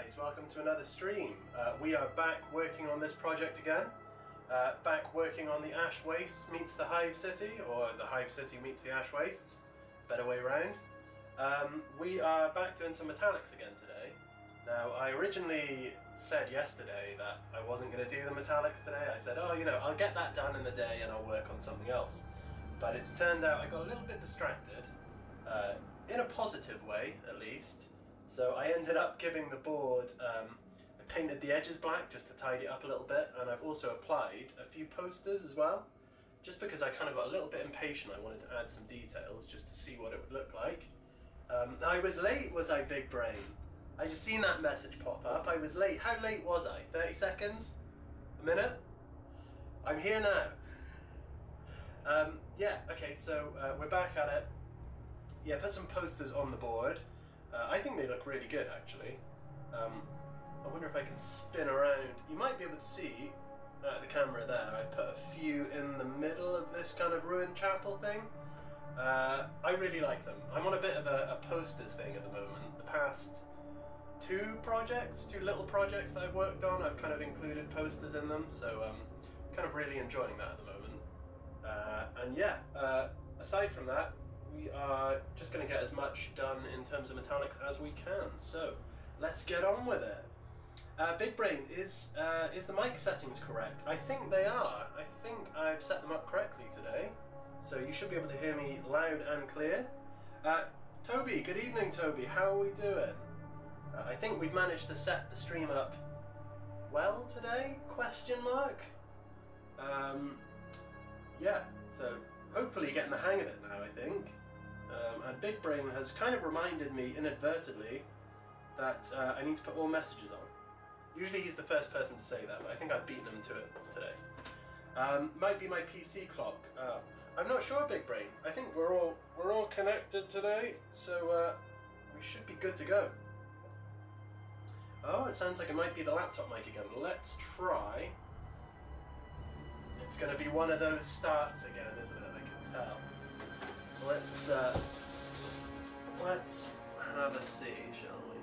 guys, welcome to another stream. We are back working on this project again. Back working on the Ash Wastes meets the Hive City, or the Hive City meets the Ash Wastes. Better way round. We are back doing some metallics again today. Now, I originally said yesterday that I wasn't going to do the metallics today. I said, I'll get that done in the day and I'll work on something else. But it's turned out I got a little bit distracted, in a positive way at least. So I ended up giving the board, I painted the edges black just to tidy it up a little bit, and I've also applied a few posters as well, just because I kind of got a little bit impatient. I wanted to add some details just to see what it would look like. I was late, was I, big brain? I just seen that message pop up. I was late. How late was I? 30 seconds? A minute? I'm here now. Yeah, okay, so we're back at it. Yeah, put some posters on the board. I think they look really good, actually. I wonder if I can spin around. You might be able to see the camera there. I've put a few in the middle of this kind of ruined chapel thing. I really like them. I'm on a bit of a posters thing at the moment. The past two little projects that I've worked on, I've kind of included posters in them, so kind of really enjoying that at the moment. And yeah, aside from that, we are just going to get as much done in terms of metallics as we can. So let's get on with it. Big Brain, is the mic settings correct? I think they are. I think I've set them up correctly today. So you should be able to hear me loud and clear. Toby, good evening Toby, how are we doing? I think we've managed to set the stream up well today, question mark? Yeah, so hopefully getting the hang of it now, I think. And Big Brain has kind of reminded me inadvertently that I need to put all messages on. Usually he's the first person to say that, but I think I've beaten him to it today. Might be my PC clock. I'm not sure, Big Brain. I think we're all connected today, so we should be good to go. Oh, it sounds like it might be the laptop mic again. Let's try. It's going to be one of those starts again, isn't it? I can tell. Let's have a see, shall we?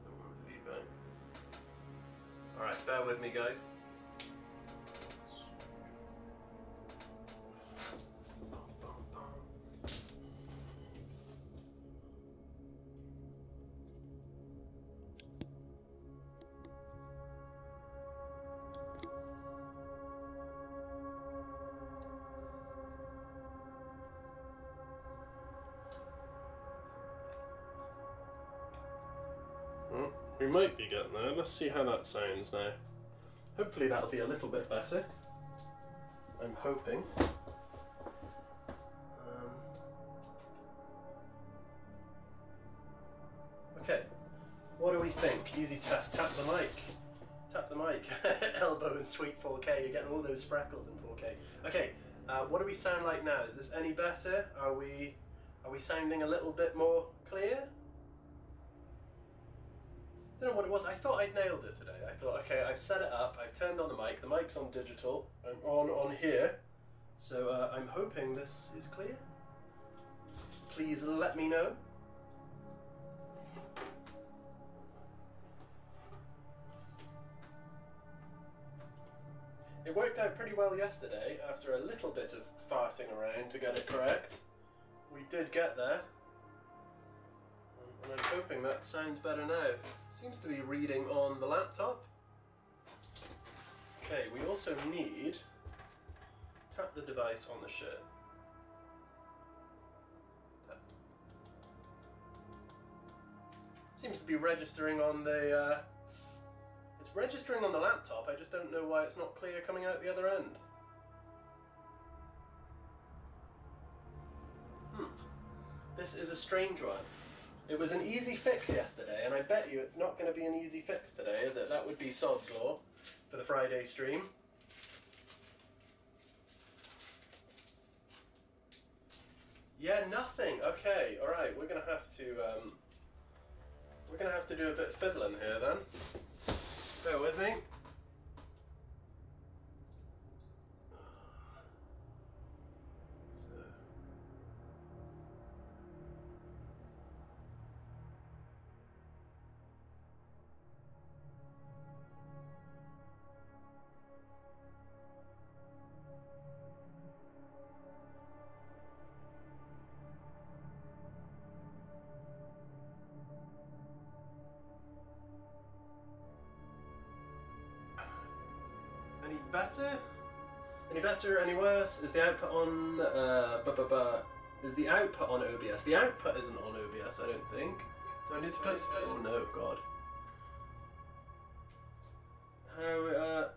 Don't want the feedback. Alright, bear with me, guys. We might be getting there. Let's see how that sounds now. Hopefully that'll be a little bit better. I'm hoping. Okay, what do we think? Easy test, tap the mic. Tap the mic. Elbow in sweet 4K, you're getting all those freckles in 4K. Okay, what do we sound like now? Is this any better? Are we sounding a little bit more clear? I don't know what it was. I thought I'd nailed it today. I thought, okay, I've set it up, I've turned on the mic's on digital, I'm on here, so I'm hoping this is clear. Please let me know. It worked out pretty well yesterday, after a little bit of farting around to get it correct. We did get there. And I'm hoping that sounds better now. Seems to be reading on the laptop. Okay, we also need... Tap the device on the shirt. Tap. Seems to be registering on the... It's registering on the laptop, I just don't know why it's not clear coming out the other end. This is a strange one. It was an easy fix yesterday, and I bet you it's not going to be an easy fix today, is it? That would be sod's law for the Friday stream. Yeah, nothing. Okay, all right. We're gonna have to do a bit of fiddling here then. Bear with me. Any better? Any better? Any worse? Is the output on? Is the output on OBS? The output isn't on OBS, I don't think. Do I need to put? Oh no, God. How?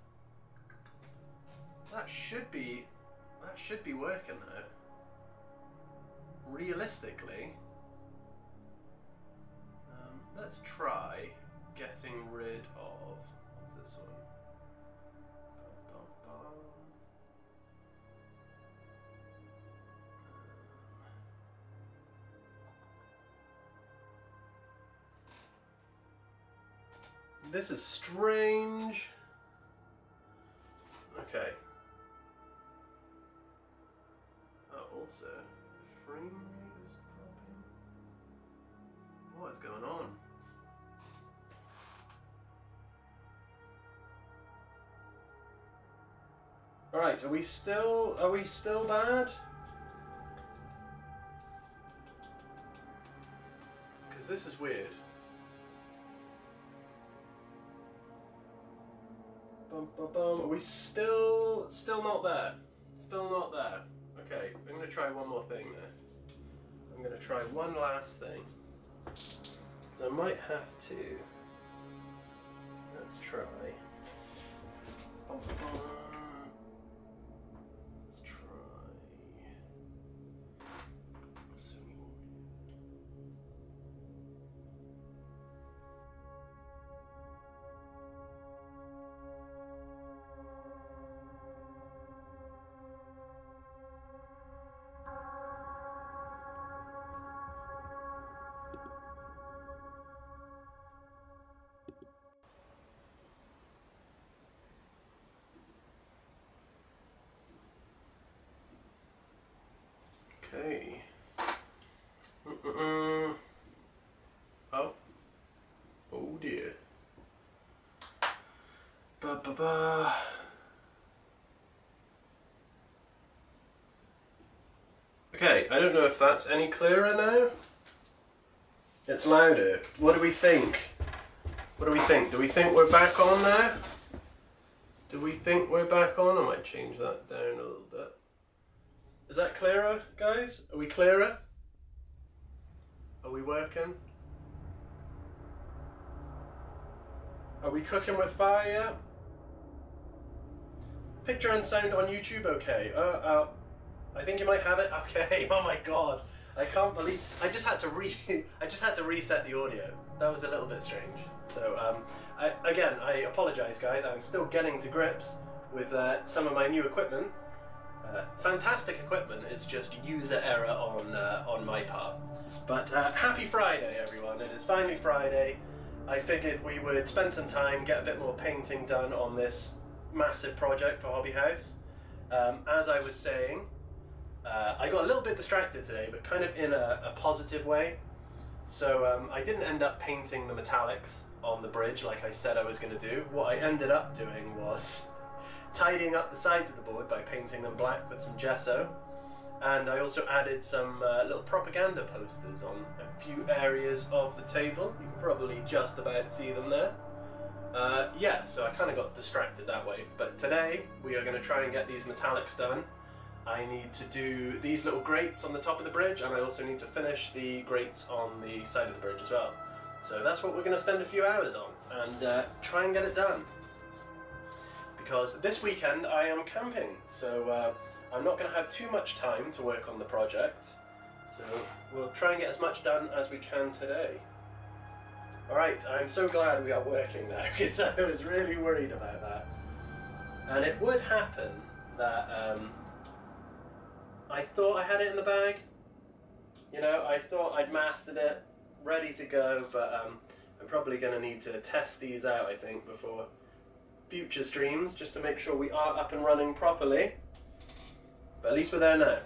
That should be working now. Realistically, let's try getting rid of what's this one. This is strange. Okay. Oh, also, frame rate is dropping. What is going on? Alright, are we still bad? Because this is weird. Bum, bum, bum. Are we still not there? Still not there. Okay, I'm going to try one more thing there. I'm going to try one last thing. So I might have to. Let's try. Bum, bum. Let's try. Okay. Oh. Oh dear. Ba. Okay, I don't know if that's any clearer now. It's louder. What do we think? What do we think? Do we think we're back on now? Do we think we're back on? I might change that down a little bit. Is that clearer, guys? Are we clearer? Are we working? Are we cooking with fire yet? Picture and sound on YouTube, okay. I think you might have it. Okay. Oh my God. I can't believe I just had to reset the audio. That was a little bit strange. So I apologize, guys. I'm still getting to grips with some of my new equipment. Fantastic equipment. It's just user error on my part. But happy Friday, everyone. It is finally Friday. I figured we would spend some time, get a bit more painting done on this massive project for Hobby House. As I was saying, I got a little bit distracted today, but kind of in a positive way. So I didn't end up painting the metallics on the bridge like I said I was going to do. What I ended up doing was tidying up the sides of the board by painting them black with some gesso. And I also added some little propaganda posters on a few areas of the table. You can probably just about see them there. Yeah, so I kind of got distracted that way. But today we are going to try and get these metallics done. I need to do these little grates on the top of the bridge, and I also need to finish the grates on the side of the bridge as well. So that's what we're going to spend a few hours on, and try and get it done. Because this weekend I am camping, so I'm not going to have too much time to work on the project. So we'll try and get as much done as we can today. Alright, I'm so glad we are working now, because I was really worried about that. And it would happen that I thought I had it in the bag. You know, I thought I'd mastered it, ready to go, but I'm probably going to need to test these out, I think, before future streams, just to make sure we are up and running properly. But at least we're there now.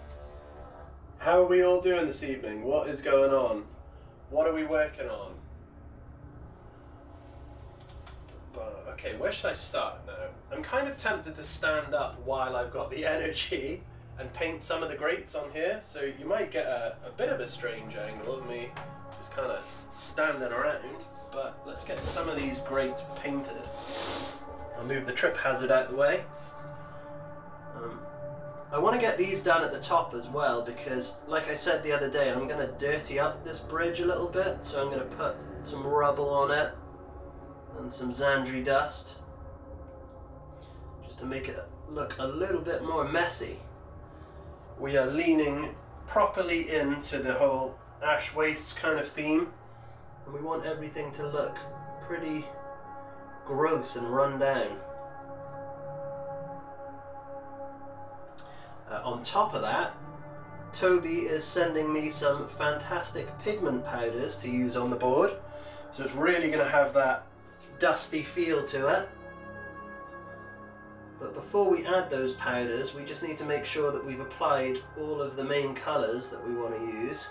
How are we all doing this evening? What is going on? What are we working on? Okay, where should I start now? I'm kind of tempted to stand up while I've got the energy and paint some of the grates on here, so you might get a bit of a strange angle of me just kind of standing around, but let's get some of these grates painted. I'll move the trip hazard out of the way. I want to get these done at the top as well because, like I said the other day, I'm going to dirty up this bridge a little bit. So I'm going to put some rubble on it and some Xandri dust just to make it look a little bit more messy. We are leaning properly into the whole ash waste kind of theme, and we want everything to look pretty gross and run down. On top of that, Toby is sending me some fantastic pigment powders to use on the board, so it's really going to have that dusty feel to it. But before we add those powders, we just need to make sure that we've applied all of the main colours that we want to use.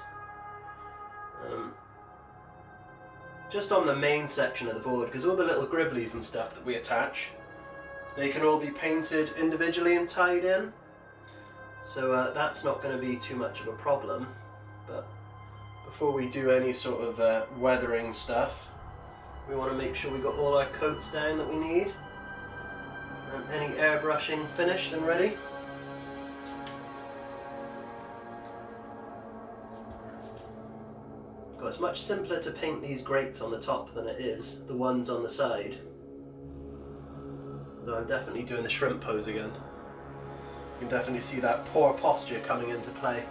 Just on the main section of the board, because all the little gribblies and stuff that we attach, they can all be painted individually and tied in. So that's not going to be too much of a problem. But before we do any sort of weathering stuff, we want to make sure we got all our coats down that we need. And any airbrushing finished and ready. It's much simpler to paint these grates on the top than it is the ones on the side. Though I'm definitely doing the shrimp pose again. You can definitely see that poor posture coming into play.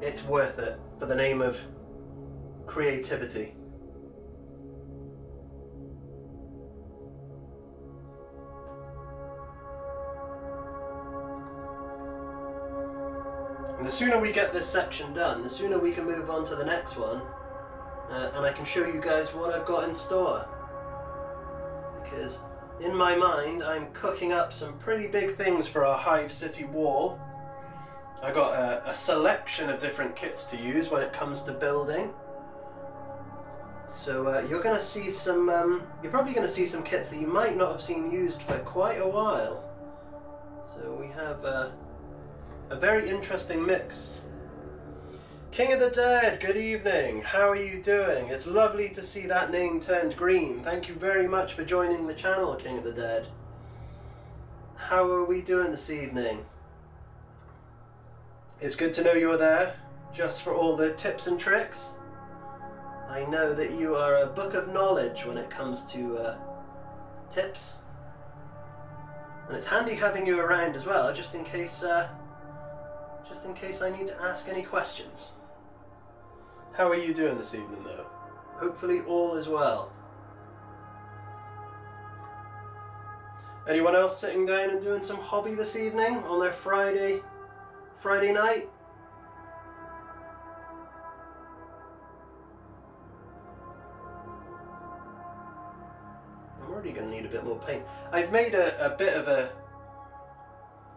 It's worth it for the name of creativity. And the sooner we get this section done, the sooner we can move on to the next one, and I can show you guys what I've got in store. Because in my mind, I'm cooking up some pretty big things for our Hive City wall. I got a selection of different kits to use when it comes to building. So you're going to see some. You're probably going to see some kits that you might not have seen used for quite a while. So we have a very interesting mix. King of the Dead, good evening. How are you doing? It's lovely to see that name turned green. Thank you very much for joining the channel, King of the Dead. How are we doing this evening? It's good to know you're there, just for all the tips and tricks. I know that you are a book of knowledge when it comes to tips. And it's handy having you around as well, just in case I need to ask any questions. How are you doing this evening though? Hopefully all is well. Anyone else sitting down and doing some hobby this evening on their Friday night? I'm already going to need a bit more paint. I've made a bit of a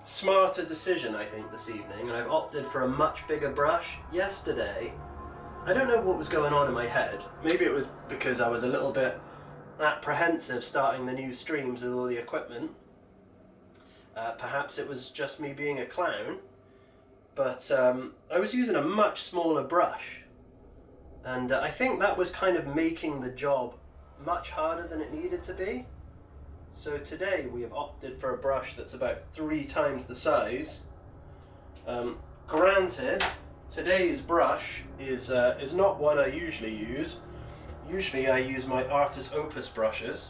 smarter decision, I think, this evening, and I've opted for a much bigger brush. Yesterday, I don't know what was going on in my head. Maybe it was because I was a little bit apprehensive starting the new streams with all the equipment. Perhaps it was just me being a clown, but I was using a much smaller brush, and I think that was kind of making the job much harder than it needed to be. So today we have opted for a brush that's about 3 times the size. Granted, today's brush is not one I usually use. Usually I use my Artis Opus brushes,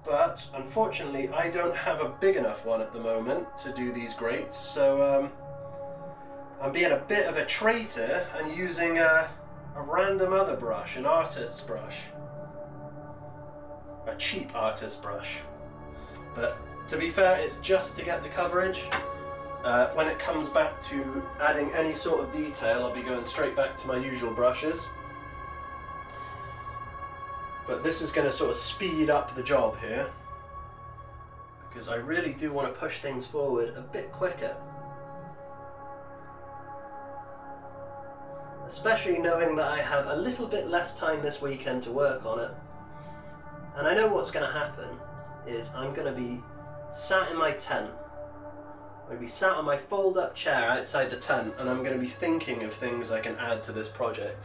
but unfortunately I don't have a big enough one at the moment to do these grates, so I'm being a bit of a traitor and using a random other brush, an artist's brush. A cheap artist brush. But to be fair, it's just to get the coverage. When it comes back to adding any sort of detail, I'll be going straight back to my usual brushes. But this is going to sort of speed up the job here, because I really do want to push things forward a bit quicker. Especially knowing that I have a little bit less time this weekend to work on it. And I know what's going to happen is I'm going to be sat in my tent. I'm going to be sat on my fold-up chair outside the tent, and I'm going to be thinking of things I can add to this project.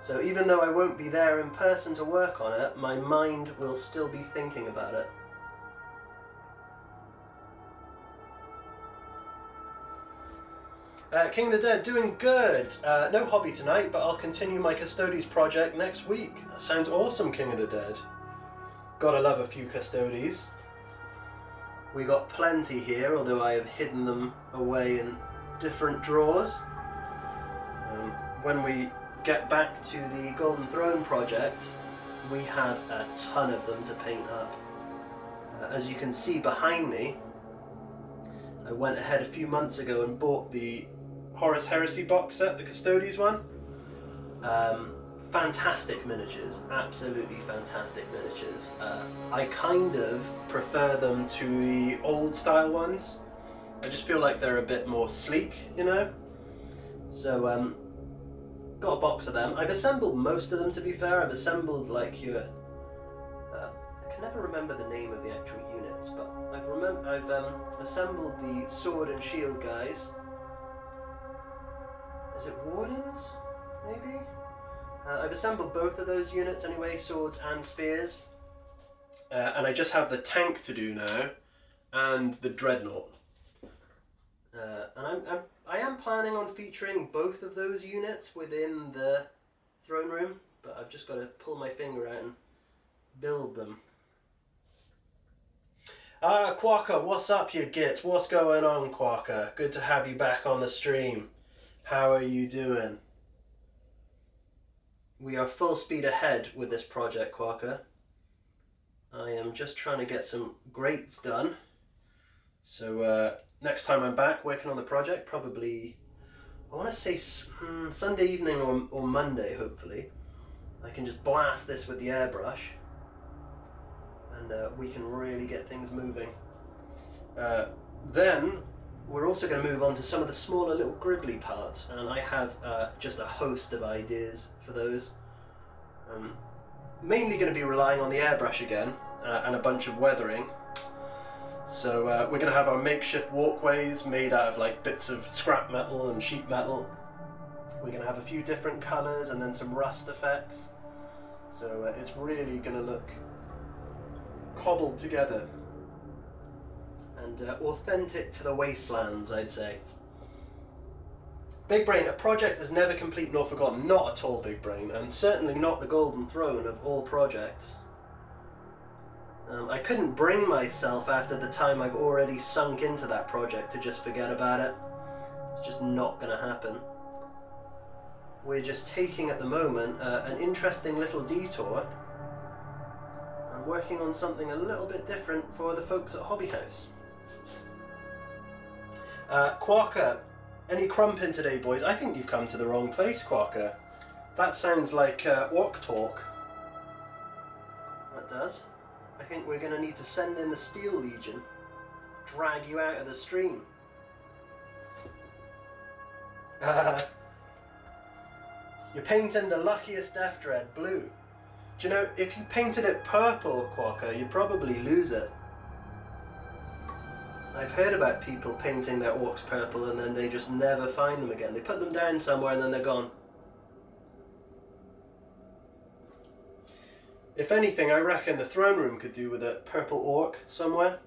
So even though I won't be there in person to work on it, my mind will still be thinking about it. King of the Dead, doing good. No hobby tonight, but I'll continue my Custodes project next week. That sounds awesome, King of the Dead. Gotta love a few Custodes. We got plenty here, although I have hidden them away in different drawers. When we get back to the Golden Throne project, we have a ton of them to paint up. As you can see behind me, I went ahead a few months ago and bought the Horus Heresy box set, the Custodes one. Fantastic miniatures, absolutely fantastic miniatures. I kind of prefer them to the old style ones. I just feel like they're a bit more sleek, you know? So, got a box of them. I've assembled most of them, to be fair. I've assembled like your... I can never remember the name of the actual units, but I've assembled the sword and shield guys. Is it Wardens, maybe? I've assembled both of those units anyway, swords and spears. And I just have the tank to do now, and the dreadnought. And I am planning on featuring both of those units within the throne room, but I've just got to pull my finger out and build them. Quacker, what's up, you gits? What's going on, Quacker? Good to have you back on the stream. How are you doing? We are full speed ahead with this project, Quacker. I am just trying to get some grates done. So next time I'm back working on the project, probably, I want to say Sunday evening or Monday, hopefully. I can just blast this with the airbrush and we can really get things moving. Then we're also going to move on to some of the smaller little gribbly parts, and I have just a host of ideas for those. Mainly going to be relying on the airbrush again and a bunch of weathering. So we're going to have our makeshift walkways made out of like bits of scrap metal and sheet metal. We're going to have a few different colours and then some rust effects. So it's really going to look cobbled together and authentic to the wastelands, I'd say. Big Brain, a project is never complete nor forgotten. Not at all, Big Brain, and certainly not the Golden Throne of all projects. I couldn't bring myself after the time I've already sunk into that project to just forget about it. It's just not going to happen. We're just taking at the moment an interesting little detour and working on something a little bit different for the folks at Hobby House. Quacker, any crumping today, boys? I think you've come to the wrong place, Quacker. That sounds like orc talk. That does. I think we're going to need to send in the Steel Legion, drag you out of the stream. You're painting the luckiest Death Dread blue. Do you know, if you painted it purple, Quacker, you'd probably lose it. I've heard about people painting their orcs purple and then they just never find them again. They put them down somewhere and then they're gone. If anything, I reckon the throne room could do with a purple orc somewhere.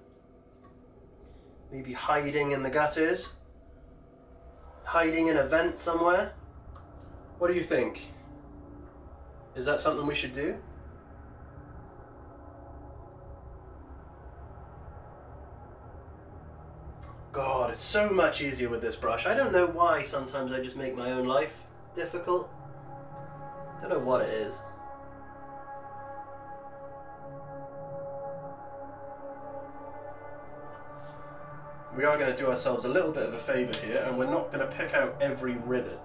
Maybe hiding in the gutters. Hiding in a vent somewhere. What do you think? Is that something we should do? God, it's so much easier with this brush. I don't know why sometimes I just make my own life difficult. I don't know what it is. We are going to do ourselves a little bit of a favour here, and we're not going to pick out every rivet.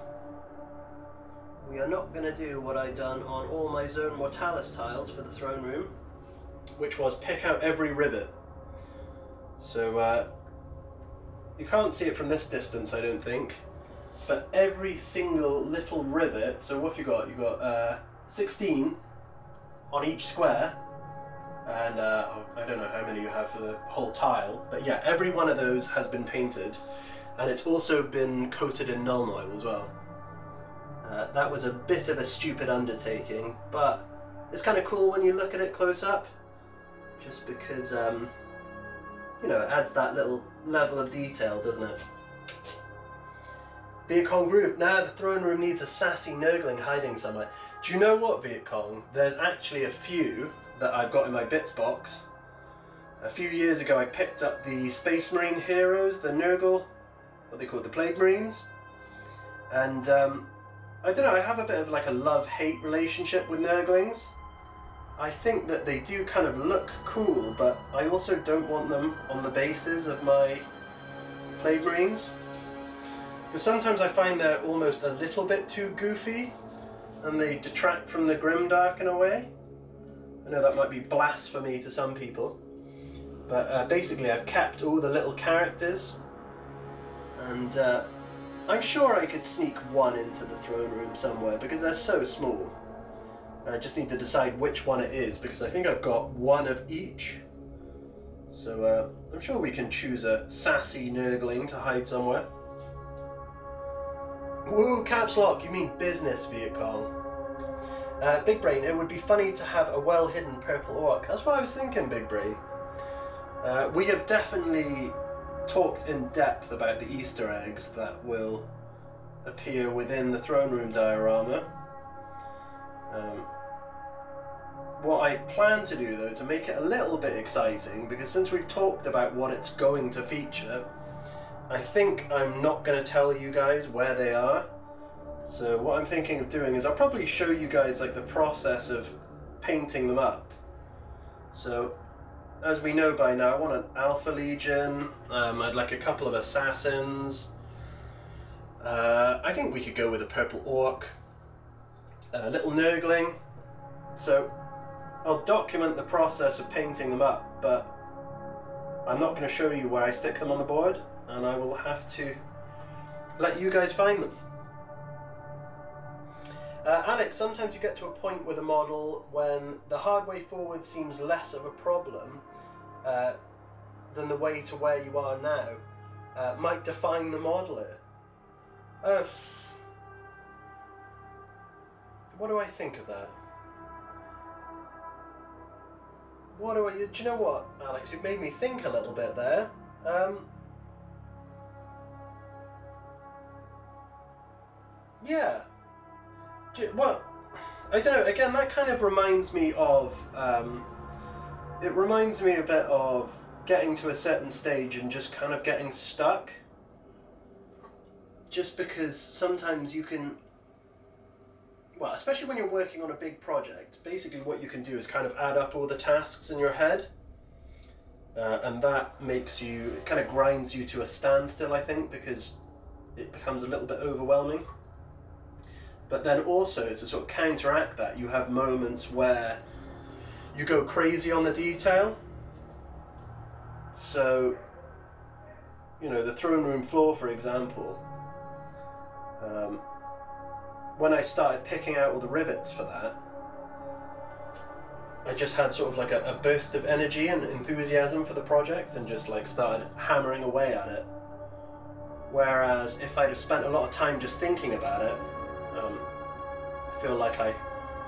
We are not going to do what I've done on all my Zone Mortalis tiles for the throne room, which was pick out every rivet. So, you can't see it from this distance, I don't think, but every single little rivet, so what have you got? You've got 16 on each square, and I don't know how many you have for the whole tile, but yeah, every one of those has been painted, and it's also been coated in Nuln Oil as well. That was a bit of a stupid undertaking, but it's kind of cool when you look at it close up, just because, you know, it adds that little level of detail, doesn't it? Viet Cong group, now the throne room needs a sassy nurgling hiding somewhere. Do you know what, Viet Cong? There's actually a few that I've got in my bits box. A few years ago I picked up the Space Marine heroes, the Nurgle, what they called the Plague Marines. And I don't know, I have a bit of like a love-hate relationship with Nurglings. I think that they do kind of look cool, but I also don't want them on the bases of my Plague Marines. Because sometimes I find they're almost a little bit too goofy, and they detract from the grimdark in a way. I know that might be blasphemy to some people, but basically I've kept all the little characters, and I'm sure I could sneak one into the throne room somewhere because they're so small. I just need to decide which one it is because I think I've got one of each. So I'm sure we can choose a sassy Nurgling to hide somewhere. Woo, caps lock, you mean business, Viet Cong. Big Brain, it would be funny to have a well-hidden purple orc. That's what I was thinking, Big Brain. We have definitely talked in depth about the Easter eggs that will appear within the throne room diorama. What I plan to do though, to make it a little bit exciting, because since we've talked about what it's going to feature, I think I'm not going to tell you guys where they are. So what I'm thinking of doing is I'll probably show you guys like the process of painting them up. So as we know by now, I want an Alpha Legion, I'd like a couple of Assassins, I think we could go with a Purple Orc, a little Nurgling. So I'll document the process of painting them up, but I'm not going to show you where I stick them on the board, and I will have to let you guys find them. Alex, sometimes you get to a point with a model when the hard way forward seems less of a problem than the way to where you are now might define the modeler. What do I think of that? Do you know what, Alex, it made me think a little bit there. Yeah. Well, I don't know, again, that kind of reminds me of, it reminds me a bit of getting to a certain stage and just kind of getting stuck. Just because sometimes you can, well, especially when you're working on a big project, basically what you can do is kind of add up all the tasks in your head. And that makes you, it kind of grinds you to a standstill, I think, because it becomes a little bit overwhelming. But then also, to sort of counteract that, you have moments where you go crazy on the detail. So, you know, the throne room floor, for example, when I started picking out all the rivets for that, I just had sort of like a burst of energy and enthusiasm for the project and just like started hammering away at it. Whereas if I'd have spent a lot of time just thinking about it, I feel like I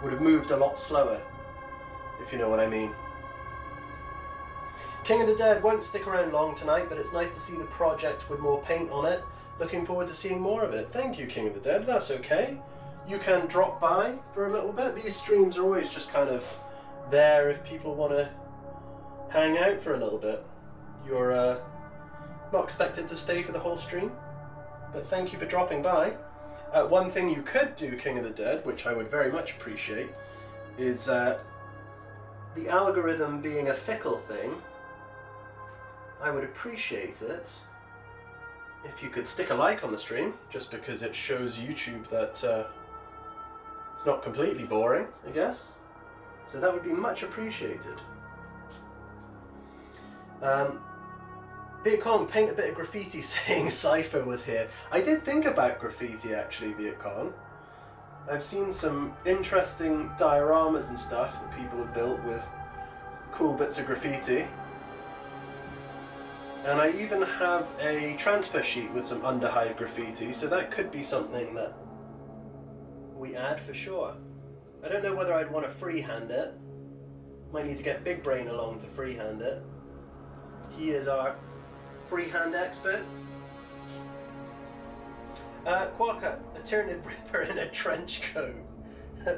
would have moved a lot slower, if you know what I mean. King of the Dead won't stick around long tonight, but it's nice to see the project with more paint on it. Looking forward to seeing more of it. Thank you, King of the Dead, that's okay. You can drop by for a little bit. These streams are always just kind of there if people want to hang out for a little bit. You're not expected to stay for the whole stream, but thank you for dropping by. One thing you could do, King of the Dead, which I would very much appreciate, is the algorithm being a fickle thing. I would appreciate it if you could stick a like on the stream, just because it shows YouTube that it's not completely boring, I guess. So that would be much appreciated. Viet Cong, paint a bit of graffiti saying Cypher was here. I did think about graffiti actually, Viet Cong. I've seen some interesting dioramas and stuff that people have built with cool bits of graffiti. And I even have a transfer sheet with some under Hive graffiti, so that could be something that we add for sure. I don't know whether I'd want to freehand it. Might need to get Big Brain along to freehand it. He is our freehand expert. Quokka, a Tyrannid Ripper in a trench coat.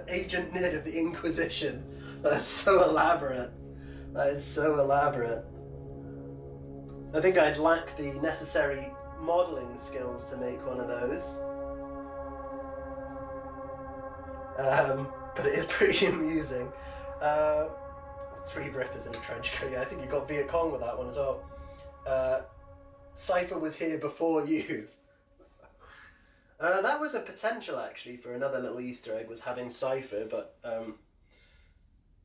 Agent Nid of the Inquisition. That's so elaborate. That is so elaborate. I think I'd lack the necessary modelling skills to make one of those. But it is pretty amusing. 3 Rippers in a trench coat. Yeah, I think you got Viet Cong with that one as well. Cypher was here before you. That was a potential actually for another little Easter egg, was having Cypher, but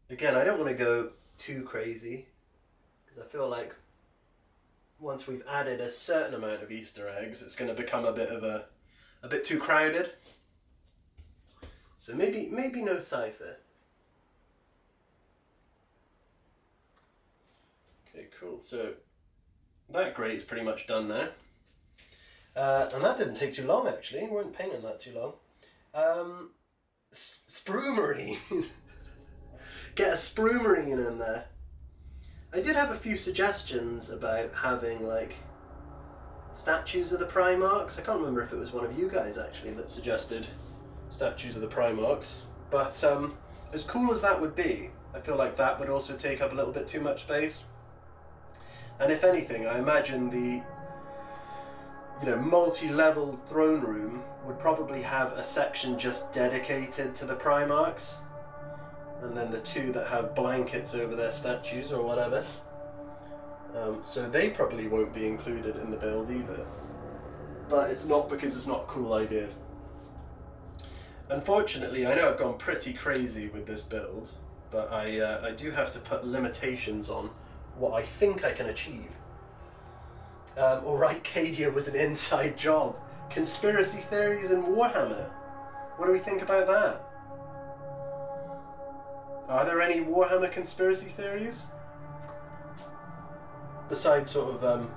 again, I don't want to go too crazy because I feel like once we've added a certain amount of Easter eggs, it's going to become a bit too crowded. So maybe no Cypher. Okay, cool. So that grate is pretty much done now. And that didn't take too long actually, we weren't painting that too long. Sprue Marine! Get a Sprue Marine in there. I did have a few suggestions about having like statues of the Primarchs. I can't remember if it was one of you guys actually that suggested statues of the Primarchs. But as cool as that would be, I feel like that would also take up a little bit too much space. And if anything, I imagine the multi-level throne room would probably have a section just dedicated to the Primarchs, and then the 2 that have blankets over their statues or whatever. So they probably won't be included in the build either. But it's not because it's not a cool idea. Unfortunately, I know I've gone pretty crazy with this build, but I do have to put limitations on what I think I can achieve. Alright, Cadia was an inside job. Conspiracy theories in Warhammer. What do we think about that? Are there any Warhammer conspiracy theories? Besides sort of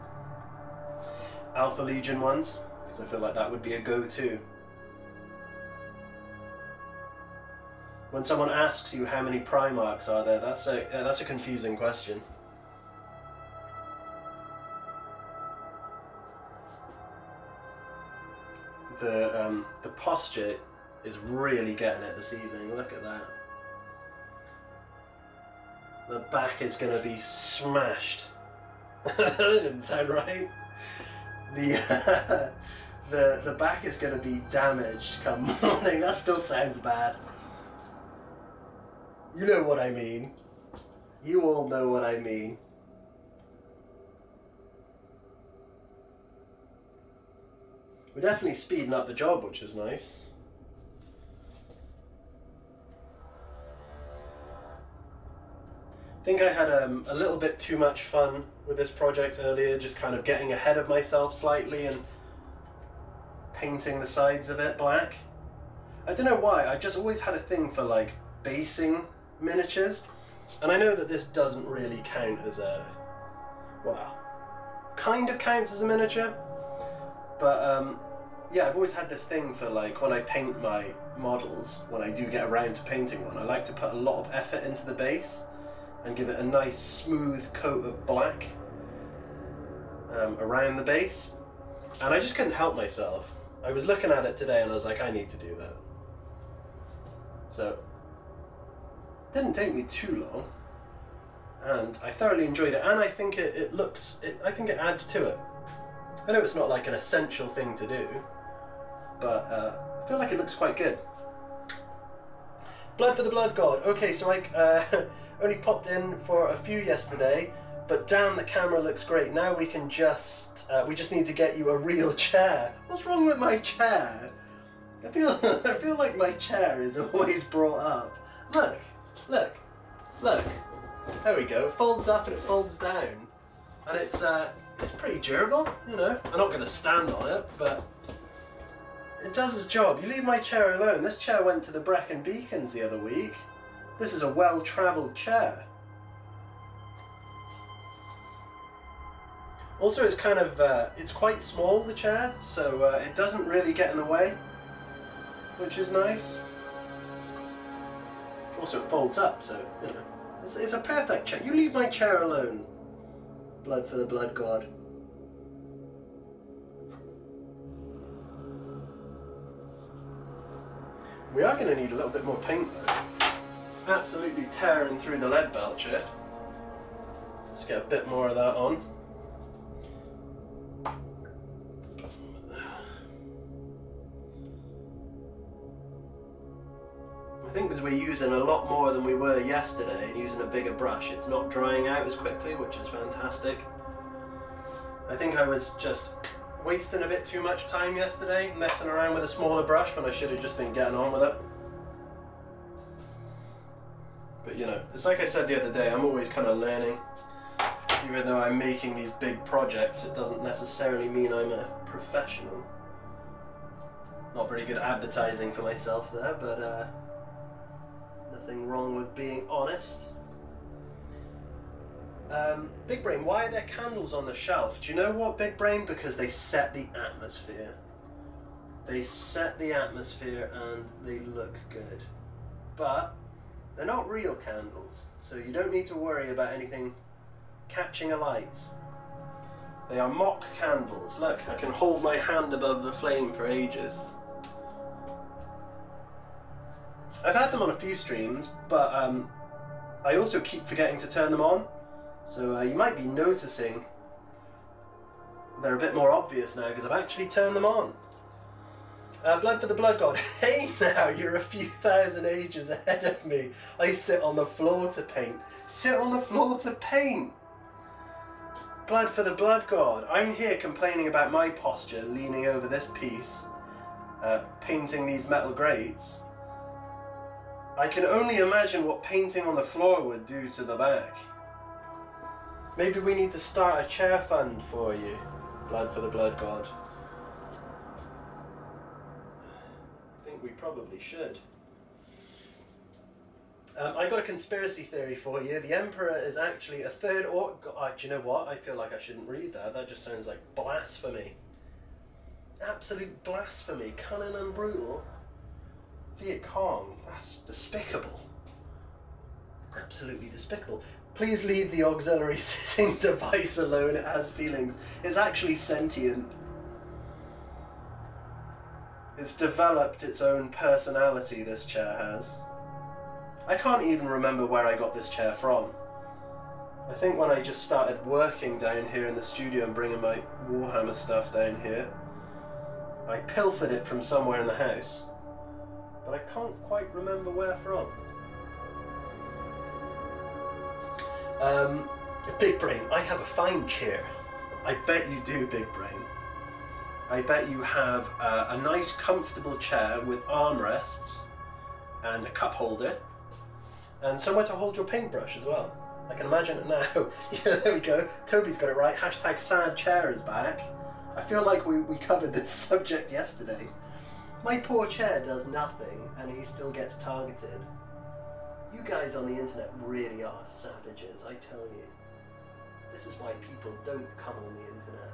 Alpha Legion ones? Because I feel like that would be a go-to. When someone asks you how many Primarchs are there, that's a confusing question. The posture is really getting it this evening. Look at that. The back is going to be smashed. That didn't sound right. The back is going to be damaged come morning. That still sounds bad. You know what I mean. You all know what I mean. We're definitely speeding up the job, which is nice. I think I had a little bit too much fun with this project earlier, just kind of getting ahead of myself slightly and painting the sides of it black. I don't know why, I just always had a thing for like basing miniatures, and I know that this doesn't really count as a, well, kind of counts as a miniature, but yeah, I've always had this thing for like when I paint my models, when I do get around to painting one, I like to put a lot of effort into the base and give it a nice smooth coat of black around the base, and I just couldn't help myself. I was looking at it today and I was like, I need to do that. So it didn't take me too long, and I thoroughly enjoyed it, and I think I think it adds to it. I know it's not like an essential thing to do, but I feel like it looks quite good. Blood for the Blood God. Okay, so I only popped in for a few yesterday, but damn, the camera looks great. Now we can we just need to get you a real chair. What's wrong with my chair? I feel like my chair is always brought up. Look, look, look. There we go. It folds up and it folds down, and it's pretty durable. You know, I'm not going to stand on it, but it does its job. You leave my chair alone. This chair went to the Brecon Beacons the other week. This is a well-travelled chair. Also, it's kind of, it's quite small, the chair, so it doesn't really get in the way. which is nice. Also it folds up, so, you know, it's a perfect chair. You leave my chair alone, blood for the blood god. We are going to need a little bit more paint though. Absolutely tearing through the lead belcher. Let's get a bit more of that on. I think because we're using a lot more than we were yesterday and using a bigger brush, it's not drying out as quickly, which is fantastic. I think I was just wasting a bit too much time yesterday messing around with a smaller brush when I should have just been getting on with it. But you know, it's like I said the other day, I'm always kind of learning. Even though I'm making these big projects, it doesn't necessarily mean I'm a professional. Not very good at advertising for myself there, but nothing wrong with being honest. Big Brain, why are there candles on the shelf? Do you know what, Big Brain? Because they set the atmosphere. They set the atmosphere and they look good. But they're not real candles, so you don't need to worry about anything catching alight. They are mock candles. Look, I can hold my hand above the flame for ages. I've had them on a few streams, but I also keep forgetting to turn them on. So you might be noticing they're a bit more obvious now because I've actually turned them on. Blood for the blood god. Hey now, you're a few thousand ages ahead of me. I sit on the floor to paint. Sit on the floor to paint. Blood for the blood god. I'm here complaining about my posture, leaning over this piece, painting these metal grates. I can only imagine what painting on the floor would do to the back. Maybe we need to start a chair fund for you, blood for the blood god. I think we probably should. I got a conspiracy theory for you. The Emperor is actually a third order. Do you know what? I feel like I shouldn't read that. That just sounds like blasphemy. Absolute blasphemy. Cunning and brutal. Viet Cong. That's despicable. Absolutely despicable. Please leave the auxiliary sitting device alone. It has feelings. It's actually sentient. It's developed its own personality, this chair has. I can't even remember where I got this chair from. I think when I just started working down here in the studio and bringing my Warhammer stuff down here, I pilfered it from somewhere in the house. But I can't quite remember where from. Big Brain, I have a fine chair. I bet you do, Big Brain. I bet you have a nice comfortable chair with armrests and a cup holder and somewhere to hold your paintbrush as well. I can imagine it now. Yeah, there we go. Toby's got it right. Hashtag sad chair is back. I feel like we covered this subject yesterday. My poor chair does nothing and he still gets targeted. You guys on the internet really are savages, I tell you. This is why people don't come on the internet.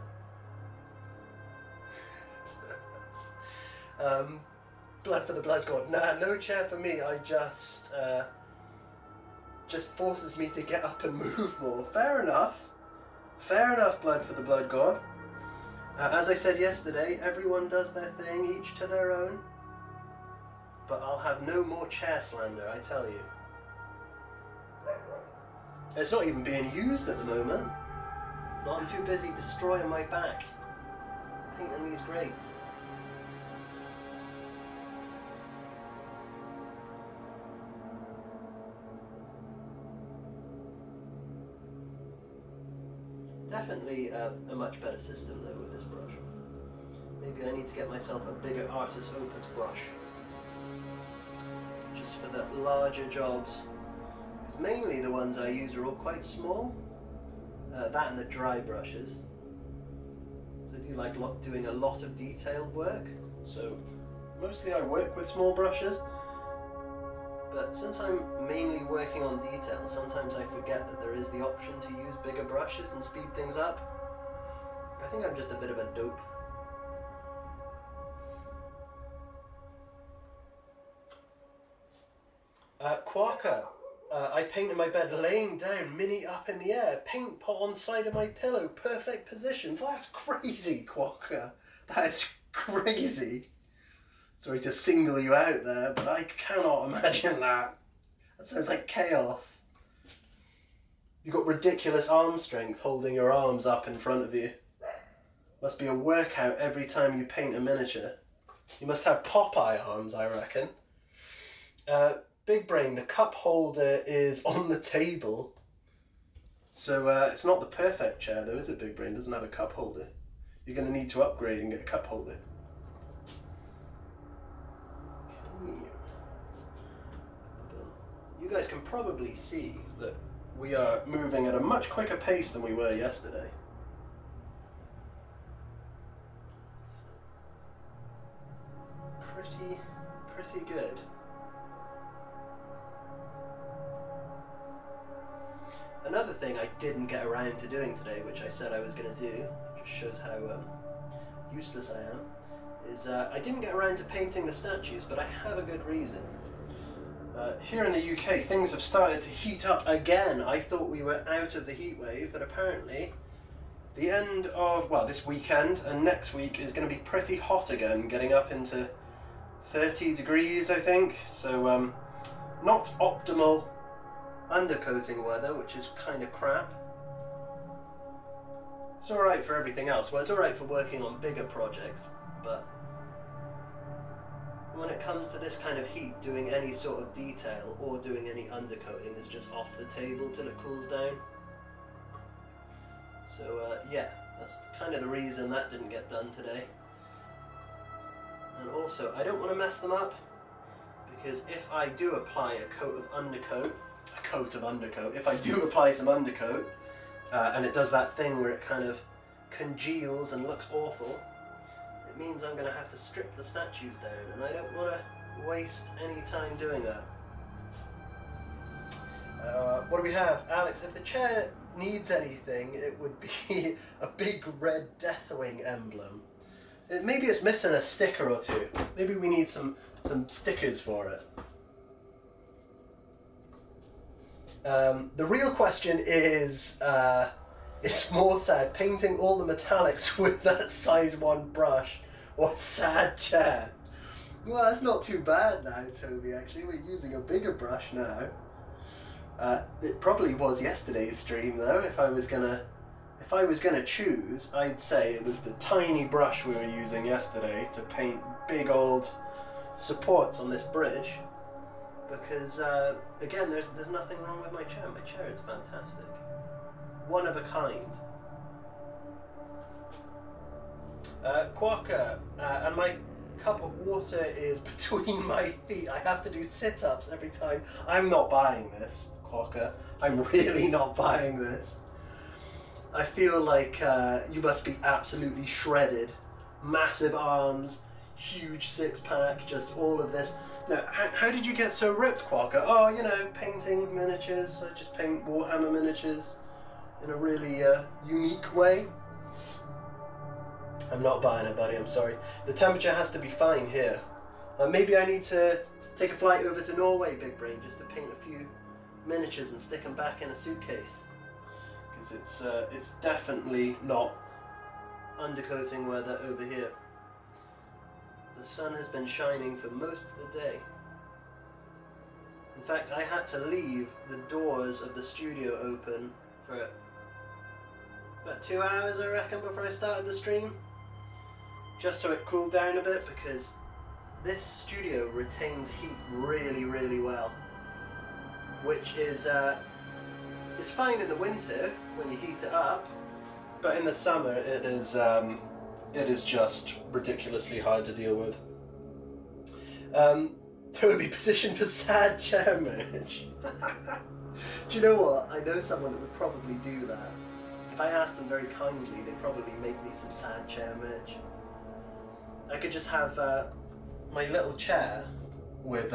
Blood for the blood god. Nah, no chair for me. I just forces me to get up and move more. Fair enough. Fair enough, blood for the blood god. As I said yesterday, everyone does their thing, each to their own. But I'll have no more chair slander, I tell you. It's not even being used at the moment. It's not, I'm too busy destroying my back, painting these grates. Definitely a much better system though with this brush. Maybe I need to get myself a bigger Artis Opus brush. Just for the larger jobs. Because mainly the ones I use are all quite small. That and the dry brushes. So I do like doing a lot of detailed work. So mostly I work with small brushes. But since I'm mainly working on detail, sometimes I forget that there is the option to use bigger brushes and speed things up. I think I'm just a bit of a dope. Quacker. I painted my bed laying down, mini up in the air, paint pot on side of my pillow, perfect position. That's crazy, Quacker. That is crazy. Sorry to single you out there, but I cannot imagine that. That sounds like chaos. You've got ridiculous arm strength holding your arms up in front of you. Must be a workout every time you paint a miniature. You must have Popeye arms, I reckon. Big Brain, the cup holder is on the table. So it's not the perfect chair though, is it, Big Brain? It doesn't have a cup holder. You're going to need to upgrade and get a cup holder. You guys can probably see that we are moving at a much quicker pace than we were yesterday. Pretty good. Another thing I didn't get around to doing today, which I said I was going to do, just shows how useless I am, is I didn't get around to painting the statues, but I have a good reason. Here in the UK, things have started to heat up again. I thought we were out of the heat wave, but apparently the end of, well, this weekend and next week is going to be pretty hot again, getting up into 30 degrees, I think. So not optimal undercoating weather, which is kind of crap. It's alright for everything else. Well, it's alright for working on bigger projects, but when it comes to this kind of heat, doing any sort of detail or doing any undercoating is just off the table till it cools down. So yeah, that's kind of the reason that didn't get done today. And also, I don't want to mess them up, because if I do apply a coat of undercoat, if I do apply some undercoat, and it does that thing where it kind of congeals and looks awful, it means I'm going to have to strip the statues down, and I don't want to waste any time doing that. What do we have? Alex, if the chair needs anything, it would be a big red Deathwing emblem. Maybe it's missing a sticker or two. Maybe we need some stickers for it. The real question is, it's more sad painting all the metallics with that size 1 brush or sad chair. Well, that's not too bad now, Toby, actually. We're using a bigger brush now. It probably was yesterday's stream though. If I was gonna choose, I'd say it was the tiny brush we were using yesterday to paint big old supports on this bridge. Because again, there's nothing wrong with my chair. My chair is fantastic, one of a kind. Quacker, and my cup of water is between my feet. I have to do sit-ups every time. I'm not buying this, Quacker. I'm really not buying this. I feel like you must be absolutely shredded. Massive arms, huge six-pack, just all of this. Now, how did you get so ripped, Quacker? Oh, you know, painting miniatures. I just paint Warhammer miniatures in a really unique way. I'm not buying it, buddy, I'm sorry. The temperature has to be fine here. Maybe I need to take a flight over to Norway, Big Brain, just to paint a few miniatures and stick them back in a suitcase. Because it's definitely not undercoating weather over here. The sun has been shining for most of the day. In fact, I had to leave the doors of the studio open for about 2 hours, I reckon, before I started the stream. Just so it cooled down a bit, because this studio retains heat really, really well. Which is fine in the winter when you heat it up, but in the summer it is just ridiculously hard to deal with. Toby, petition for sad chair merch. Do you know what? I know someone that would probably do that. If I asked them very kindly, they'd probably make me some sad chair merch. I could just have my little chair with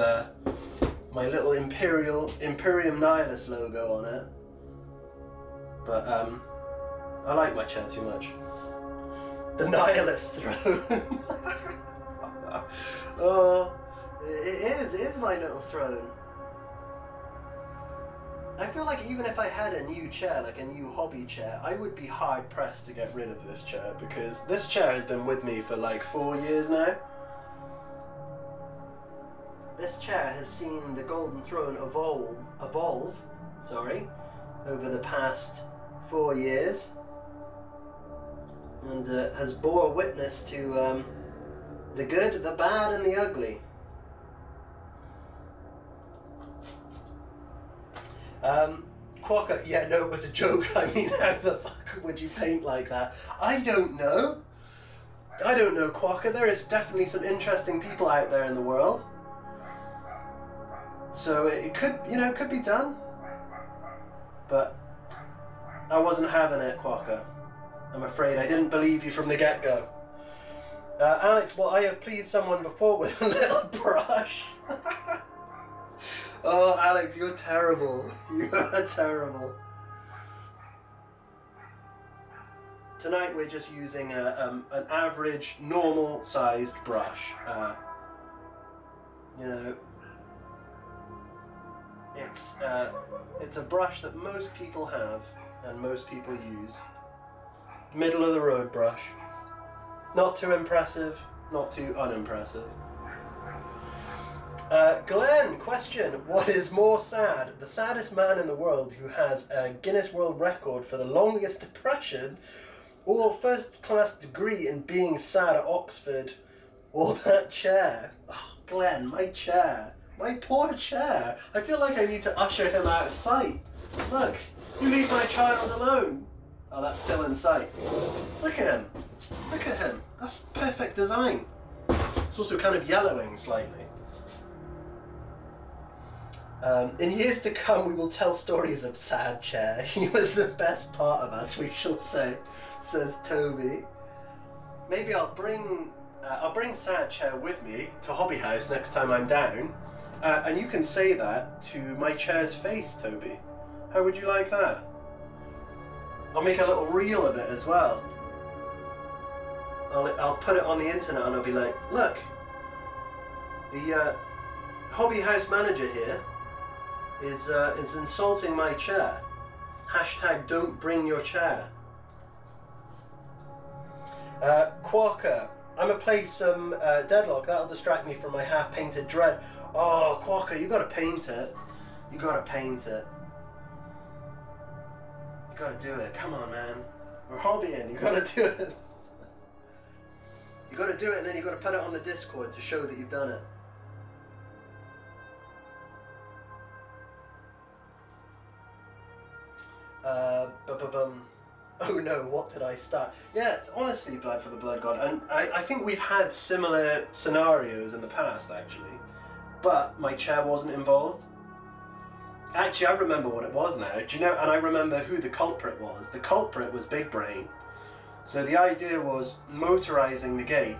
my little Imperium Nihilus logo on it. But I like my chair too much. The Nihilus throne. Oh, it is my little throne. I feel like even if I had a new chair, like a new hobby chair, I would be hard pressed to get rid of this chair, because this chair has been with me for like 4 years now. This chair has seen the Golden Throne evolve, over the past 4 years, and has bore witness to the good, the bad, and the ugly. Quokka, yeah, no, it was a joke. I mean, how the fuck would you paint like that? I don't know. I don't know, Quokka. There is definitely some interesting people out there in the world. So it could, you know, could be done. But I wasn't having it, Quokka. I'm afraid I didn't believe you from the get-go. Alex, well, I have pleased someone before with a little brush. Oh, Alex, you're terrible. You are terrible. Tonight we're just using an average, normal-sized brush. You know, it's a brush that most people have and most people use. Middle-of-the-road brush. Not too impressive, not too unimpressive. Glenn, question, what is more sad? The saddest man in the world who has a Guinness World Record for the longest depression, or first class degree in being sad at Oxford, or that chair? Oh, Glenn, my chair. My poor chair. I feel like I need to usher him out of sight. Look, you leave my child alone. Oh, that's still in sight. Look at him. Look at him. That's perfect design. It's also kind of yellowing slightly. In years to come, we will tell stories of Sad Chair. He was the best part of us, we shall say, says Toby. Maybe I'll bring Sad Chair with me to Hobby House next time I'm down, and you can say that to my chair's face, Toby. How would you like that? I'll make a little reel of it as well. I'll put it on the internet and I'll be like, look, the Hobby House manager here is insulting my chair. Hashtag don't bring your chair. Quokka, I'm gonna play some Deadlock. That'll distract me from my half-painted dread. Oh, Quokka, you gotta paint it. You gotta paint it. You gotta do it. Come on, man. We're hobbying. You gotta do it. You gotta do it, and then you gotta put it on the Discord to show that you've done it. Oh no, what did I start? Yeah, it's honestly Blood for the Blood God, and I think we've had similar scenarios in the past, actually, but my chair wasn't involved. Actually, I remember what it was now, do you know, and I remember who the culprit was. The culprit was Big Brain. So the idea was motorizing the gate,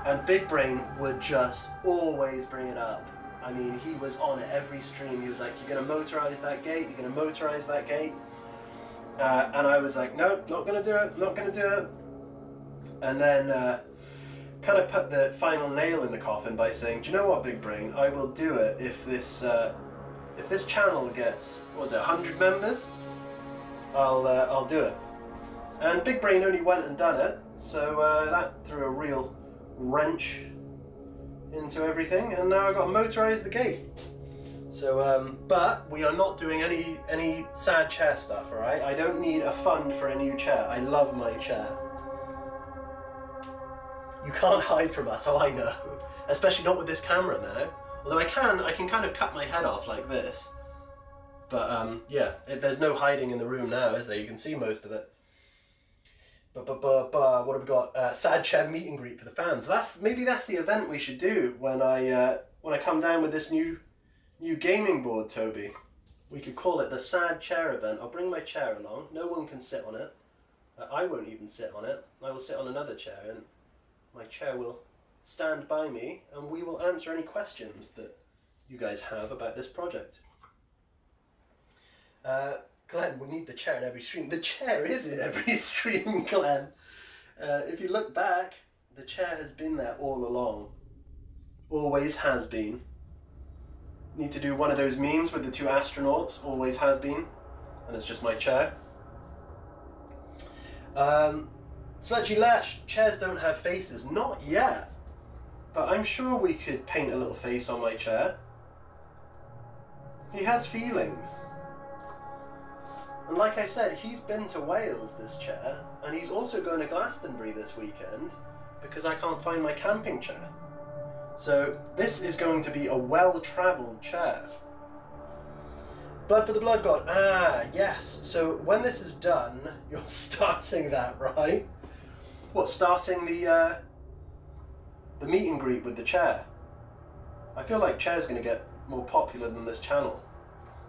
and Big Brain would just always bring it up. I mean, he was on it every stream. He was like, you're going to motorize that gate, you're going to motorize that gate. And I was like, no, not going to do it, not going to do it. And then kind of put the final nail in the coffin by saying, do you know what, Big Brain, I will do it if this channel gets, what was it, 100 members? I'll do it. And Big Brain only went and done it, so that threw a real wrench into everything, and now I've got to motorize the gate. So, but we are not doing any sad chair stuff, alright? I don't need a fund for a new chair. I love my chair. You can't hide from us, oh I know. Especially not with this camera now. Although I can kind of cut my head off like this. But, yeah, there's no hiding in the room now, is there? You can see most of it. What have we got? Sad chair meet and greet for the fans. Maybe that's the event we should do when I come down with this new gaming board, Toby. We could call it the Sad Chair event. I'll bring my chair along. No one can sit on it. I won't even sit on it. I will sit on another chair, and my chair will stand by me, and we will answer any questions that you guys have about this project. Glenn, we need the chair in every stream. The chair is in every stream, Glenn. If you look back, the chair has been there all along. Always has been. Need to do one of those memes with the two astronauts, always has been, and it's just my chair. Sludgy Lash, chairs don't have faces. Not yet. But I'm sure we could paint a little face on my chair. He has feelings. And like I said, he's been to Wales, this chair, and he's also going to Glastonbury this weekend because I can't find my camping chair. So this is going to be a well-travelled chair. Blood for the Blood God. Ah, yes. So when this is done, you're starting that, right? What, starting the meet and greet with the chair? I feel like chair's going to get more popular than this channel.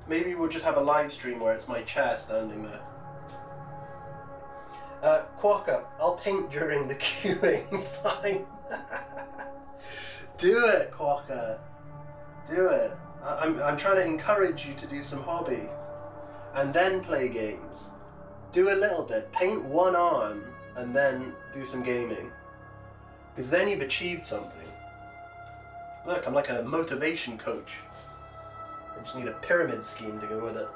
Maybe we'll just have a live stream where it's my chair standing there. Quokka, I'll paint during the queuing. Fine. Do it, Quokka. Do it. I'm trying to encourage you to do some hobby and then play games. Do a little bit. Paint one arm and then do some gaming. Because then you've achieved something. Look, I'm like a motivation coach. I just need a pyramid scheme to go with it.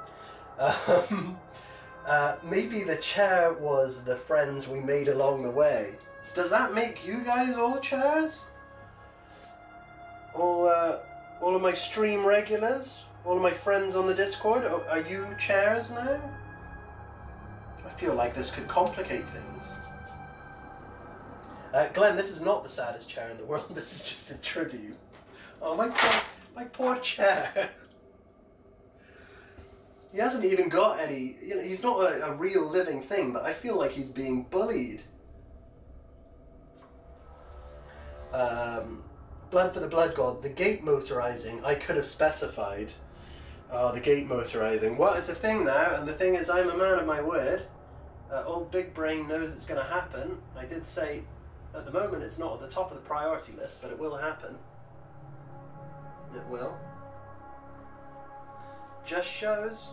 Maybe the chair was the friends we made along the way. Does that make you guys all chairs? All of my stream regulars? All of my friends on the Discord? Are you chairs now? I feel like this could complicate things. Glenn, this is not the saddest chair in the world. This is just a tribute. Oh, my poor chair. He hasn't even got any, you know, he's not a real living thing, but I feel like he's being bullied. Blood for the Blood God, the gate motorizing, I could have specified. Oh, the gate motorizing. Well, it's a thing now, and the thing is, I'm a man of my word. Old Big Brain knows it's going to happen. I did say, at the moment, it's not at the top of the priority list, but it will happen. It will. Just shows,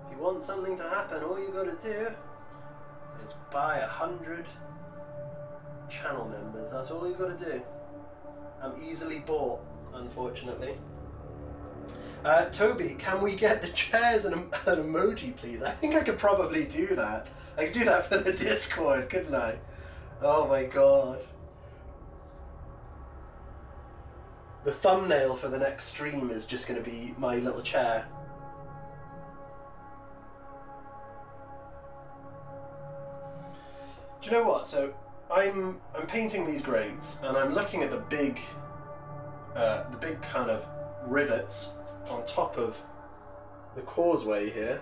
if you want something to happen, all you got to do is buy 100 channel members. That's all you got to do. I'm easily bought, unfortunately. Toby, can we get the chairs and an emoji, please? I think I could probably do that. I could do that for the Discord, couldn't I? Oh my god. The thumbnail for the next stream is just going to be my little chair. Do you know what? So I'm painting these grates, and I'm looking at the big kind of rivets on top of the causeway here,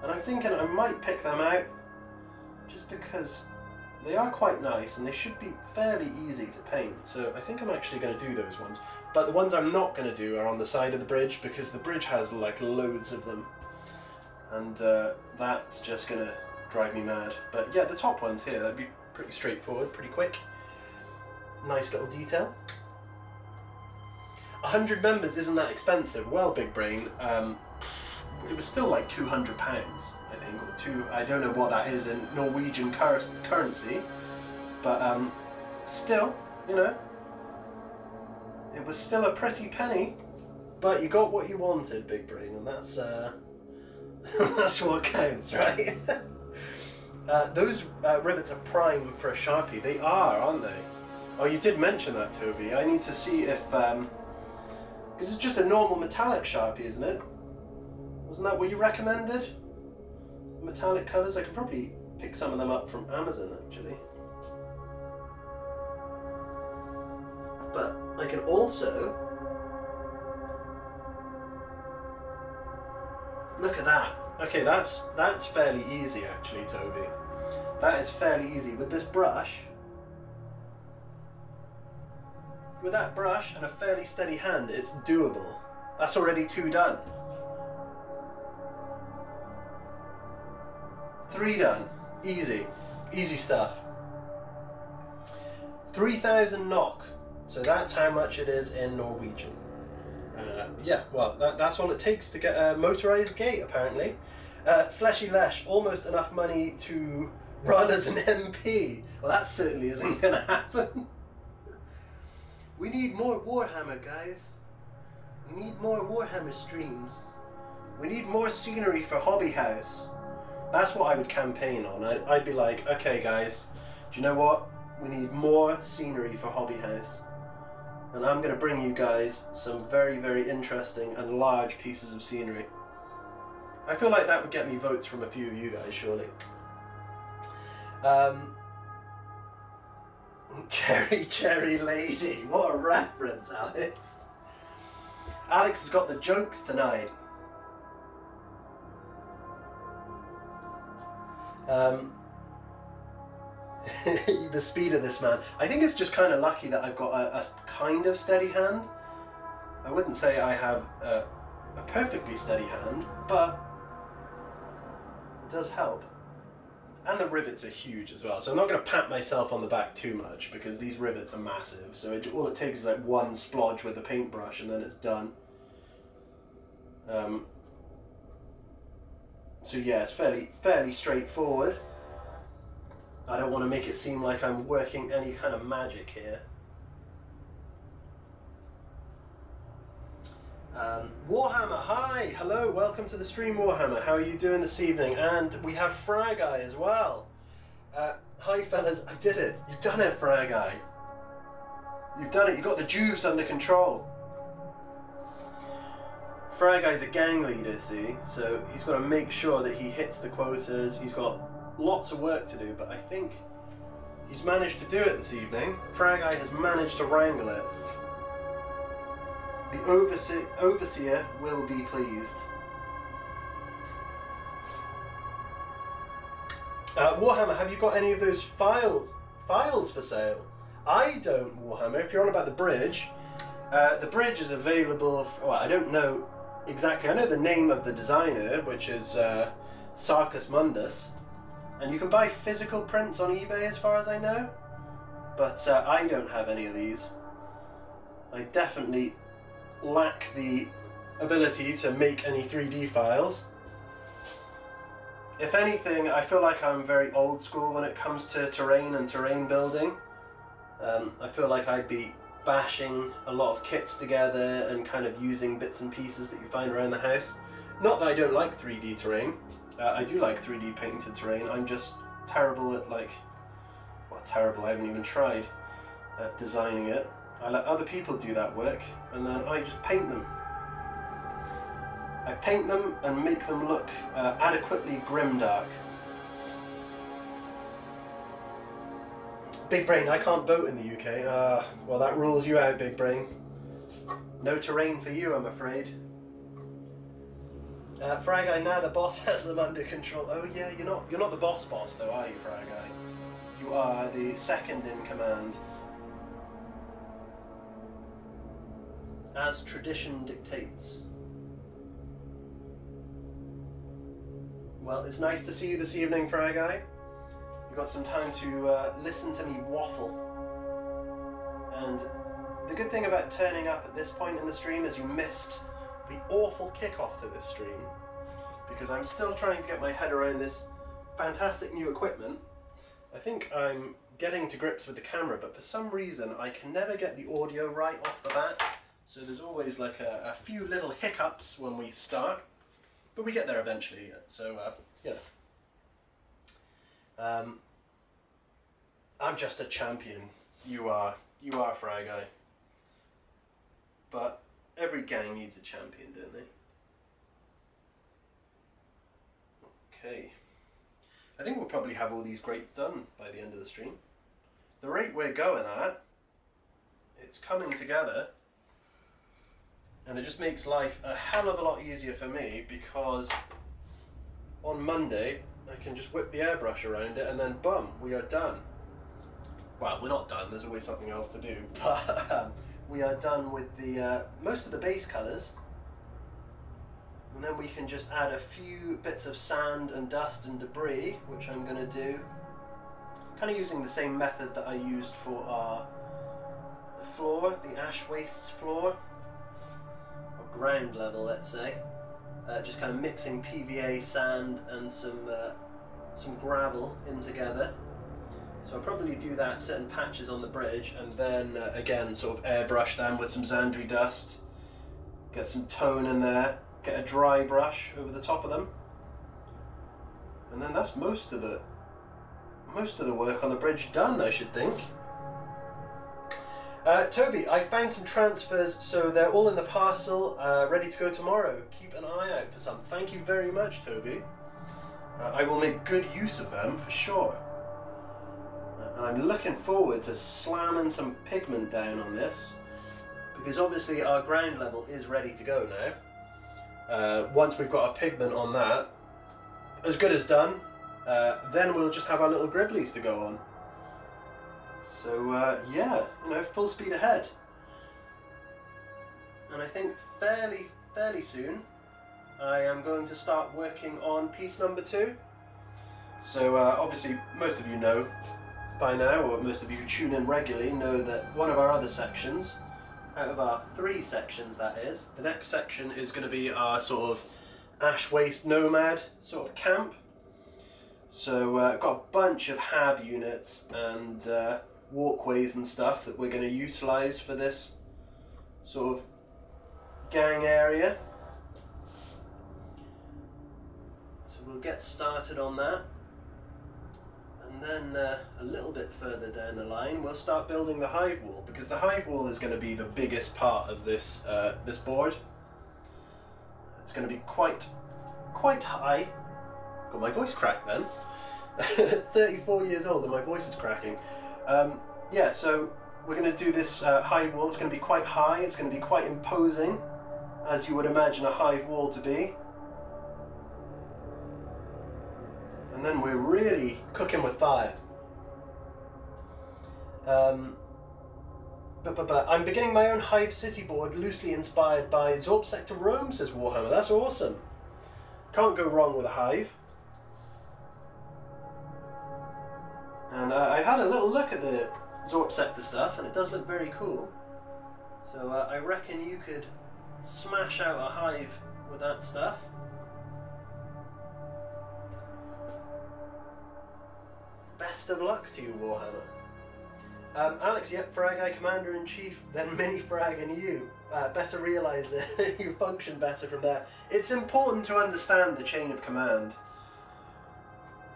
and I'm thinking I might pick them out just because they are quite nice and they should be fairly easy to paint. So I think I'm actually going to do those ones, but the ones I'm not going to do are on the side of the bridge because the bridge has like loads of them, and that's just going to drive me mad. But yeah, the top ones here, that'd be pretty straightforward, pretty quick. Nice little detail. 100 members isn't that expensive. Well, Big Brain, it was still like £200, I think, or I don't know what that is in Norwegian currency, but still, you know, it was still a pretty penny, but you got what you wanted, Big Brain, and that's that's what counts, right? Those rivets are prime for a Sharpie. They are, aren't they? Oh, you did mention that, Toby. I need to see if... because it's just a normal metallic Sharpie, isn't it? Wasn't that what you recommended? Metallic colours? I could probably pick some of them up from Amazon, actually. But I can also... Look at that. Okay, that's fairly easy, actually, Toby. That is fairly easy. With this brush... With that brush and a fairly steady hand, it's doable. That's already 2 done. 3 done. Easy. Easy stuff. 3,000 NOK. So that's how much it is in Norwegian. Yeah, well, that's all it takes to get a motorized gate, apparently. Slashy Lash, almost enough money to run as an MP. Well, that certainly isn't going to happen. We need more Warhammer, guys. We need more Warhammer streams. We need more scenery for Hobby House. That's what I would campaign on. I'd be like, okay guys, do you know what? We need more scenery for Hobby House. And I'm going to bring you guys some very, very interesting and large pieces of scenery. I feel like that would get me votes from a few of you guys, surely. Cherry Lady. What a reference, Alex. Alex has got the jokes tonight. The speed of this man. I think it's just kind of lucky that I've got a kind of steady hand. I wouldn't say I have a perfectly steady hand, but it does help. And the rivets are huge as well, so I'm not going to pat myself on the back too much because these rivets are massive. So all it takes is like one splodge with the paintbrush and then it's done. So yeah, it's fairly straightforward. I don't want to make it seem like I'm working any kind of magic here. Warhammer, hi, hello, welcome to the stream, Warhammer. How are you doing this evening? And we have Fragai as well. Hi fellas, I did it. You've done it, Fragai. You've done it. You got the Jews under control. Fragai's a gang leader, see, so he's got to make sure that he hits the quotas. He's got lots of work to do, but I think he's managed to do it this evening. Fragai has managed to wrangle it. The overseer will be pleased. Warhammer, have you got any of those files for sale? I don't, Warhammer. If you're on about the bridge is available for, well, I don't know exactly. I know the name of the designer, which is Sarkis Mundus, and you can buy physical prints on eBay as far as I know, but I don't have any of these. I definitely lack the ability to make any 3D files. If anything, I feel like I'm very old school when it comes to terrain and terrain building. I feel like I'd be bashing a lot of kits together and kind of using bits and pieces that you find around the house. Not that I don't like 3D terrain. I do like 3D painted terrain. I'm just terrible at well, terrible, I haven't even tried designing it. I let other people do that work and then I just paint them. I paint them and make them look adequately grimdark. Big Brain, I can't vote in the UK. Well, that rules you out, Big Brain. No terrain for you, I'm afraid. Fragai, now the boss has them under control. Oh yeah, you're not the boss though, are you, Fragai? You are the second in command. As tradition dictates. Well, it's nice to see you this evening, Fragai. You got some time to listen to me waffle. And the good thing about turning up at this point in the stream is you missed the awful kickoff to this stream, because I'm still trying to get my head around this fantastic new equipment. I think I'm getting to grips with the camera, but for some reason I can never get the audio right off the bat. So there's always like a few little hiccups when we start, but we get there eventually. So you know, I'm just a champion. You are Fragai. But every gang needs a champion, don't they? Okay. I think we'll probably have all these great done by the end of the stream. The rate we're going at, it's coming together. And it just makes life a hell of a lot easier for me, because on Monday I can just whip the airbrush around it and then boom, we are done. Well, we're not done, there's always something else to do, but we are done with the most of the base colours. And then we can just add a few bits of sand and dust and debris, which I'm going to do. Kind of using the same method that I used for the floor, the ash wastes floor. Ground level, let's say. Just kind of mixing PVA, sand and some gravel in together. So I'll probably do that, certain patches on the bridge, and then again sort of airbrush them with some Xandri dust get some tone in there, get a dry brush over the top of them, and then that's most of the work on the bridge done, I should think. Toby, I found some transfers, so they're all in the parcel, ready to go tomorrow. Keep an eye out for some. Thank you very much, Toby. I will make good use of them for sure. And I'm looking forward to slamming some pigment down on this, because obviously our ground level is ready to go now. Once we've got a pigment on that, as good as done, then we'll just have our little gribblies to go on. So yeah, you know, full speed ahead. And I think fairly soon I am going to start working on piece number 2. So obviously most of you know by now, or most of you who tune in regularly know that one of our other sections, out of our 3 sections that is, the next section is going to be our sort of ash waste nomad sort of camp. So I've got a bunch of hab units and walkways and stuff that we're going to utilise for this sort of gang area. So we'll get started on that, and then a little bit further down the line we'll start building the hive wall, because the hive wall is going to be the biggest part of this this board. It's going to be quite high. Got my voice cracked then. 34 years old and my voice is cracking. Yeah, so we're going to do this hive wall. It's going to be quite high, it's going to be quite imposing, as you would imagine a hive wall to be. And then we're really cooking with fire. I'm beginning my own Hive City board, loosely inspired by Zorp Sector Rome, says Warhammer. That's awesome. Can't go wrong with a hive. And I've had a little look at the Zorp Sector stuff, and it does look very cool. So I reckon you could smash out a hive with that stuff. Best of luck to you, Warhammer. Alex, yep, Frag Eye Commander-in-Chief, then Mini Frag and you. Better realise that you function better from there. It's important to understand the chain of command.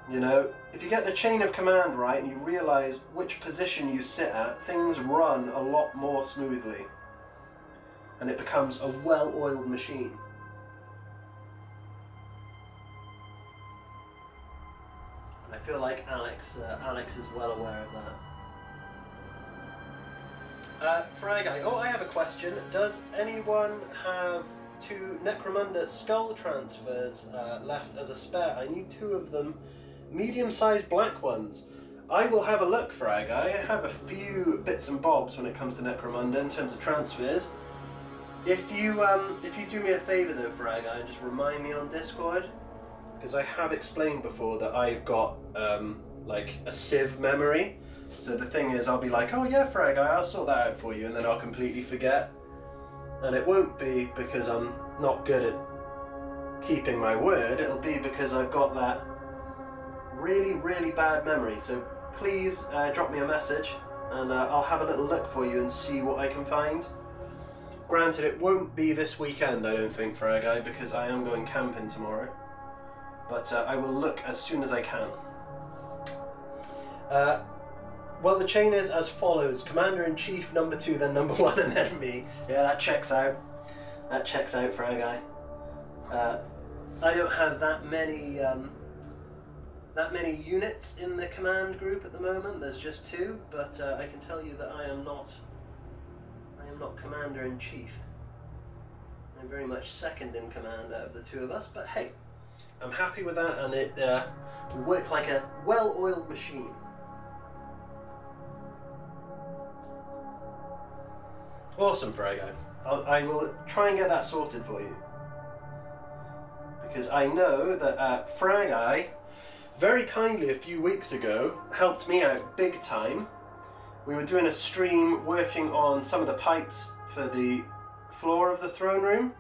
You know, if you get the chain of command right and you realise which position you sit at, things run a lot more smoothly. And it becomes a well-oiled machine. And I feel like Alex is well aware of that. Frag Eye, oh, I have a question. Does anyone have 2 Necromunda skull transfers left as a spare? I need 2 of them. Medium-sized black ones. I will have a look, Frag Eye. I have a few bits and bobs when it comes to Necromunda in terms of transfers. If you do me a favour though, Frag Eye, and just remind me on Discord, because I have explained before that I've got like a sieve memory. So the thing is, I'll be like, oh yeah, Frag Eye, I'll sort that out for you, and then I'll completely forget. And it won't be because I'm not good at keeping my word. It'll be because I've got that really bad memory. So please drop me a message and I'll have a little look for you and see what I can find. Granted, it won't be this weekend, I don't think, Frag Eye, because I am going camping tomorrow, but I will look as soon as I can. Well, the chain is as follows: Commander-in-Chief, number 2, then number 1, and then me. Yeah, that checks out. That checks out, Frag Eye. I don't have that many units in the command group at the moment. There's just 2, but I can tell you that I am not Commander-in-Chief. I'm very much second in command out of the 2 of us, but hey, I'm happy with that, and it will work like a well-oiled machine. Awesome, Frag Eye. I will try and get that sorted for you, because I know that Frag Eye very kindly a few weeks ago helped me out big time. We were doing a stream working on some of the pipes for the floor of the throne room,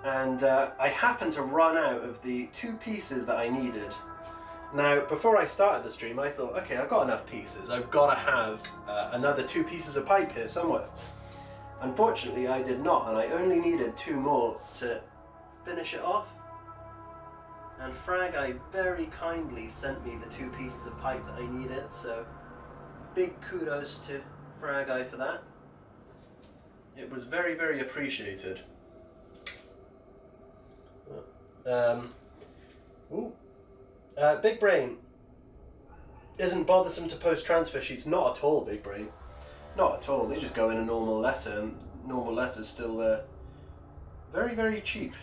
and I happened to run out of the 2 pieces that I needed. Now, before I started the stream, I thought, okay, I've got enough pieces. I've got to have another 2 pieces of pipe here somewhere. Unfortunately, I did not, and I only needed 2 more to finish it off. And Frag-Eye very kindly sent me the 2 pieces of pipe that I needed, so big kudos to Frag-Eye for that. It was very, very appreciated. Big Brain isn't bothersome to post transfer sheets. Not at all, Big Brain. Not at all. They just go in a normal letter, and normal letters still very, very cheap.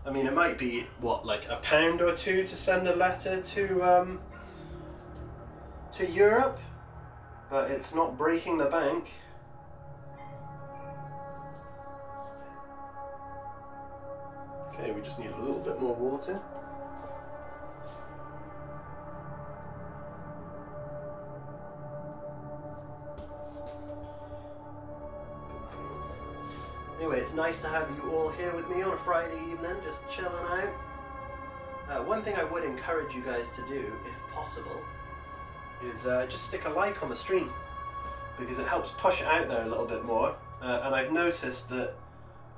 I mean, it might be, what, like £1 or 2 to send a letter to Europe, but it's not breaking the bank. Okay, we just need a little bit more water. Anyway, it's nice to have you all here with me on a Friday evening, just chilling out. One thing I would encourage you guys to do, if possible, is just stick a like on the stream, because it helps push it out there a little bit more. And I've noticed that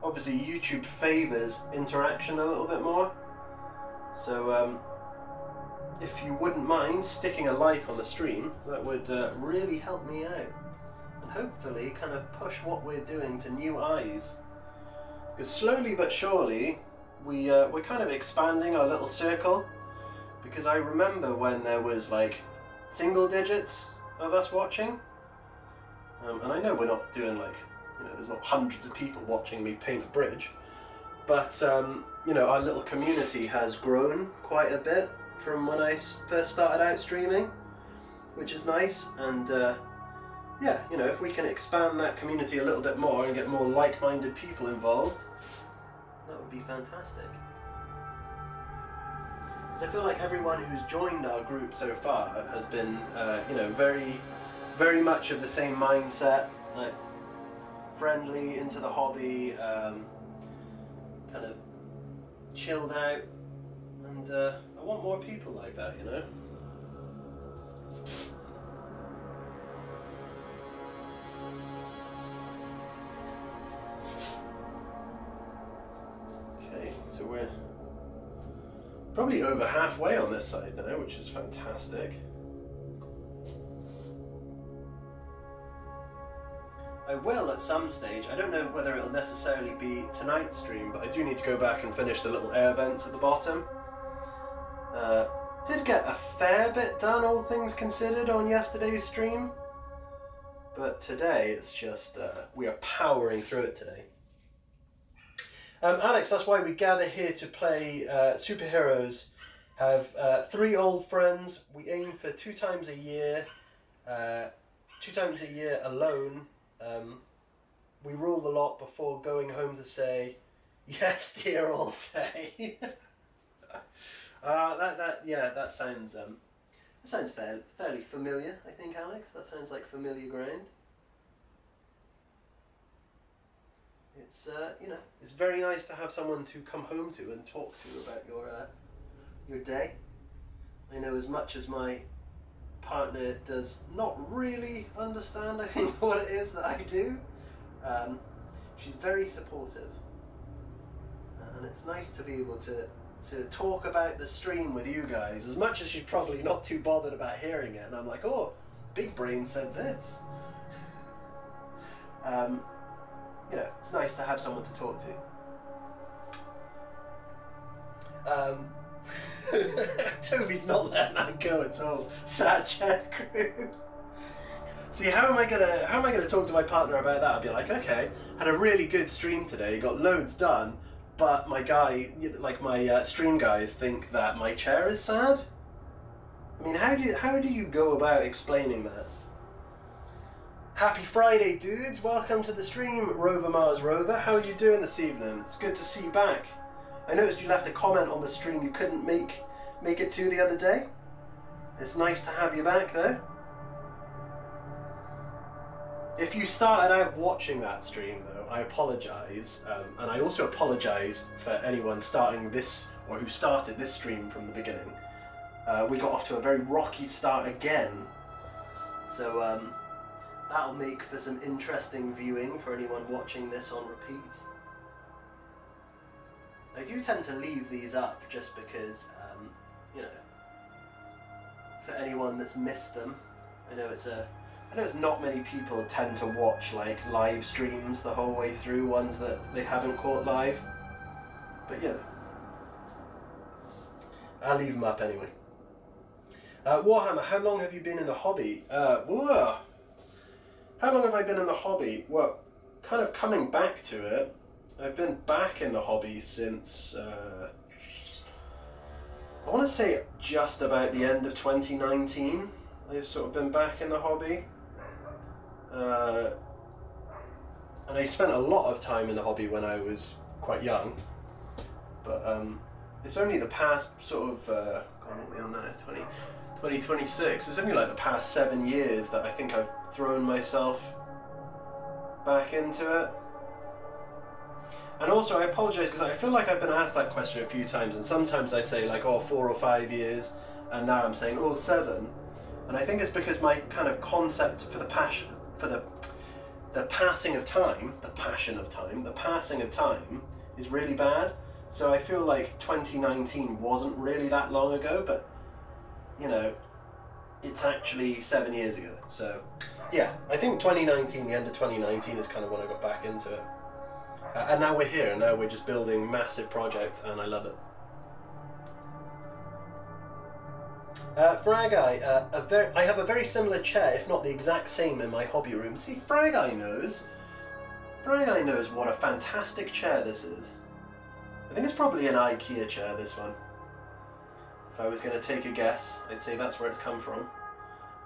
obviously YouTube favours interaction a little bit more. So if you wouldn't mind sticking a like on the stream, that would really help me out. And hopefully kind of push what we're doing to new eyes. Because slowly but surely, we're kind of expanding our little circle. Because I remember when there was like single digits of us watching. And I know we're not doing like, you know, there's not hundreds of people watching me paint a bridge. But, you know, our little community has grown quite a bit from when I first started out streaming, which is nice. And yeah, you know, if we can expand that community a little bit more and get more like-minded people involved, that would be fantastic. Because I feel like everyone who's joined our group so far has been, you know, very, very much of the same mindset, like friendly, into the hobby, kind of chilled out, and I want more people like that, you know. Okay, so we're probably over halfway on this side now, which is fantastic. I will at some stage. I don't know whether it'll necessarily be tonight's stream, but I do need to go back and finish the little air vents at the bottom. Did get a fair bit done, all things considered, on yesterday's stream. But today it's just, we are powering through it today. Alex, that's why we gather here to play superheroes. Have 3 old friends. We aim for 2 times a year. 2 times a year alone. We rule the lot before going home to say, yes, dear, all day. That sounds fairly familiar, I think, Alex. That sounds like familiar ground. It's you know, it's very nice to have someone to come home to and talk to about your day. I know as much as my partner does not really understand, I think, what it is that I do. She's very supportive, and it's nice to be able to talk about the stream with you guys, as much as she's probably not too bothered about hearing it, and I'm like, oh, Big Brain said this. You know, it's nice to have someone to talk to. Toby's not letting that go at all. Sad chat crew. See, how am I gonna talk to my partner about that? I'll be like, okay, had a really good stream today, got loads done, but my guy, like my stream guys, think that my chair is sad. I mean, how do you go about explaining that? Happy Friday, dudes! Welcome to the stream, Rover Mars Rover. How are you doing this evening? It's good to see you back. I noticed you left a comment on the stream you couldn't make it to the other day. It's nice to have you back, though. If you started out watching that stream, though, I apologise, and I also apologise for anyone starting this, or who started this stream from the beginning. We got off to a very rocky start again, so That'll make for some interesting viewing for anyone watching this on repeat. I do tend to leave these up just because, you know, for anyone that's missed them. I know it's not many people tend to watch like live streams the whole way through, ones that they haven't caught live. But you know, I'll leave them up anyway. Warhammer, how long have you been in the hobby? Whoa. How long have I been in the hobby? Well, kind of coming back to it, I've been back in the hobby since, I want to say just about the end of 2019. I've sort of been back in the hobby. And I spent a lot of time in the hobby when I was quite young. But it's only the past sort of, God, what are we on now? 2026. It's only like the past 7 years that I think I've thrown myself back into it. And also I apologise because I feel like I've been asked that question a few times, and sometimes I say like, oh, 4 or 5 years, and now I'm saying, oh, 7. And I think it's because my kind of concept for the passion, for the passing of time, the passing of time is really bad. So I feel like 2019 wasn't really that long ago, but you know, it's actually 7 years ago. So yeah, I think 2019, the end of 2019 is kind of when I got back into it. And now we're here, and now we're just building massive projects, and I love it. Fragai, I have a very similar chair, if not the exact same, in my hobby room. See, Fragai knows. Fragai knows what a fantastic chair this is. I think it's probably an IKEA chair, this one. If I was going to take a guess, I'd say that's where it's come from.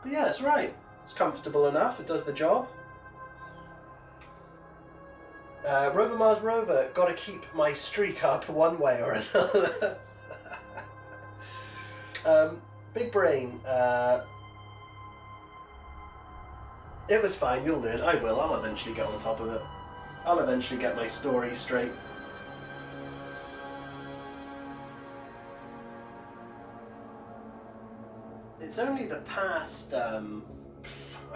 But yeah, it's right. It's comfortable enough, it does the job. Rover Mars Rover, gotta keep my streak up one way or another. Big Brain, it was fine, you'll learn. I will, I'll eventually get on top of it. I'll eventually get my story straight. It's only the past, I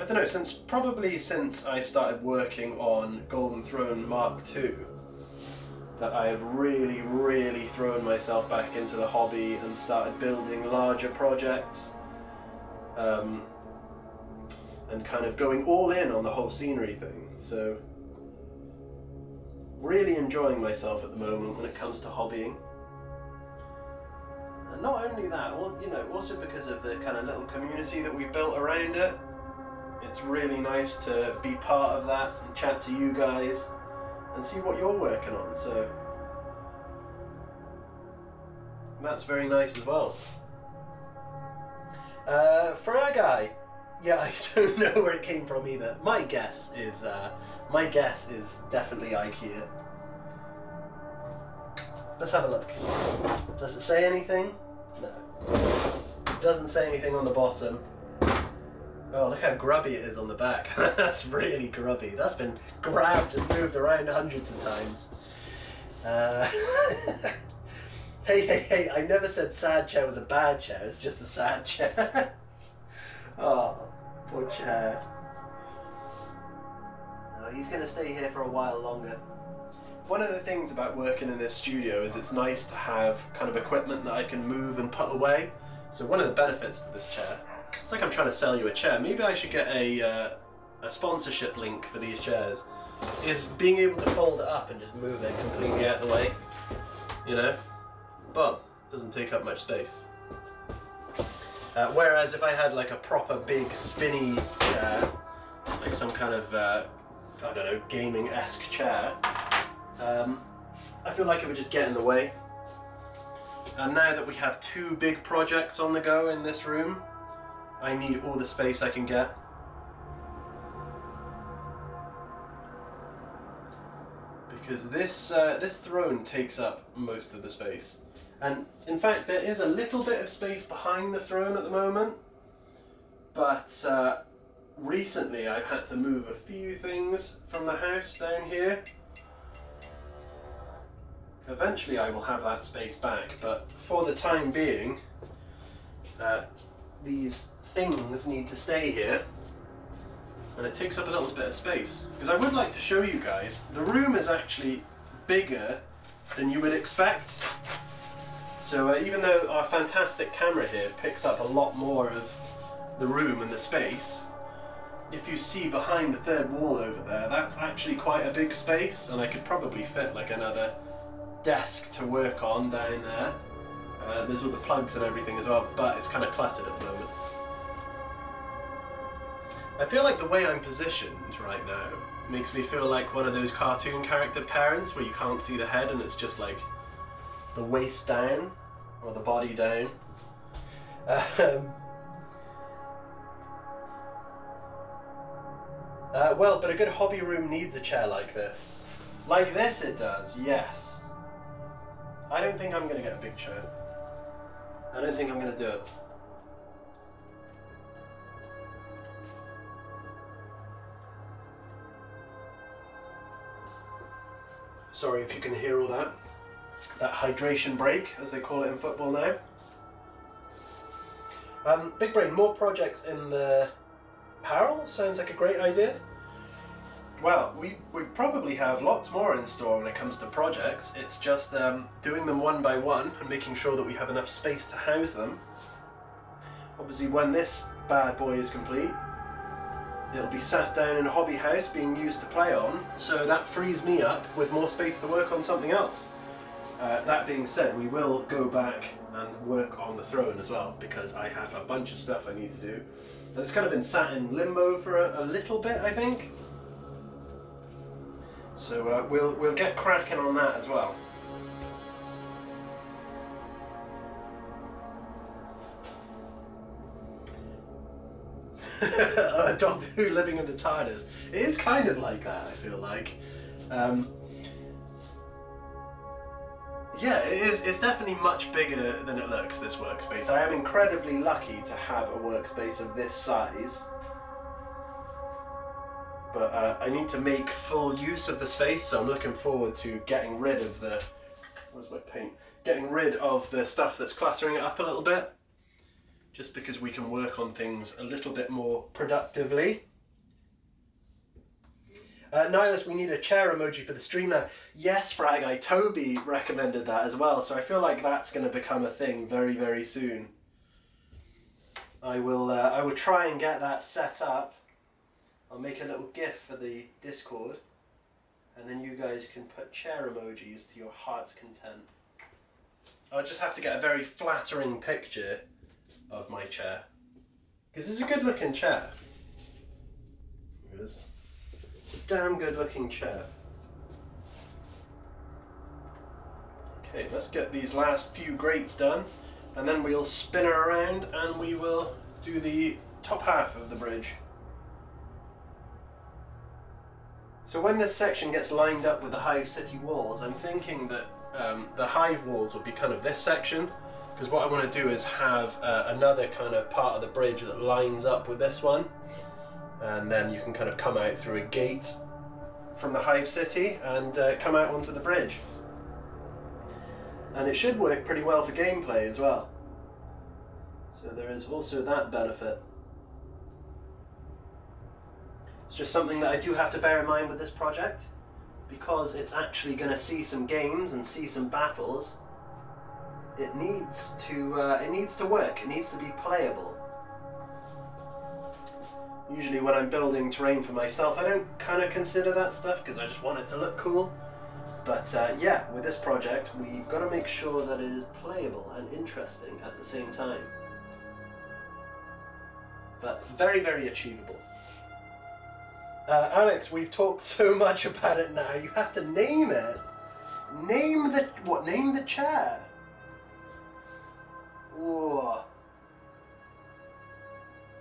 don't know, probably since I started working on Golden Throne Mark II, that I have really, really thrown myself back into the hobby and started building larger projects, and kind of going all in on the whole scenery thing. So, really enjoying myself at the moment when it comes to hobbying. And not only that, well, you know, also because of the kind of little community that we've built around it. It's really nice to be part of that and chat to you guys and see what you're working on, so that's very nice as well. Fragai, yeah, I don't know where it came from either. My guess is definitely IKEA. Let's have a look. Does it say anything? No. It doesn't say anything on the bottom. Oh, look how grubby it is on the back. That's really grubby. That's been grabbed and moved around hundreds of times. Hey, I never said sad chair was a bad chair. It's just a sad chair. Oh, poor chair. No, he's going to stay here for a while longer. One of the things about working in this studio is it's nice to have kind of equipment that I can move and put away. So one of the benefits to this chair, it's like I'm trying to sell you a chair. Maybe I should get a sponsorship link for these chairs. Is being able to fold it up and just move it completely out of the way. You know? But doesn't take up much space. Whereas if I had like a proper big spinny chair, like some kind of, I don't know, gaming-esque chair, I feel like it would just get in the way. And now that we have 2 big projects on the go in this room, I need all the space I can get. Because this throne takes up most of the space. And in fact, there is a little bit of space behind the throne at the moment, but recently I've had to move a few things from the house down here. Eventually I will have that space back, but for the time being, these things need to stay here. and it takes up a little bit of space. Because I would like to show you guys, the room is actually bigger than you would expect. So even though our fantastic camera here picks up a lot more of the room and the space, if you see behind the third wall over there, that's actually quite a big space, and I could probably fit like another desk to work on down there. There's all the plugs and everything as well, but it's kind of cluttered at the moment. I feel like the way I'm positioned right now makes me feel like one of those cartoon character parents where you can't see the head and it's just like the waist down or the body down. Well, but a good hobby room needs a chair like this. Like this it does, yes. I don't think I'm going to get a big chair. I don't think I'm going to do it. Sorry if you can hear all that. That hydration break, as they call it in football now. Big Brain, more projects in the apparel? Sounds like a great idea. Well, we probably have lots more in store when it comes to projects. It's just doing them one by one and making sure that we have enough space to house them. Obviously, when this bad boy is complete, it'll be sat down in a hobby house being used to play on, so that frees me up with more space to work on something else. That being said, we will go back and work on the throne as well, because I have a bunch of stuff I need to do. And it's kind of been sat in limbo for a little bit, I think. So we'll get cracking on that as well. Doctor Who living in the TARDIS. It is kind of like that, I feel like. Yeah, it's definitely much bigger than it looks, this workspace. I am incredibly lucky to have a workspace of this size. But I need to make full use of the space, so I'm looking forward to getting rid of the... Where's my paint? Getting rid of the stuff that's cluttering it up a little bit. Just because we can work on things a little bit more productively. Nihilus, we need a chair emoji for the stream now. Yes, Frag, Toby recommended that as well, so I feel like that's going to become a thing very, very soon. I will try and get that set up. I'll make a little GIF for the Discord, and then you guys can put chair emojis to your heart's content. I'll just have to get a very flattering picture of my chair, because it's a good looking chair. It is. It's a damn good looking chair. Okay, let's get these last few grates done, and then we'll spin her around and we will do the top half of the bridge. So when this section gets lined up with the Hive City walls, I'm thinking that the Hive walls will be kind of this section, because what I want to do is have another kind of part of the bridge that lines up with this one, and then you can kind of come out through a gate from the Hive City and come out onto the bridge. And it should work pretty well for gameplay as well. So there is also that benefit. It's just something that I do have to bear in mind with this project, because it's actually going to see some games and see some battles. It needs to work. It needs to be playable. Usually when I'm building terrain for myself, I don't kind of consider that stuff because I just want it to look cool. But yeah, with this project, we've got to make sure that it is playable and interesting at the same time. But very, very achievable. Alex, we've talked so much about it now. You have to name it. Name the what? Name the chair. Whoa.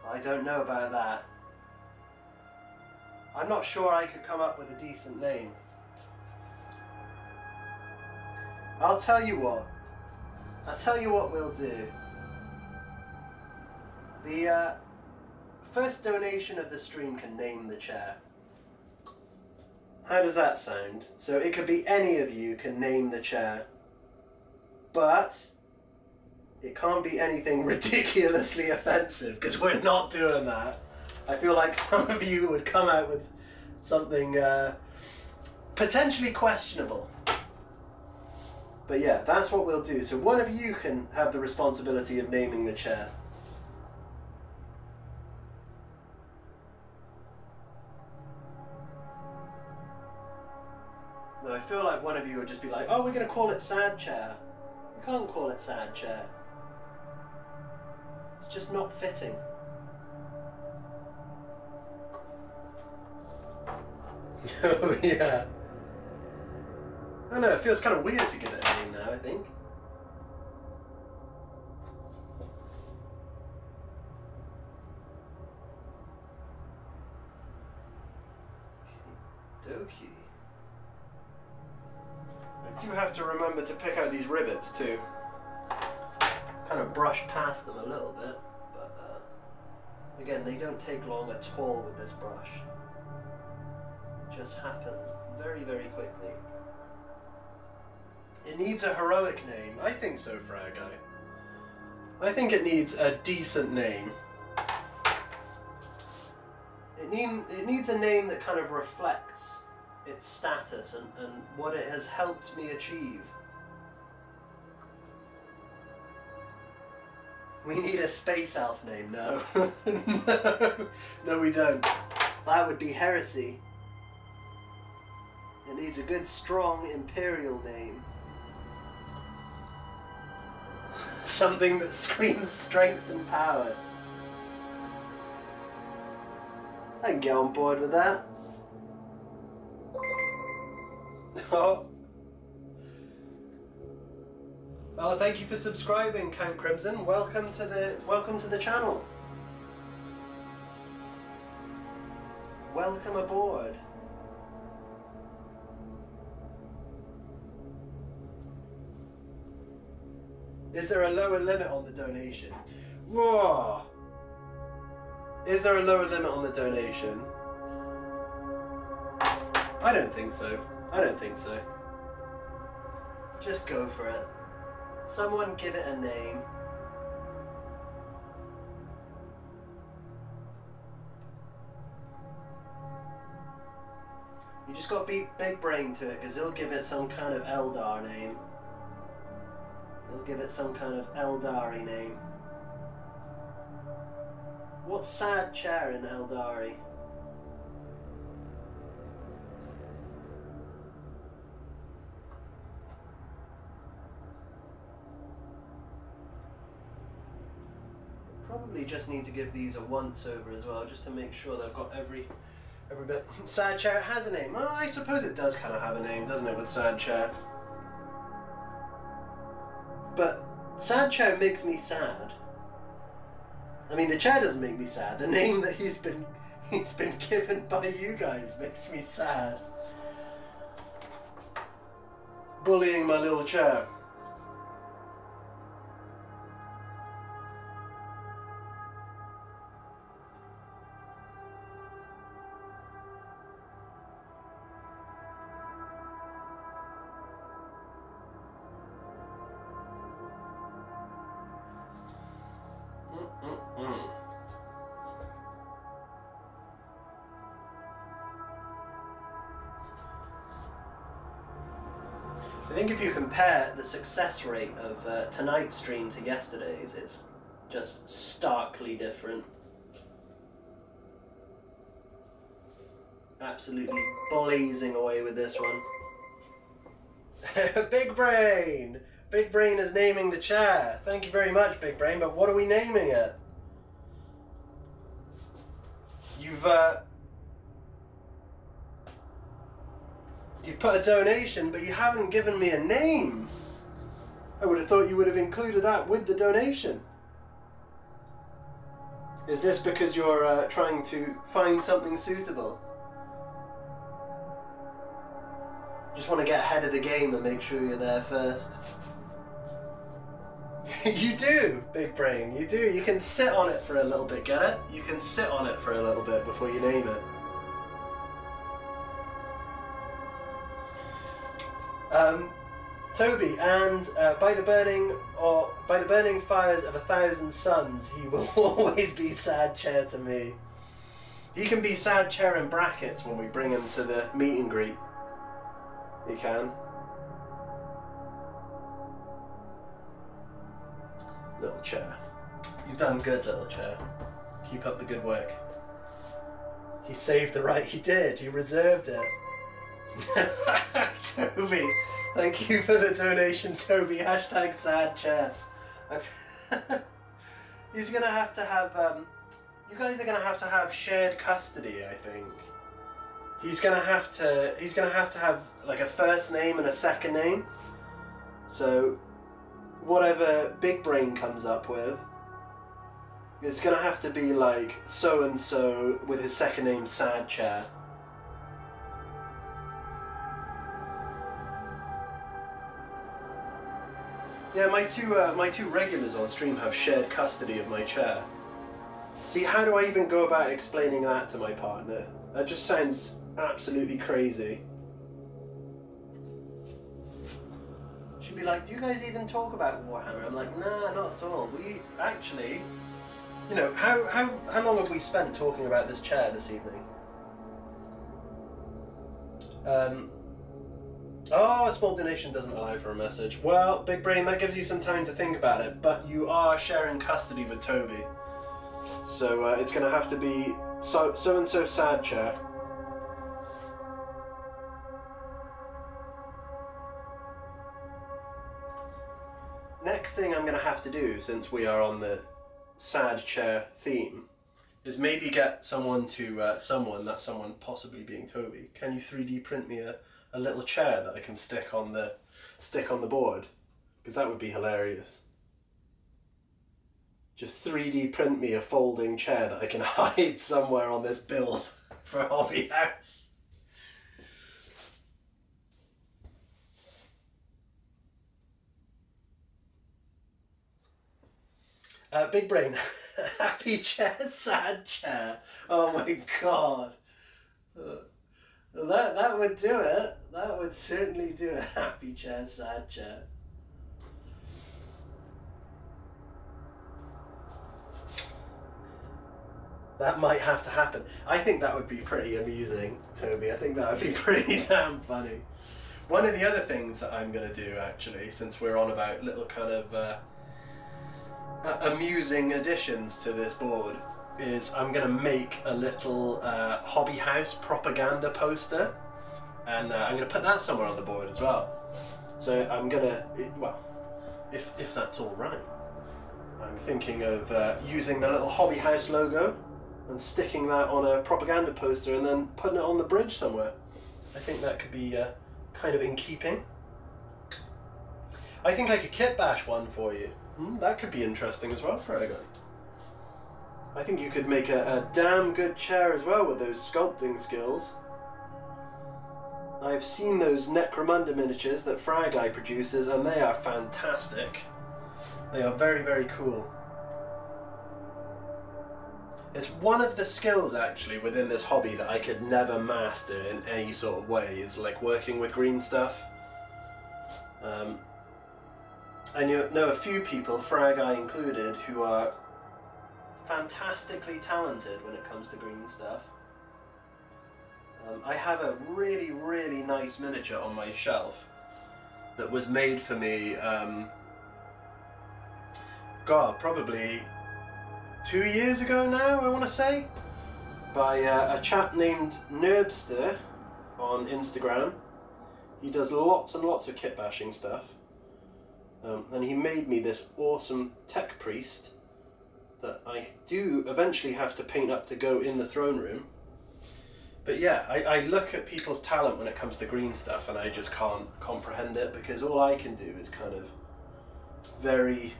I don't know about that. I'm not sure I could come up with a decent name. I'll tell you what. I'll tell you what we'll do. The first donation of the stream can name the chair. How does that sound? So it could be any of you can name the chair. But it can't be anything ridiculously offensive, because we're not doing that. I feel like some of you would come out with something potentially questionable. But yeah, that's what we'll do. So one of you can have the responsibility of naming the chair. No, I feel like one of you would just be like, oh, we're going to call it Sad Chair. We can't call it Sad Chair. It's just not fitting. Oh, yeah. I don't know, it feels kind of weird to give it a name now, I think. Okey-dokey. I do have to remember to pick out these rivets too. Kind of brush past them a little bit, but again, they don't take long at all with this brush. It just happens very, very quickly. It needs a heroic name. I think so, Fragai. I think it needs a decent name. It needs a name that kind of reflects its status and what it has helped me achieve. We need a space elf name, no. No, we don't. That would be heresy. It needs a good, strong imperial name. Something that screams strength and power. I can get on board with that. Oh. Oh, thank you for subscribing, Count Crimson. Welcome to the channel. Welcome aboard. Is there a lower limit on the donation? Whoa! Is there a lower limit on the donation? I don't think so. I don't think so. Just go for it. Someone give it a name. You just got to beat Big Brain to it, because he'll give it some kind of Eldar name. He'll give it some kind of Eldari name. What's Sad Chair in Eldari? Probably just need to give these a once over as well, just to make sure they've got every bit. Sad Chair has a name. Oh, I suppose it does kind of have a name, doesn't it, with Sad Chair? But Sad Chair makes me sad. I mean, the chair doesn't make me sad. The name that he's been given by you guys makes me sad. Bullying my little chair. I think if you compare the success rate of tonight's stream to yesterday's, it's just starkly different. Absolutely blazing away with this one. Big Brain! Big Brain is naming the chair. Thank you very much, Big Brain, but what are we naming it? You've put a donation, but you haven't given me a name. I would have thought you would have included that with the donation. Is this because you're trying to find something suitable? Just want to get ahead of the game and make sure you're there first. You do, Big Brain, you do. You can sit on it for a little bit, get it? You can sit on it for a little bit before you name it. Toby, and by the burning fires of 1,000 suns, he will always be Sad Chair to me. He can be sad chair in brackets when we bring him to the meet and greet. He can. Little chair. You've done good, little chair. Keep up the good work. He saved the right. He did. He reserved it. Toby, thank you for the donation, Toby. Hashtag sad chair. He's gonna have to have. You guys are gonna have to have shared custody, I think. He's gonna have to. He's gonna have to have like a first name and a second name. So, whatever Big Brain comes up with, it's gonna have to be like so and so with his second name Sad Chair. Yeah, my two regulars on stream have shared custody of my chair. See, how do I even go about explaining that to my partner? That just sounds absolutely crazy. She'd be like, "Do you guys even talk about Warhammer?" I'm like, "Nah, not at all. We actually, you know, how long have we spent talking about this chair this evening?" Oh, a small donation doesn't allow for a message. Well, Big Brain, that gives you some time to think about it, but you are sharing custody with Toby. So it's going to have to be so-and-so Sad Chair. Next thing I'm going to have to do, since we are on the Sad Chair theme, is maybe get someone to, that someone possibly being Toby. Can you 3D print me a little chair that I can stick on the board? Because that would be hilarious. Just 3D print me a folding chair that I can hide somewhere on this build for Hobby House. Big Brain, happy chair, sad chair. Oh my god. That would do it. That would certainly do it. Happy chair, sad chair. That might have to happen. I think that would be pretty amusing, Toby. I think that would be pretty damn funny. One of the other things that I'm going to do, actually, since we're on about little kind of amusing additions to this board, is I'm going to make a little Hobby House propaganda poster, and I'm going to put that somewhere on the board as well. So I'm going to, well, if that's all right, I'm thinking of using the little Hobby House logo and sticking that on a propaganda poster and then putting it on the bridge somewhere. I think that could be kind of in keeping. I think I could kit bash one for you. That could be interesting as well, Frago. I think you could make a damn good chair as well with those sculpting skills. I've seen those Necromunda miniatures that Fragai produces, and they are fantastic. They are very, very cool. It's one of the skills, actually, within this hobby that I could never master in any sort of way, is like working with green stuff. I know a few people, Fragai included, who are fantastically talented when it comes to green stuff. I have a really, really nice miniature on my shelf that was made for me, God, probably 2 years ago now, I want to say, by a chap named Nerbster on Instagram. He does lots and lots of kit bashing stuff. And he made me this awesome tech priest that I do eventually have to paint up to go in the throne room. But yeah, I look at people's talent when it comes to green stuff and I just can't comprehend it, because all I can do is kind of very,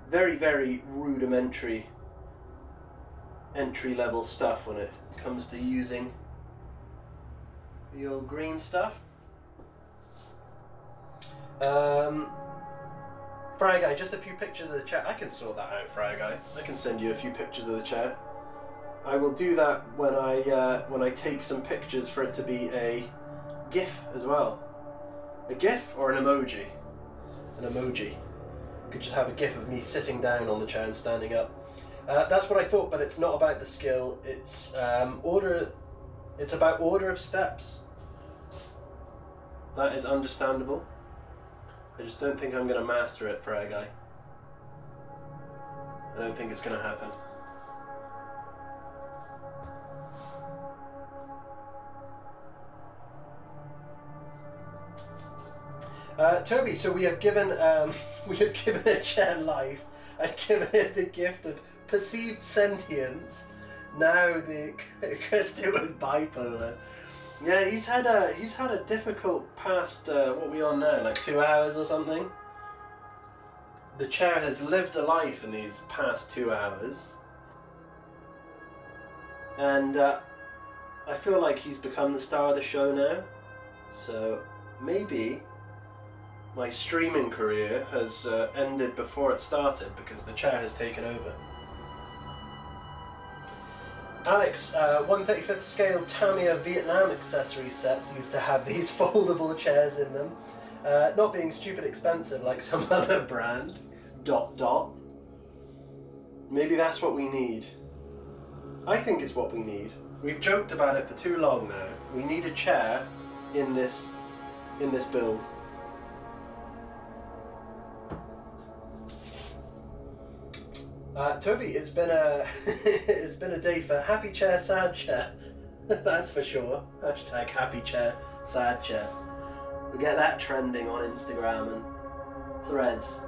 very, very rudimentary entry-level stuff when it comes to using the old green stuff. Fragai, just a few pictures of the chair. I can sort that out, Fragai. I can send you a few pictures of the chair. I will do that when I take some pictures for it to be a GIF as well. A GIF or an emoji? An emoji. You could just have a GIF of me sitting down on the chair and standing up. That's what I thought, but it's not about the skill. It's order. It's about order of steps. That is understandable. I just don't think I'm going to master it for a guy. I don't think it's going to happen. Toby, so we have given a chair life and given it the gift of perceived sentience. Now the Crystal with bipolar. Yeah, he's had a difficult past. What are we on now? Like 2 hours or something. The chair has lived a life in these past 2 hours, and I feel like he's become the star of the show now. So maybe my streaming career has ended before it started because the chair has taken over. Alex, 1/35th scale Tamiya Vietnam accessory sets used to have these foldable chairs in them. Not being stupid expensive like some other brand. ... Maybe that's what we need. I think it's what we need. We've joked about it for too long now. We need a chair in this build. Toby, it's been a day for happy chair, sad chair. That's for sure. Hashtag happy chair, sad chair. We'll get that trending on Instagram and Threads.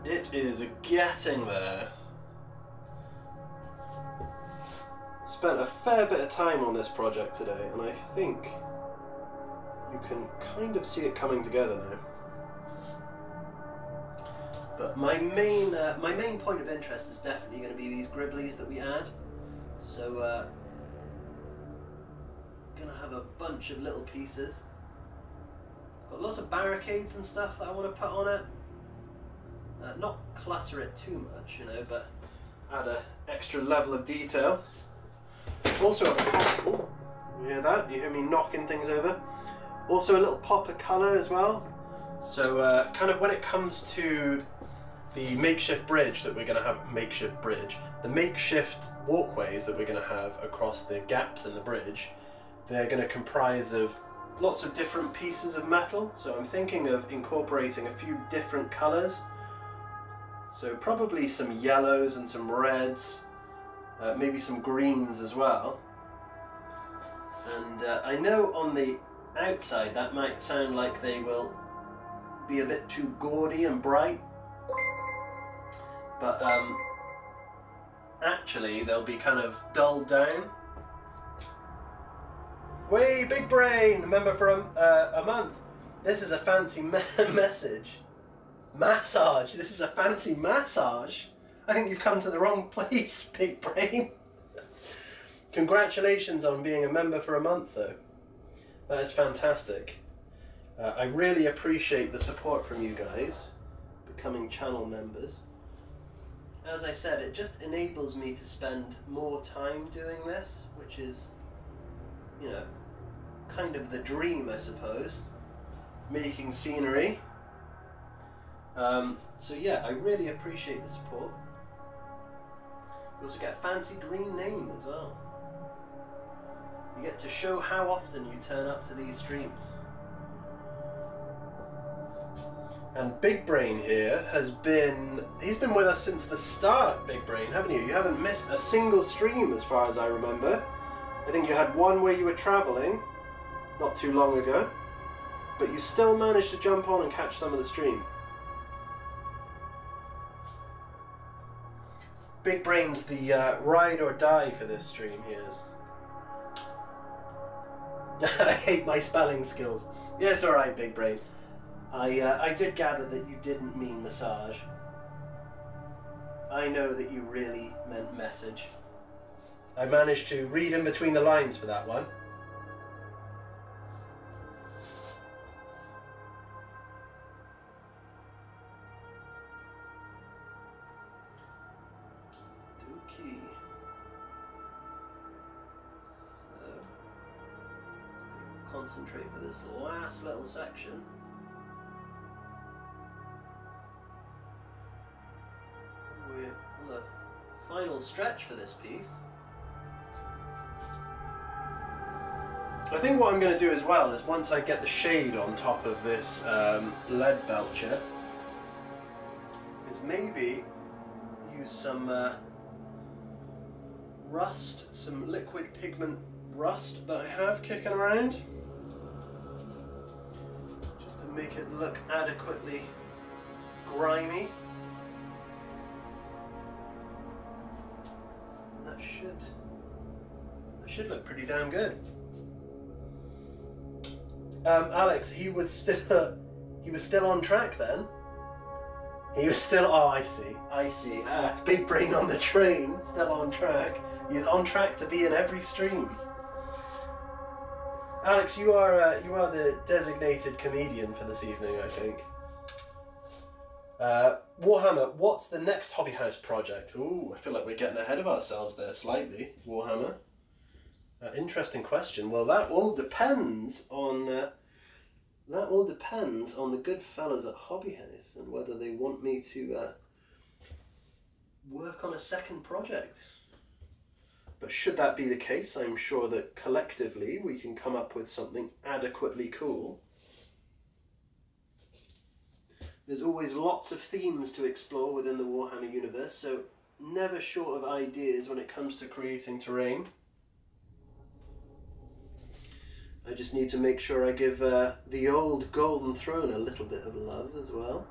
Okay. It is getting there. Spent a fair bit of time on this project today, and I think you can kind of see it coming together now. But my main point of interest is definitely going to be these gribblies that we add. So gonna have a bunch of little pieces. Got lots of barricades and stuff that I want to put on it. Not clutter it too much, you know, but add an extra level of detail. Also, oh, you hear that? You hear me knocking things over? Also a little pop of colour as well. So kind of when it comes to the makeshift bridge that we're going to have, the makeshift walkways that we're going to have across the gaps in the bridge, they're going to comprise of lots of different pieces of metal. So I'm thinking of incorporating a few different colours. So probably some yellows and some reds, maybe some greens as well. And I know on the outside that might sound like they will be a bit too gaudy and bright, but actually they'll be kind of dulled down. Way, Big Brain, member for a month. This is a fancy message. Massage. This is a fancy massage. I think you've come to the wrong place, Big Brain. Congratulations on being a member for a month, though. That is fantastic. I really appreciate the support from you guys, becoming channel members. As I said, it just enables me to spend more time doing this, which is, you know, kind of the dream, I suppose. Making scenery. So yeah, I really appreciate the support. You also get a fancy green name as well. You get to show how often you turn up to these streams. And Big Brain here he's been with us since the start, Big Brain, haven't you? You haven't missed a single stream as far as I remember. I think you had one where you were travelling, not too long ago, but you still managed to jump on and catch some of the stream. Big Brain's the ride or die for this stream, he is. I hate my spelling skills. Yeah, it's alright, Big Brain. I did gather that you didn't mean massage. I know that you really meant message. I managed to read in between the lines for that one. Okay. So, concentrate for this last little section. We're on the final stretch for this piece. I think what I'm going to do as well is once I get the shade on top of this lead belcher, is maybe use some rust, some liquid pigment rust that I have kicking around, just to make it look adequately grimy. And that should look pretty damn good. Alex, he was still on track then. He was still, oh, I see. Big brain on the train, still on track. He's on track to be in every stream. Alex, you are the designated comedian for this evening, I think. Warhammer, what's the next Hobby House project? Ooh, I feel like we're getting ahead of ourselves there slightly, Warhammer. Interesting question. Well, that all depends on the good fellas at Hobby House and whether they want me to work on a second project. But should that be the case, I'm sure that collectively we can come up with something adequately cool. There's always lots of themes to explore within the Warhammer universe, so never short of ideas when it comes to creating terrain. I just need to make sure I give the old Golden Throne a little bit of love as well.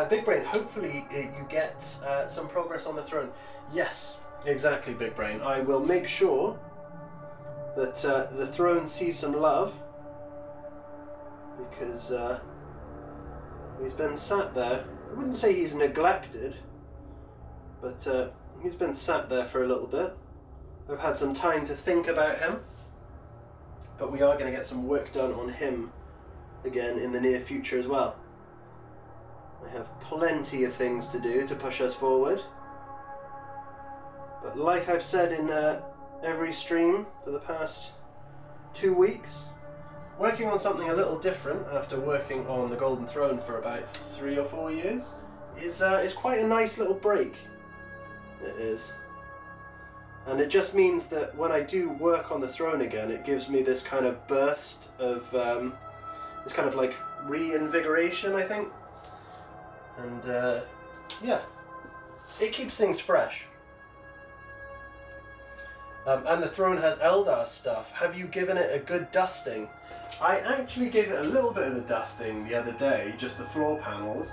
Big Brain, hopefully you get some progress on the throne. Yes, exactly, Big Brain. I will make sure that the throne sees some love, because he's been sat there. I wouldn't say he's neglected, but he's been sat there for a little bit. I've had some time to think about him, but we are going to get some work done on him again in the near future as well. I have plenty of things to do to push us forward, but like I've said in every stream for the past 2 weeks, working on something a little different after working on the Golden Throne for about 3 or 4 years is quite a nice little break. It is. And it just means that when I do work on the throne again, it gives me this kind of burst of this kind of like reinvigoration, I think. And yeah, it keeps things fresh. And the throne has Eldar stuff. Have you given it a good dusting? I actually gave it a little bit of a dusting the other day, just the floor panels.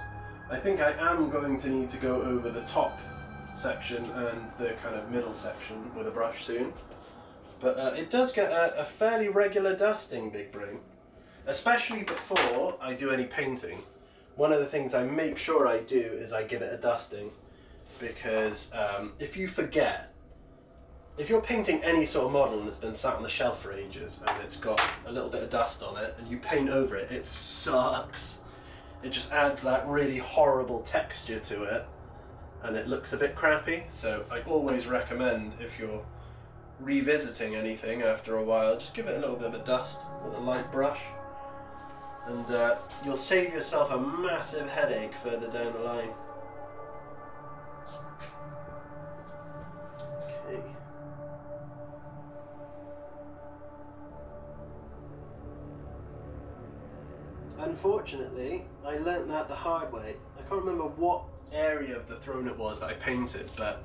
I think I am going to need to go over the top section and the kind of middle section with a brush soon. But it does get a fairly regular dusting, Big Brain. Especially before I do any painting. One of the things I make sure I do is I give it a dusting. Because if you forget, if you're painting any sort of model and it's been sat on the shelf for ages and it's got a little bit of dust on it and you paint over it, it sucks. It just adds that really horrible texture to it and it looks a bit crappy. So I always recommend, if you're revisiting anything after a while, just give it a little bit of a dust with a light brush, and you'll save yourself a massive headache further down the line. Okay. Unfortunately, I learnt that the hard way. I can't remember what area of the throne it was that I painted, but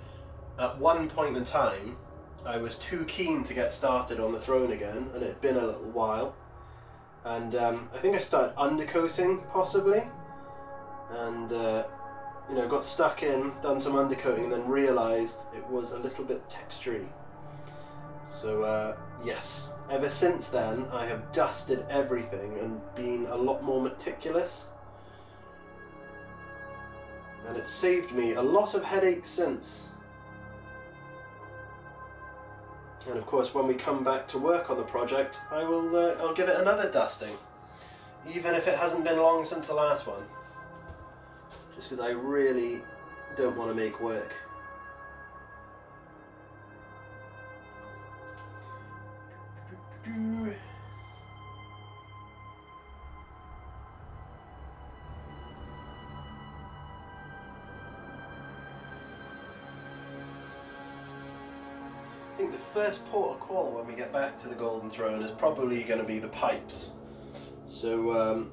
at one point in time, I was too keen to get started on the throne again, and it had been a little while. And I think I started undercoating, possibly, and you know, got stuck in, done some undercoating, and then realised it was a little bit textury. So yes, ever since then I have dusted everything and been a lot more meticulous, and it's saved me a lot of headaches since. And of course, when we come back to work on the project, I'll give it another dusting, even if it hasn't been long since the last one. Just because I really don't want to make work. I think the first port of call when we get back to the Golden Throne is probably going to be the pipes. So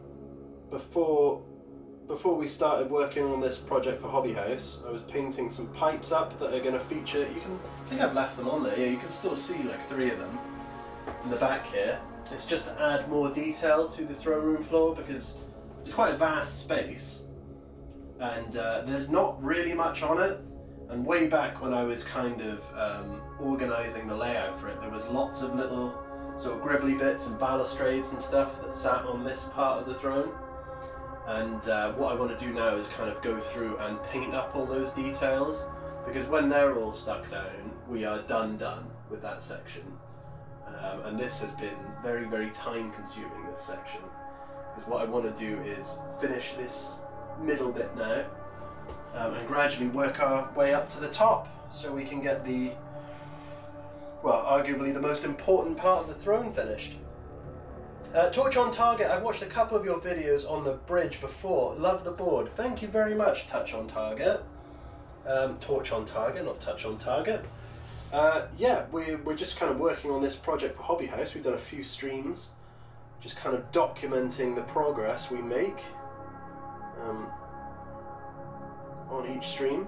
before we started working on this project for Hobby House, I was painting some pipes up that are going to feature. I think I've left them on there. Yeah, you can still see like 3 of them in the back here. It's just to add more detail to the throne room floor because it's quite a vast space, and there's not really much on it. And way back when I was kind of organising the layout for it, there was lots of little sort of gribbly bits and balustrades and stuff that sat on this part of the throne. And what I want to do now is kind of go through and paint up all those details, because when they're all stuck down, we are done with that section. And this has been very, very time consuming, this section, because what I want to do is finish this middle bit now, and gradually work our way up to the top so we can get the, well, arguably the most important part of the throne finished. Torch on Target, I've watched a couple of your videos on the bridge before. Love the board. Thank you very much, Touch on Target. Torch on Target, not Touch on Target. Yeah, we're just kind of working on this project for Hobby House. We've done a few streams, just kind of documenting the progress we make on each stream.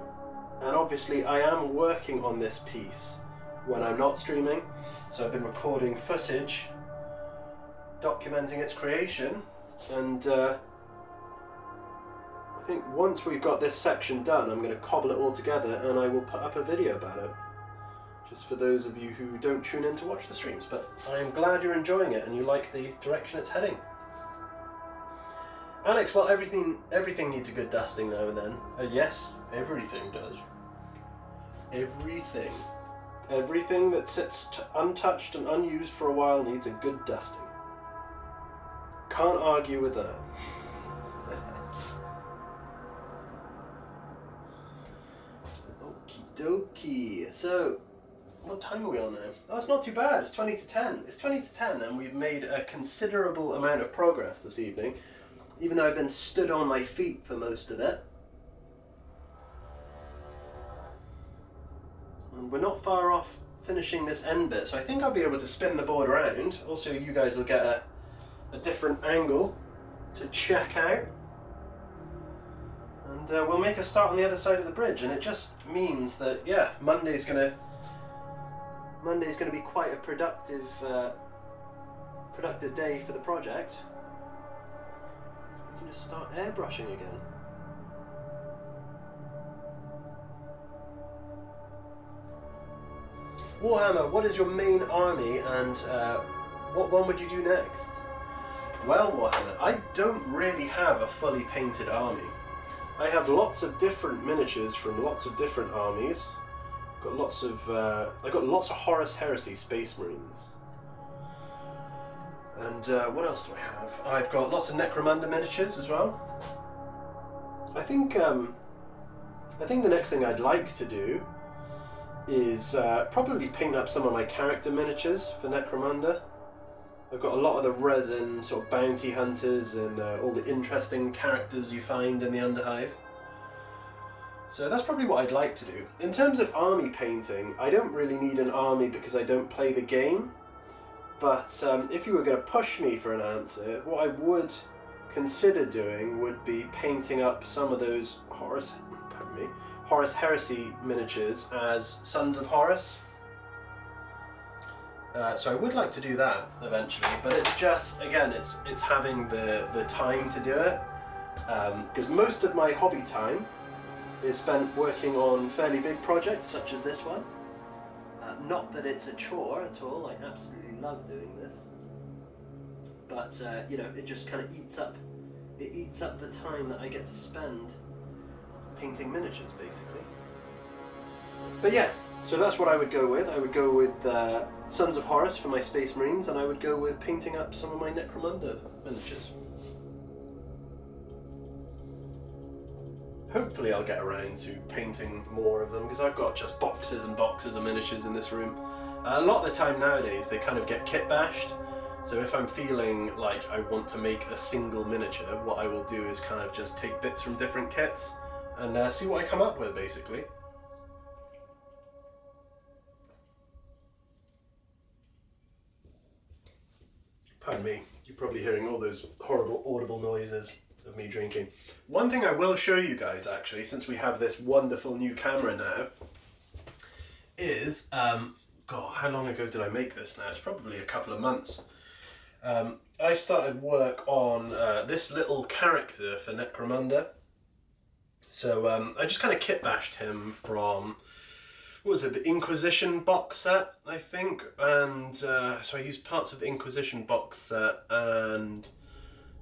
And obviously I am working on this piece when I'm not streaming, so I've been recording footage documenting its creation, and I think once we've got this section done, I'm going to cobble it all together and I will put up a video about it, just for those of you who don't tune in to watch the streams. But I am glad you're enjoying it and you like the direction it's heading. Alex, well, everything needs a good dusting now and then. Yes, everything does. Everything that sits untouched and unused for a while needs a good dusting. Can't argue with that. Okie dokie. So, what time are we on now? Oh, it's not too bad. It's 20 to 10. It's 20 to 10 and we've made a considerable amount of progress this evening, even though I've been stood on my feet for most of it. And we're not far off finishing this end bit, so I think I'll be able to spin the board around. Also, you guys will get a different angle to check out, and we'll make a start on the other side of the bridge. And it just means that, yeah, Monday's gonna be quite a productive day for the project. We can just start airbrushing again. Warhammer, what is your main army, and what one would you do next? Well, Warhammer, I don't really have a fully painted army. I have lots of different miniatures from lots of different armies. I've got lots of Horus Heresy Space Marines. And what else do I have? I've got lots of Necromunda miniatures as well. I think the next thing I'd like to do is probably paint up some of my character miniatures for Necromunda. I've got a lot of the resin sort of bounty hunters and all the interesting characters you find in the Underhive. So that's probably what I'd like to do. In terms of army painting, I don't really need an army because I don't play the game. But if you were going to push me for an answer, what I would consider doing would be painting up some of those Horus Heresy miniatures as Sons of Horus. So I would like to do that eventually, but it's just, again, it's having the time to do it, because most of my hobby time is spent working on fairly big projects such as this one. Not that it's a chore at all, I absolutely love doing this, but you know, it just kind of eats up the time that I get to spend painting miniatures, basically. But yeah, so that's what I would go with. I would go with Sons of Horus for my Space Marines, and I would go with painting up some of my Necromunda miniatures. Hopefully I'll get around to painting more of them, because I've got just boxes and boxes of miniatures in this room. A lot of the time nowadays they kind of get kit bashed, so if I'm feeling like I want to make a single miniature, what I will do is kind of just take bits from different kits and see what I come up with, basically. Pardon me, you're probably hearing all those horrible audible noises of me drinking. One thing I will show you guys, actually, since we have this wonderful new camera now, is, God, how long ago did I make this now? It's probably a couple of months. I started work on this little character for Necromunda. So I just kind of kit bashed him from, what was it, the Inquisition box set, I think, and so I used parts of the Inquisition box set and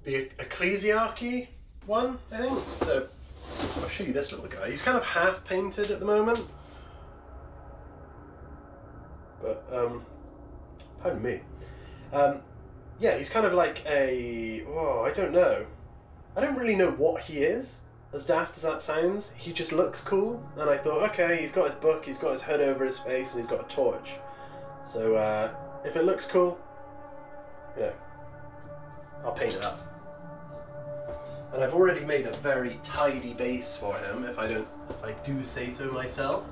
the Ecclesiarchy one, I think. So I'll show you this little guy. He's kind of half painted at the moment, but pardon me. Yeah, he's kind of like a, oh, I don't know. I don't really know what he is. As daft as that sounds, he just looks cool, and I thought, okay, he's got his book, he's got his hood over his face, and he's got a torch. So if it looks cool, yeah, I'll paint it up. And I've already made a very tidy base for him, if I do say so myself.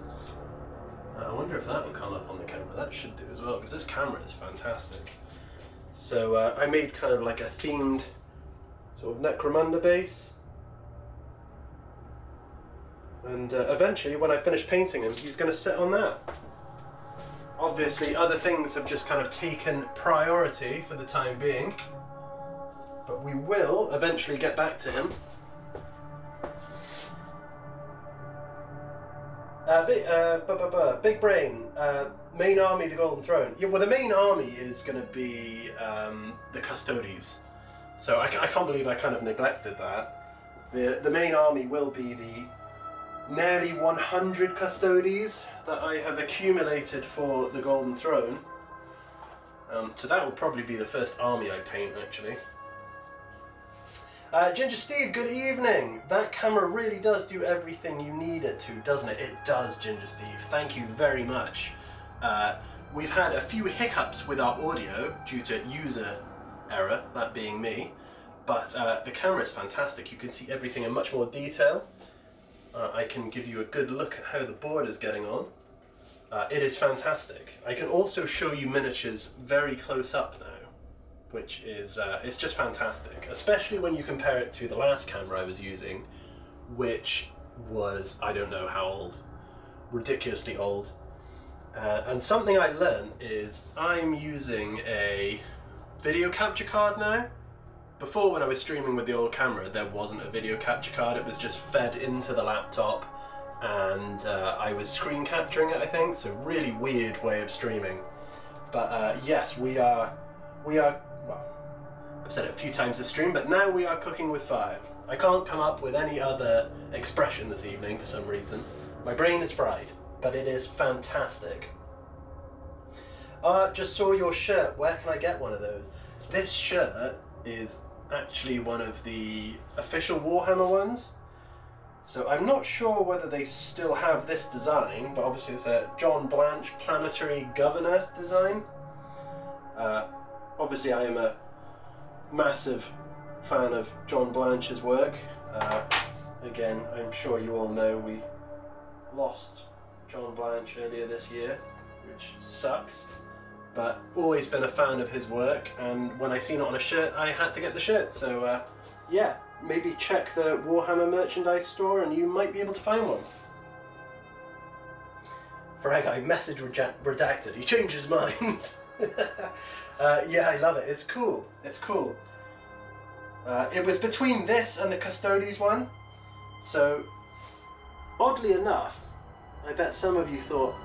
I wonder if that will come up on the camera. That should do as well, because this camera is fantastic. So I made kind of like a themed sort of Necromunda base. And eventually, when I finish painting him, he's going to sit on that. Obviously, other things have just kind of taken priority for the time being. But we will eventually get back to him. Big Brain, main army, the Golden Throne. Yeah, well, the main army is going to be the Custodes. So I can't believe I kind of neglected that. The main army will be the nearly 100 Custodes that I have accumulated for the Golden Throne. So that will probably be the first army I paint, actually. Ginger Steve, good evening. That camera really does do everything you need it to, doesn't it? It does, Ginger Steve. Thank you very much. We've had a few hiccups with our audio due to user error, that being me, but the camera is fantastic. You can see everything in much more detail. I can give you a good look at how the board is getting on. It is fantastic. I can also show you miniatures very close up now, which is it's just fantastic, especially when you compare it to the last camera I was using, which was, I don't know how old, ridiculously old. And something I learned is I'm using a video capture card now. Before, when I was streaming with the old camera, there wasn't a video capture card. It was just fed into the laptop, and I was screen capturing it, I think. So really weird way of streaming. But yes, we are, well, I've said it a few times this stream, but now we are cooking with fire. I can't come up with any other expression this evening for some reason. My brain is fried, but it is fantastic. Just saw your shirt. Where can I get one of those? This shirt is actually one of the official Warhammer ones. So I'm not sure whether they still have this design, but obviously it's a John Blanche Planetary Governor design. Obviously I am a massive fan of John Blanche's work. Again, I'm sure you all know we lost John Blanche earlier this year, which sucks. But always been a fan of his work, and when I seen it on a shirt, I had to get the shirt. So yeah, maybe check the Warhammer merchandise store and you might be able to find one. Frag, message redacted. He changed his mind. Yeah, I love it. It's cool. It's cool. It was between this and the Custodes one. So, oddly enough, I bet some of you thought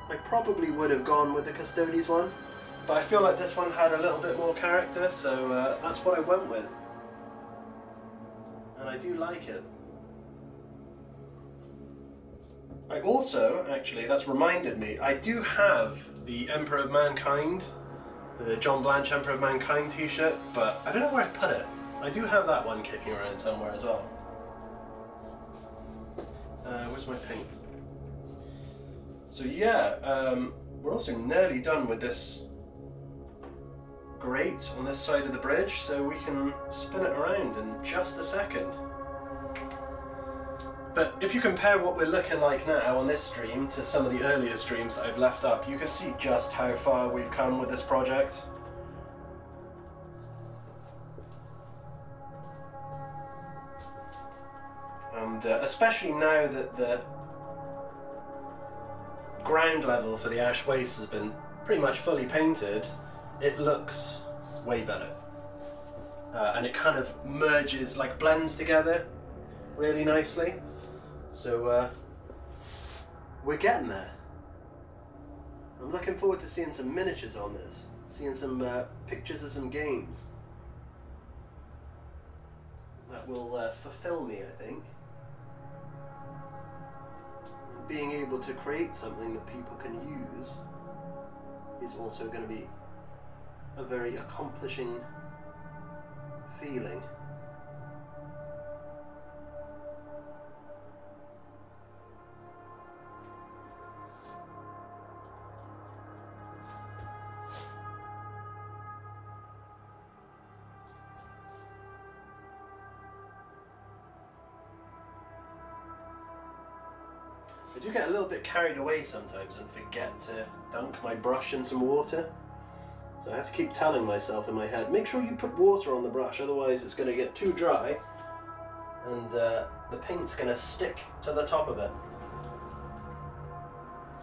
I probably would have gone with the Custodes one, but I feel like this one had a little bit more character, so that's what I went with. And I do like it. I also, actually, that's reminded me, I do have the Emperor of Mankind, the John Blanche Emperor of Mankind t-shirt, but I don't know where I put it. I do have that one kicking around somewhere as well. Where's my paint? So yeah, we're also nearly done with this grate on this side of the bridge, so we can spin it around in just a second. But if you compare what we're looking like now on this stream to some of the earlier streams that I've left up, you can see just how far we've come with this project. And especially now that the ground level for the ash waste has been pretty much fully painted, it looks way better. And it kind of merges, like blends together really nicely. So we're getting there. I'm looking forward to seeing some miniatures on this, seeing some pictures of some games. That will fulfill me, I think. Being able to create something that people can use is also going to be a very accomplishing feeling. I do get a little bit carried away sometimes and forget to dunk my brush in some water. So I have to keep telling myself in my head, make sure you put water on the brush, otherwise it's going to get too dry and the paint's going to stick to the top of it.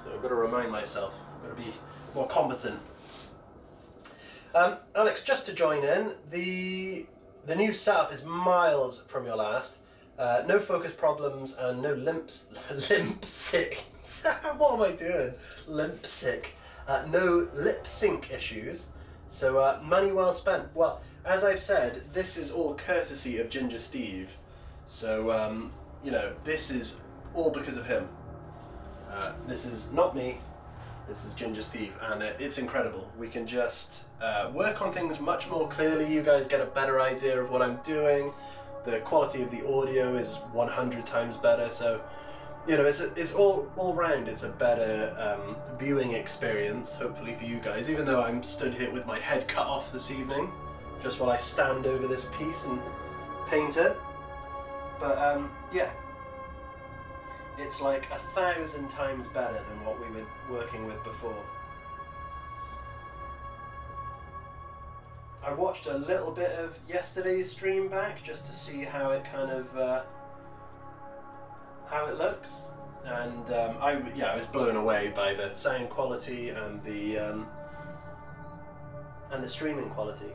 So I've got to remind myself, I've got to be more competent. Alex, just to join in, the new setup is miles from your last. No focus problems and no limp sync. What am I doing? Limp sync. No lip sync issues. So money well spent. Well, as I've said, this is all courtesy of Ginger Steve. So you know, this is all because of him. This is not me. This is Ginger Steve, and it's incredible. We can just work on things much more clearly. You guys get a better idea of what I'm doing. The quality of the audio is 100 times better, so you know, it's all round. It's a better viewing experience, hopefully for you guys. Even though I'm stood here with my head cut off this evening, just while I stand over this piece and paint it. But yeah, it's like 1,000 times better than what we were working with before. I watched a little bit of yesterday's stream back just to see how it kind of how it looks, and I was blown away by the sound quality and the streaming quality.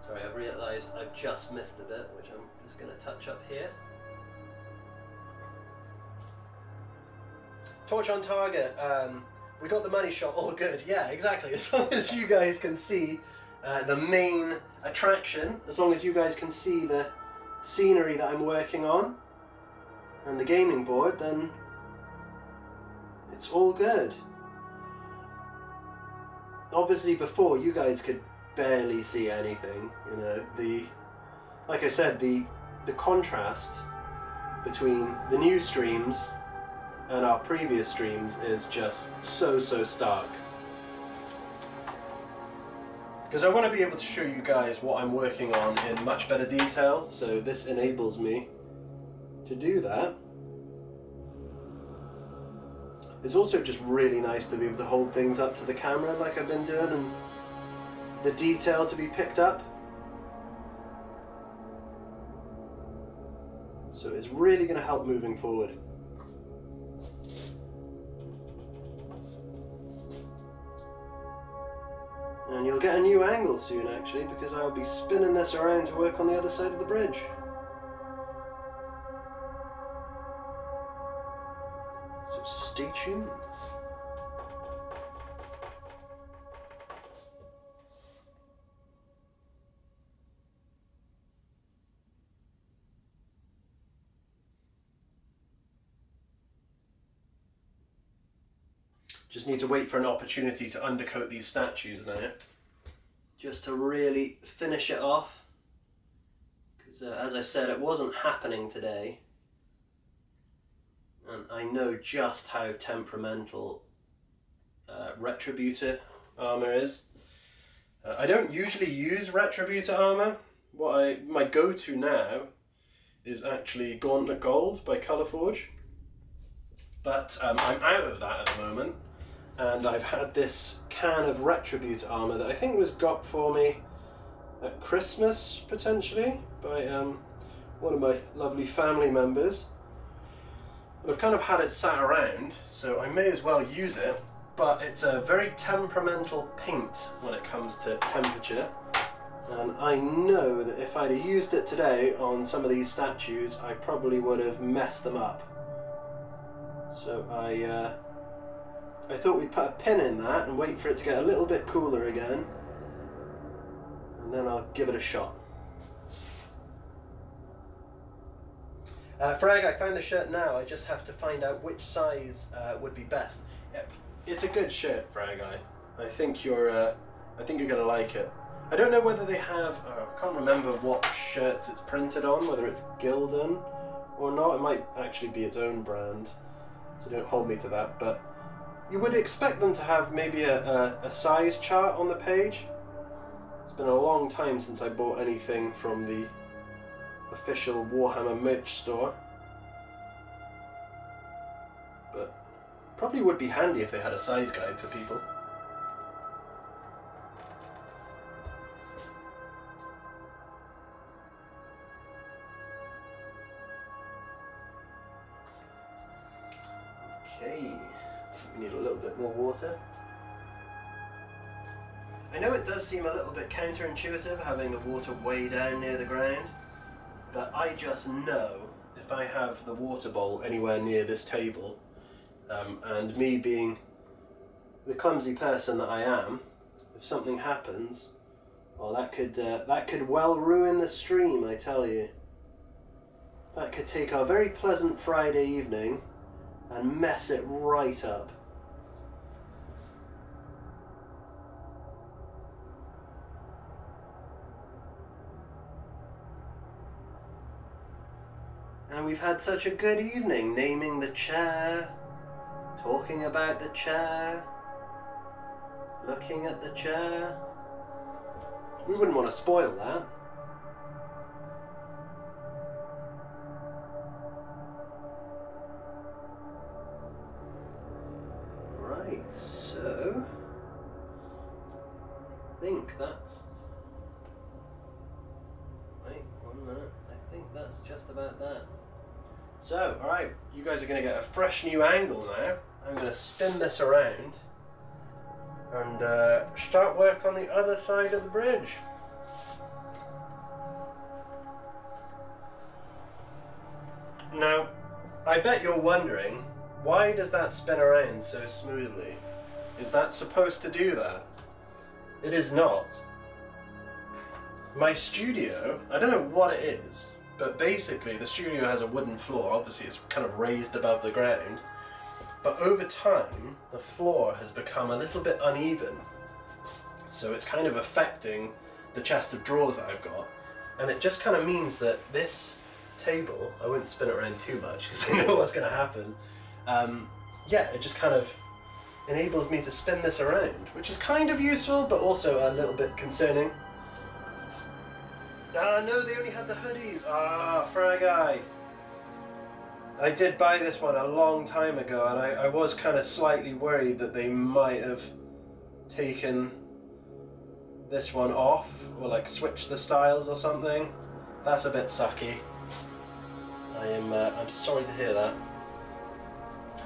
Sorry, I've realised I've just missed a bit, which I'm just going to touch up here. Torch on target. We got the money shot all good. Yeah, exactly. As long as you guys can see the main attraction, as long as you guys can see the scenery that I'm working on and the gaming board, then it's all good. Obviously before, you guys could barely see anything, you know, like I said, the contrast between the new streams and our previous streams is just so stark. Because I want to be able to show you guys what I'm working on in much better detail, so this enables me to do that. It's also just really nice to be able to hold things up to the camera like I've been doing, and the detail to be picked up. So it's really going to help moving forward. And you'll get a new angle soon, actually, because I'll be spinning this around to work on the other side of the bridge. So stay tuned. Just need to wait for an opportunity to undercoat these statues now, just to really finish it off, because as I said, it wasn't happening today, and I know just how temperamental Retributor armor is. I don't usually use Retributor armor. My go-to now is actually Gauntlet Gold by Colourforge, but I'm out of that at the moment, and I've had this can of Retributor armor that I think was got for me at Christmas, potentially, by one of my lovely family members. And I've kind of had it sat around, so I may as well use it, but it's a very temperamental paint when it comes to temperature. And I know that if I'd have used it today on some of these statues, I probably would have messed them up. So I thought we'd put a pin in that and wait for it to get a little bit cooler again, and then I'll give it a shot. Frag, I found the shirt now. I just have to find out which size would be best. It's a good shirt, Frag. I think you're gonna like it. I don't know whether they have. I can't remember what shirts it's printed on. Whether it's Gildan or not. It might actually be its own brand. So don't hold me to that. But you would expect them to have maybe a size chart on the page. It's been a long time since I bought anything from the official Warhammer merch store, but probably would be handy if they had a size guide for people. Okay, we need a little bit more water. I know it does seem a little bit counterintuitive having the water way down near the ground, but I just know if I have the water bowl anywhere near this table, and me being the clumsy person that I am, if something happens, well, that could well ruin the stream, I tell you. That could take our very pleasant Friday evening and mess it right up. And we've had such a good evening, naming the chair, talking about the chair, looking at the chair. We wouldn't want to spoil that. Right, so I think that's... Wait, 1 minute. I think that's just about that. So, alright, you guys are going to get a fresh new angle now. I'm going to spin this around and start work on the other side of the bridge. Now, I bet you're wondering, why does that spin around so smoothly? Is that supposed to do that? It is not. My studio, I don't know what it is, but basically the studio has a wooden floor. Obviously it's kind of raised above the ground, but over time the floor has become a little bit uneven, so it's kind of affecting the chest of drawers that I've got, and it just kind of means that this table, I won't spin it around too much because I know what's going to happen, yeah, it just kind of enables me to spin this around, which is kind of useful but also a little bit concerning. Ah, no, they only had the hoodies. Ah, frag. I did buy this one a long time ago, and I was kind of slightly worried that they might have taken this one off, or like switched the styles or something. That's a bit sucky. I'm sorry to hear that.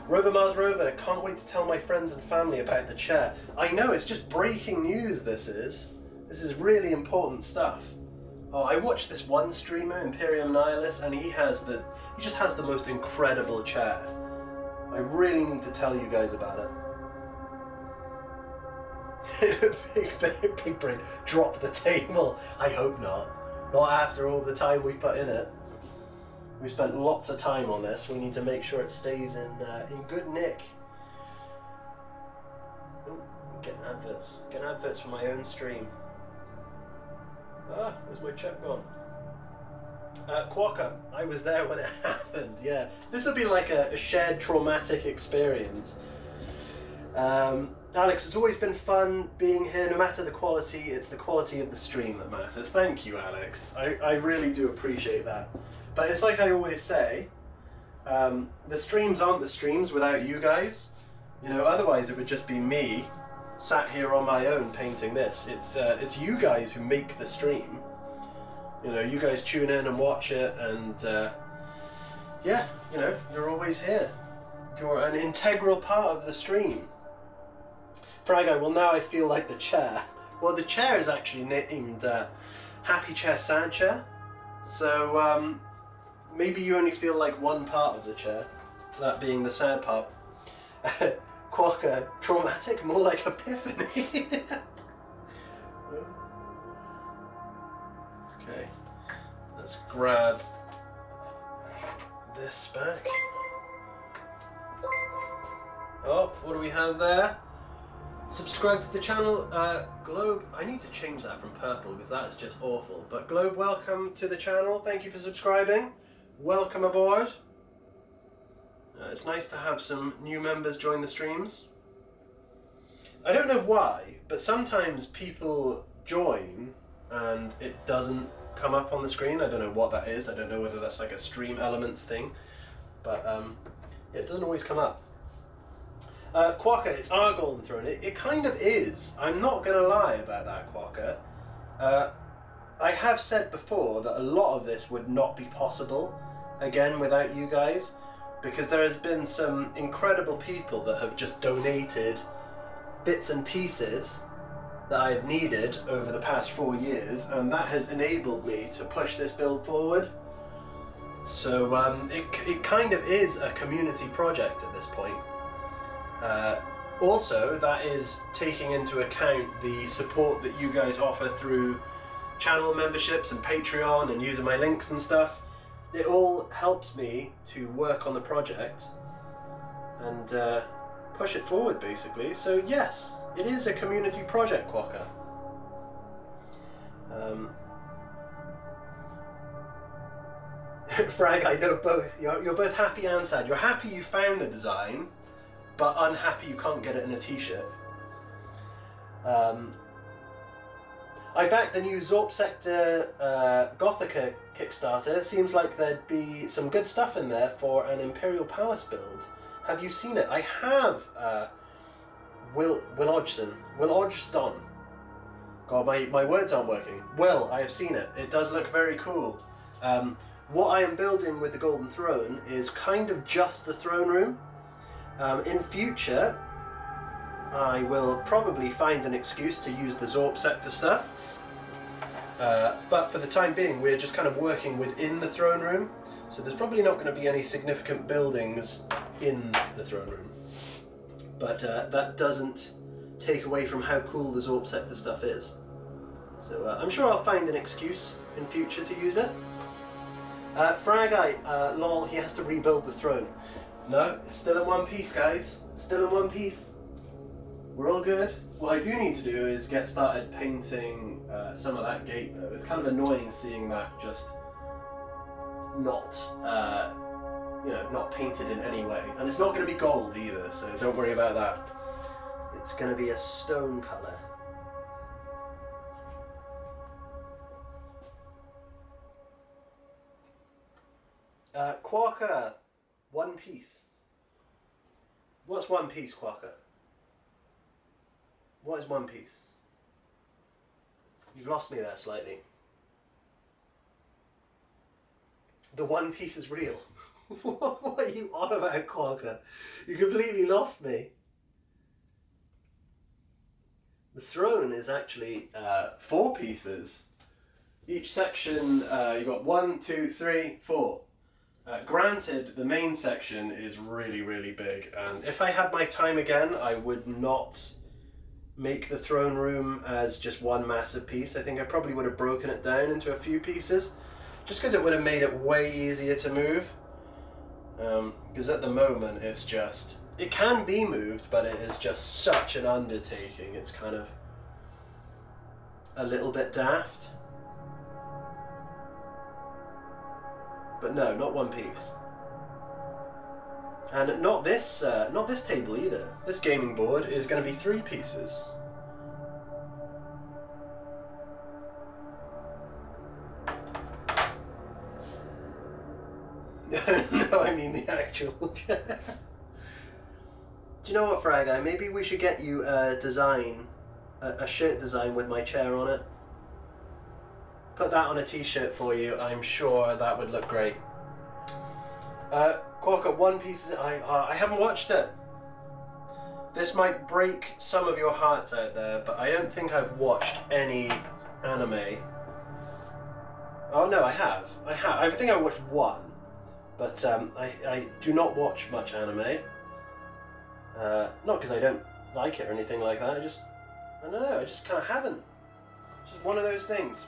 Rover Mars Rover, can't wait to tell my friends and family about the chair. I know, it's just breaking news, this is. This is really important stuff. Oh, I watched this one streamer, Imperium Nihilus, and he just has the most incredible chair. I really need to tell you guys about it. Big brain, drop the table. I hope not. Not after all the time we put in it. We spent lots of time on this. We need to make sure it stays in good nick. Getting adverts for my own stream. Ah, where's my check gone? Quokka, I was there when it happened, yeah. This will be like a shared traumatic experience. Alex, it's always been fun being here, no matter the quality, it's the quality of the stream that matters. Thank you, Alex. I really do appreciate that. But it's like I always say, the streams aren't the streams without you guys. You know, otherwise it would just be me sat here on my own painting this. It's you guys who make the stream. You know, you guys tune in and watch it, and yeah, you know, you're always here. You're an integral part of the stream. Fragai, well now I feel like the chair. Well, the chair is actually named Happy Chair, Sad Chair. So maybe you only feel like one part of the chair, that being the sad part. Quokka, traumatic, more like epiphany. Okay, let's grab this back. Oh, what do we have there? Subscribe to the channel. Globe, I need to change that from purple because that's just awful. But Globe, welcome to the channel. Thank you for subscribing. Welcome aboard. It's nice to have some new members join the streams. I don't know why, but sometimes people join and it doesn't come up on the screen. I don't know what that is. I don't know whether that's like a stream elements thing, but it doesn't always come up. Quokka, it's our golden throne. It kind of is. I'm not going to lie about that, Quokka. I have said before that a lot of this would not be possible, again, without you guys, because there has been some incredible people that have just donated bits and pieces that I've needed over the past 4 years, and that has enabled me to push this build forward. So it kind of is a community project at this point. Also, that is taking into account the support that you guys offer through channel memberships and Patreon and using my links and stuff. It all helps me to work on the project and push it forward, basically. So yes, it is a community project, Quokka. Frag, I know both. You're both happy and sad. You're happy you found the design, but unhappy you can't get it in a t-shirt. I backed the new Zorp Sector Gothica Kickstarter. Seems like there'd be some good stuff in there for an Imperial Palace build. Have you seen it? I have. Will Hodgson. God, my words aren't working. Will, I have seen it. It does look very cool. What I am building with the Golden Throne is kind of just the throne room. In future, I will probably find an excuse to use the Zorp Sector stuff. But for the time being, we're just kind of working within the throne room. So there's probably not going to be any significant buildings in the throne room. But that doesn't take away from how cool the Zorp Sector stuff is. So I'm sure I'll find an excuse in future to use it. Fragai, lol, he has to rebuild the throne. No, it's still in one piece, guys. Still in one piece. We're all good. What I do need to do is get started painting some of that gate, though. It's kind of annoying seeing that just not, not painted in any way. And it's not going to be gold either, so don't worry about that. It's going to be a stone colour. Quokka, One Piece. What's One Piece, Quokka? What is One Piece? You've lost me there slightly. The One Piece is real. What are you on about, Quokka? You completely lost me. The throne is actually 4 pieces. Each section, you've got 1, 2, 3, 4. Granted, the main section is really, really big, and if I had my time again, I would not make the throne room as just one massive piece. I think I probably would have broken it down into a few pieces, just because it would have made it way easier to move. Because at the moment, it's just it can be moved, but it is just such an undertaking. It's kind of a little bit daft. But no, not one piece. And not this table either. This gaming board is going to be 3 pieces. No, I mean the actual chair. Do you know what, Frag Eye? Maybe we should get you a design, a shirt design with my chair on it. Put that on a t-shirt for you. I'm sure that would look great. Quokka, One Piece is... I haven't watched it. This might break some of your hearts out there, but I don't think I've watched any anime. Oh no, I have. I think I watched one. But I do not watch much anime. Not because I don't like it or anything like that. I don't know, I just kind of haven't. It's just one of those things.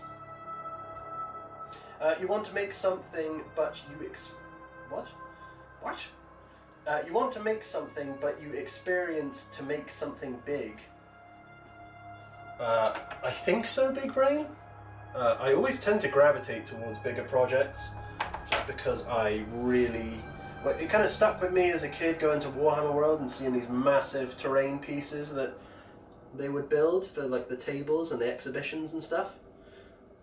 You want to make something, but you what? What? You want to make something, but you experience to make something big. I think so, Big Brain. I always tend to gravitate towards bigger projects, just because I really... Well, it kind of stuck with me as a kid going to Warhammer World and seeing these massive terrain pieces that they would build for like the tables and the exhibitions and stuff.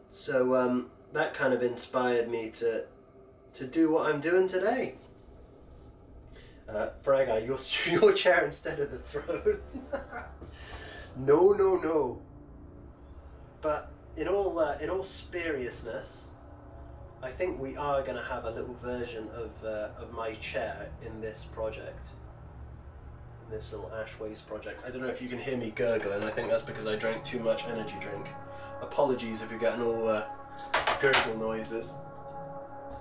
So that kind of inspired me to do what I'm doing today. Fraga, your chair instead of the throne. No. But in all seriousness, I think we are going to have a little version of my chair in this project, in this little ash waste project. I don't know if you can hear me gurgling. I think that's because I drank too much energy drink. Apologies if you're getting all gurgle noises.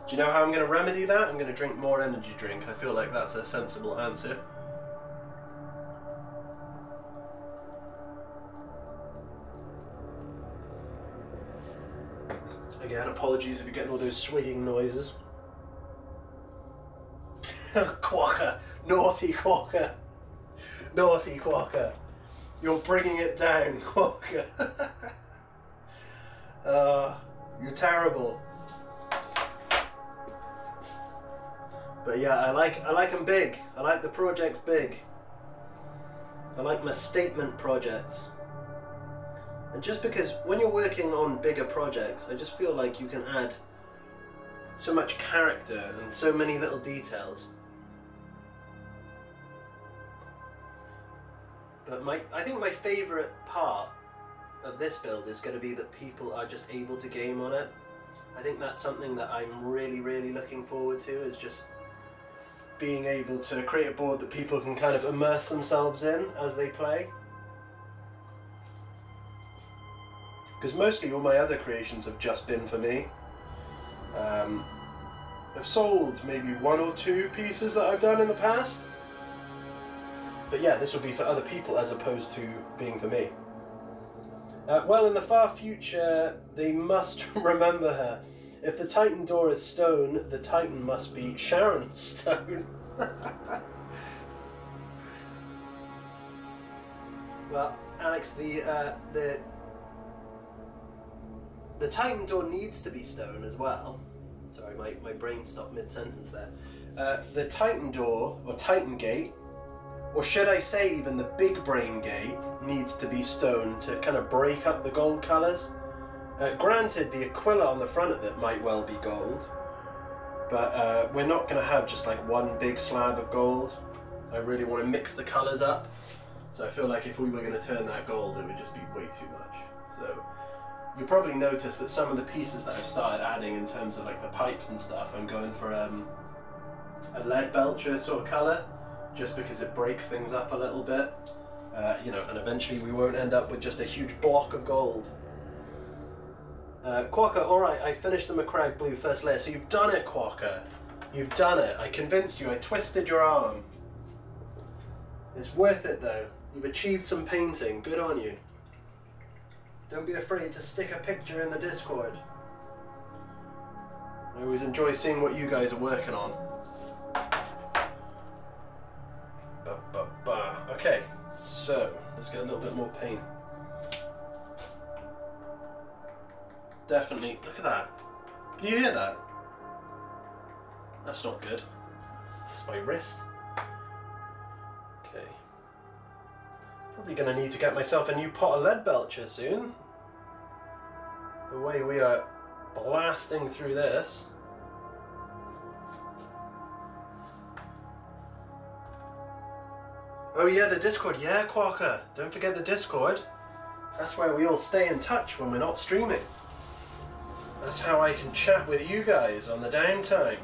Do you know how I'm going to remedy that? I'm going to drink more energy drink. I feel like that's a sensible answer. Again, apologies if you're getting all those swigging noises. Quokka! Naughty Quokka! Naughty Quokka! You're bringing it down, Quokka! You're terrible. But yeah, I like them big. I like the projects big. I like my statement projects. And just because when you're working on bigger projects, I just feel like you can add so much character and so many little details. But I think my favourite part of this build is going to be that people are just able to game on it. I think that's something that I'm really, really looking forward to, is just being able to create a board that people can kind of immerse themselves in as they play. Because mostly all my other creations have just been for me. I've sold maybe 1 or 2 pieces that I've done in the past. But yeah, this will be for other people as opposed to being for me. Well, in the far future, they must remember her. If the Titan door is stone, the Titan must be Sharon Stone. Well, Alex, the Titan door needs to be stone as well. Sorry, my brain stopped mid-sentence there. The Titan door, or Titan gate, or should I say even the big brain gate, needs to be stone to kind of break up the gold colours. Granted, the Aquila on the front of it might well be gold, but we're not going to have just like one big slab of gold. I really want to mix the colours up, so I feel like if we were going to turn that gold, it would just be way too much. So you'll probably notice that some of the pieces that I've started adding in terms of like the pipes and stuff, I'm going for a lead belcher sort of colour, just because it breaks things up a little bit, you know, and eventually we won't end up with just a huge block of gold. Quokka, alright, I finished the Macragge Blue first layer, so you've done it, Quokka. You've done it. I convinced you. I twisted your arm. It's worth it though. You've achieved some painting. Good on you. Don't be afraid to stick a picture in the Discord. I always enjoy seeing what you guys are working on. Okay, so let's get a little bit more paint. Definitely, look at that. Can you hear that? That's not good. That's my wrist. Okay. Probably going to need to get myself a new pot of lead belcher soon. The way we are blasting through this. Oh yeah, the Discord. Yeah, Quacker. Don't forget the Discord. That's where we all stay in touch when we're not streaming. That's how I can chat with you guys on the downtime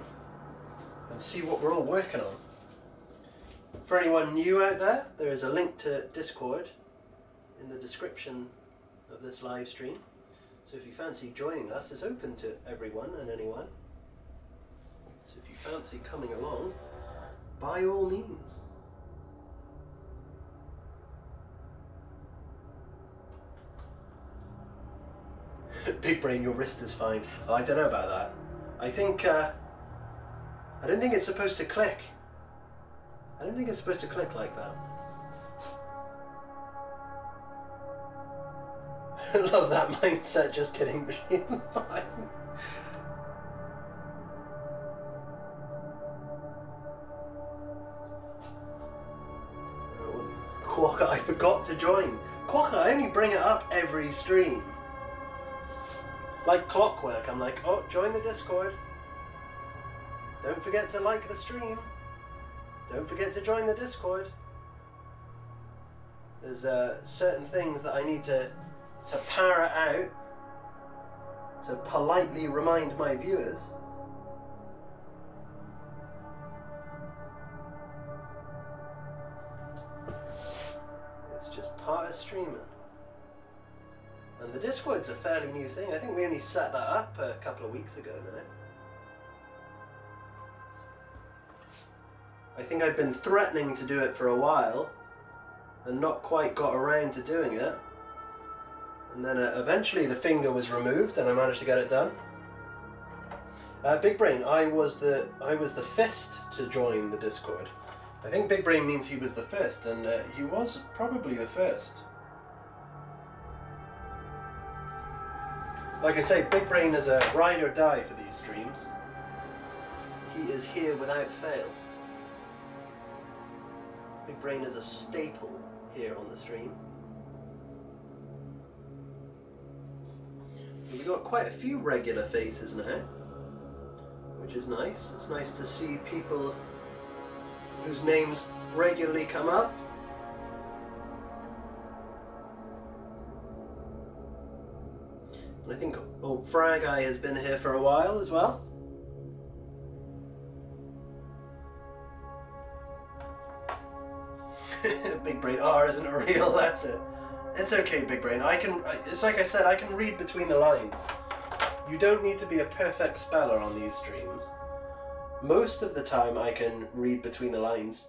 and see what we're all working on. For anyone new out there, there is a link to Discord in the description of this live stream. So if you fancy joining us, it's open to everyone and anyone. So if you fancy coming along, by all means. Big brain, your wrist is fine. Oh, I don't know about that. I think, I don't think it's supposed to click. I don't think it's supposed to click like that. I love that mindset, just kidding, machine's fine. Quokka, I forgot to join. Quokka, I only bring it up every stream. Like clockwork, I'm like, oh, join the Discord. Don't forget to like the stream. Don't forget to join the Discord. There's certain things that I need to parrot out to politely remind my viewers. It's just part of streaming. And the Discord's a fairly new thing. I think we only set that up a couple of weeks ago now. I think I've been threatening to do it for a while and not quite got around to doing it. And then eventually the finger was removed and I managed to get it done. Big Brain, I was the fist to join the Discord. I think Big Brain means he was the first, and he was probably the first. Like I say, Big Brain is a ride or die for these streams. He is here without fail. Big Brain is a staple here on the stream. We've got quite a few regular faces now, which is nice. It's nice to see people whose names regularly come up. And I think old Frag Eye has been here for a while as well. Big Brain R isn't a real, that's it. It's okay, Big Brain. It's like I said, I can read between the lines. You don't need to be a perfect speller on these streams. Most of the time I can read between the lines.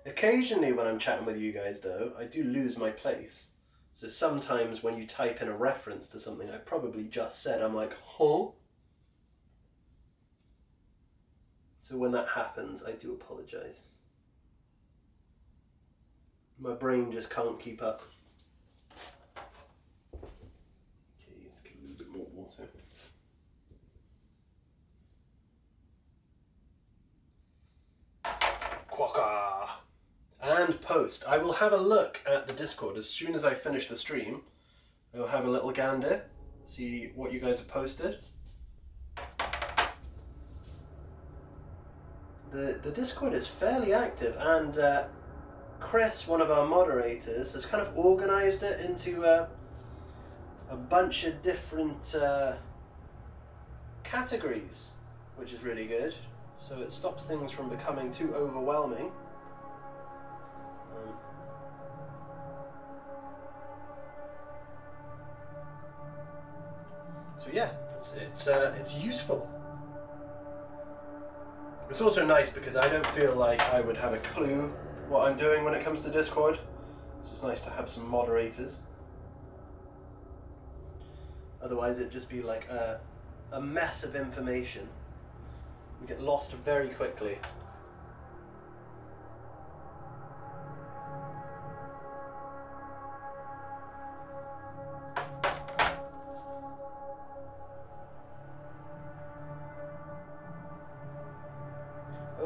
Occasionally when I'm chatting with you guys though, I do lose my place. So sometimes when you type in a reference to something I probably just said, I'm like, huh? So when that happens, I do apologize. My brain just can't keep up. Okay, let's give a little bit more water. Quokka! And post. I will have a look at the Discord as soon as I finish the stream. I will have a little gander, see what you guys have posted. The Discord is fairly active, and Chris, one of our moderators, has kind of organised it into a bunch of different categories, which is really good. So it stops things from becoming too overwhelming. So yeah, it's useful. It's also nice because I don't feel like I would have a clue what I'm doing when it comes to Discord. It's just nice to have some moderators. Otherwise it'd just be like a mess of information. We get lost very quickly.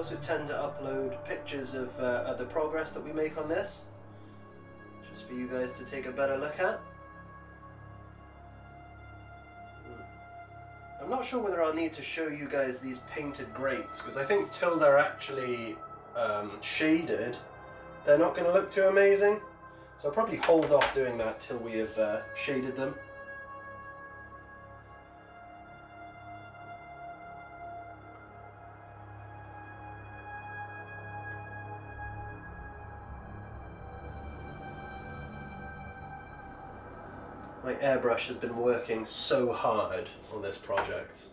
also tend to upload pictures of the progress that we make on this, just for you guys to take a better look at. I'm not sure whether I'll need to show you guys these painted grates, because I think till they're actually shaded, they're not going to look too amazing. So I'll probably hold off doing that till we have shaded them. My airbrush has been working so hard on this project.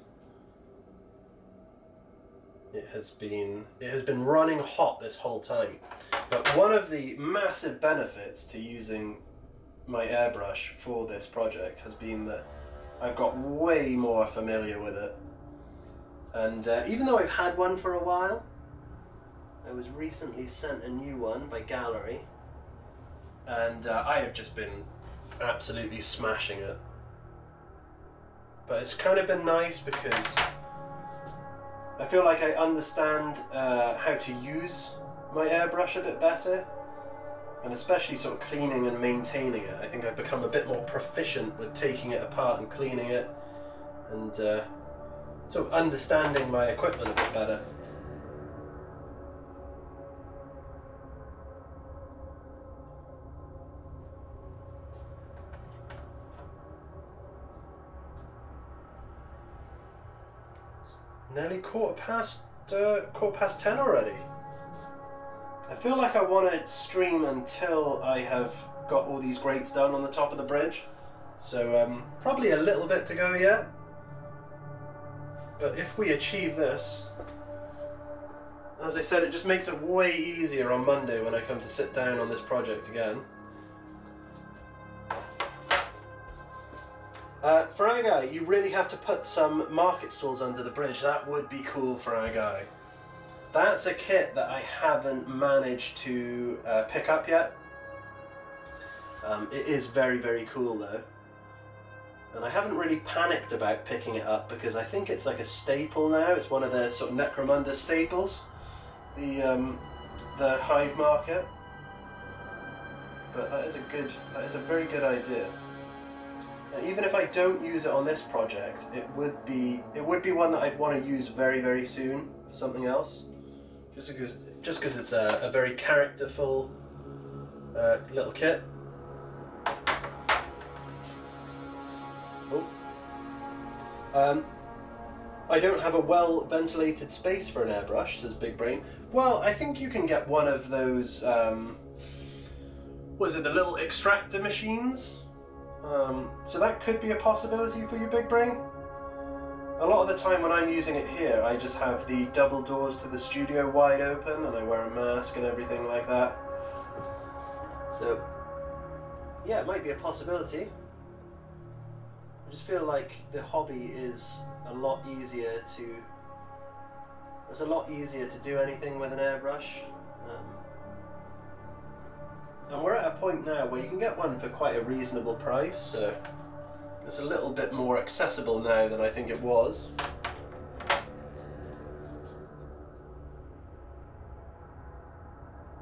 It has been running hot this whole time. But one of the massive benefits to using my airbrush for this project has been that I've got way more familiar with it. And even though I've had one for a while, I was recently sent a new one by Gaahleri, and I have just been absolutely smashing it. But it's kind of been nice because I feel like I understand how to use my airbrush a bit better, and especially sort of cleaning and maintaining it. I think I've become a bit more proficient with taking it apart and cleaning it, and sort of understanding my equipment a bit better. Nearly quarter past 10 already. I feel like I want to stream until I have got all these grates done on the top of the bridge. So probably a little bit to go yet. But if we achieve this, as I said, it just makes it way easier on Monday when I come to sit down on this project again. For our guy, you really have to put some market stalls under the bridge. That would be cool for our guy. That's a kit that I haven't managed to pick up yet. It is very, very cool though. And I haven't really panicked about picking it up because I think it's like a staple now. It's one of the sort of Necromunda staples, the Hive market. But that is a very good idea. And even if I don't use it on this project, it would be one that I'd want to use very, very soon for something else. Just because it's a very characterful little kit. Oh. I don't have a well ventilated space for an airbrush, says Big Brain. Well, I think you can get one of those, what is it, the little extractor machines? So that could be a possibility for you, Big Brain. A lot of the time when I'm using it here, I just have the double doors to the studio wide open and I wear a mask and everything like that. So, yeah, it might be a possibility. I just feel like the hobby is a lot easier to... It's a lot easier to do anything with an airbrush. And we're at a point now where you can get one for quite a reasonable price, so it's a little bit more accessible now than I think it was.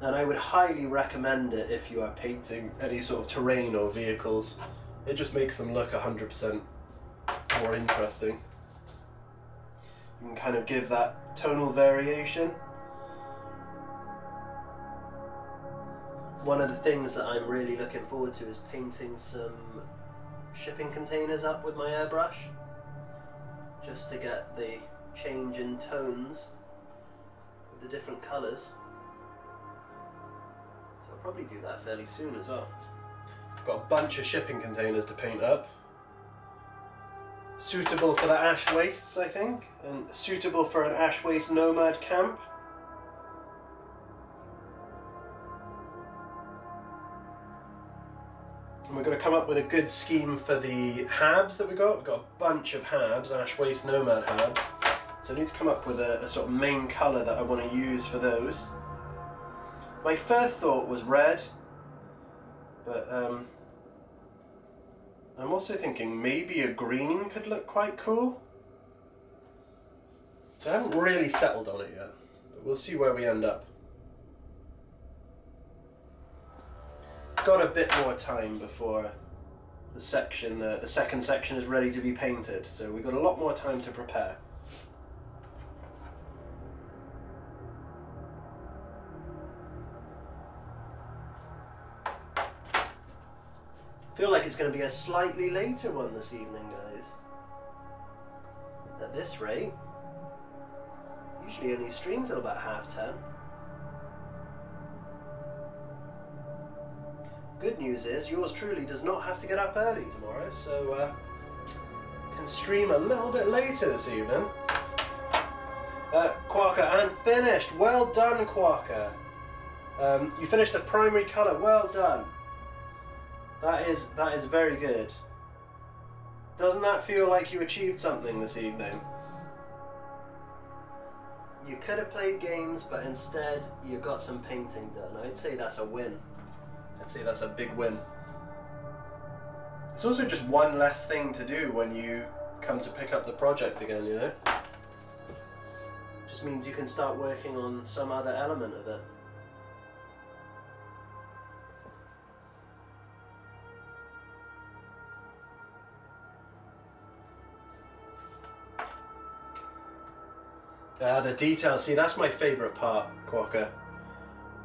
And I would highly recommend it if you are painting any sort of terrain or vehicles. It just makes them look 100% more interesting. You can kind of give that tonal variation. One of the things that I'm really looking forward to is painting some shipping containers up with my airbrush, just to get the change in tones with the different colours. So I'll probably do that fairly soon as well. I've got a bunch of shipping containers to paint up. Suitable for the ash wastes, I think, and suitable for an ash waste nomad camp. And we're going to come up with a good scheme for the habs that we got. We've got a bunch of habs, ash waste nomad habs. So I need to come up with a sort of main colour that I want to use for those. My first thought was red, but I'm also thinking maybe a green could look quite cool. So I haven't really settled on it yet, we'll see where we end up. Got a bit more time before the section, the second section is ready to be painted, so we've got a lot more time to prepare. I feel like it's going to be a slightly later one this evening, guys. At this rate, usually only stream till about 10:30. Good news is, yours truly does not have to get up early tomorrow, so can stream a little bit later this evening. Quacker, and finished. Well done, Quacker. You finished the primary colour. Well done. That is very good. Doesn't that feel like you achieved something this evening? You could have played games, but instead you got some painting done. I'd say that's a win. I'd say that's a big win. It's also just one less thing to do when you come to pick up the project again, you know? Just means you can start working on some other element of it. The details, see, that's my favourite part, Quacker.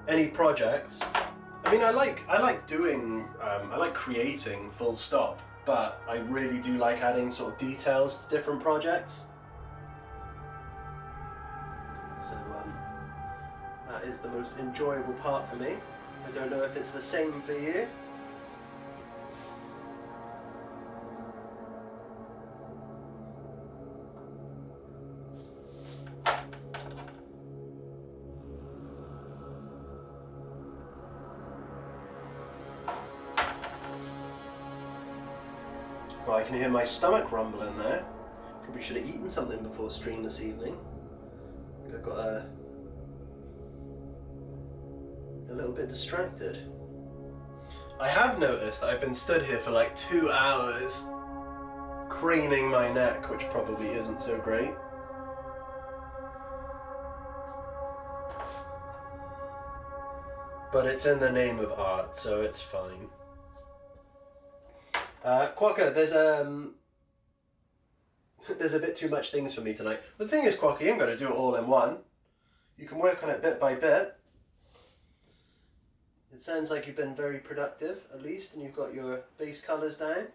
Any project, I mean, I like doing, I like creating full stop, but I really do like adding sort of details to different projects. So that is the most enjoyable part for me. I don't know if it's the same for you. Well, I can hear my stomach rumbling there. Probably should have eaten something before stream this evening. I think I got a little bit distracted. I have noticed that I've been stood here for like 2 hours craning my neck, which probably isn't so great. But it's in the name of art, so it's fine. Quacker, there's a bit too much things for me tonight. The thing is, Quacker, you ain't got to do it all in one. You can work on it bit by bit. It sounds like you've been very productive, at least, and you've got your base colours down.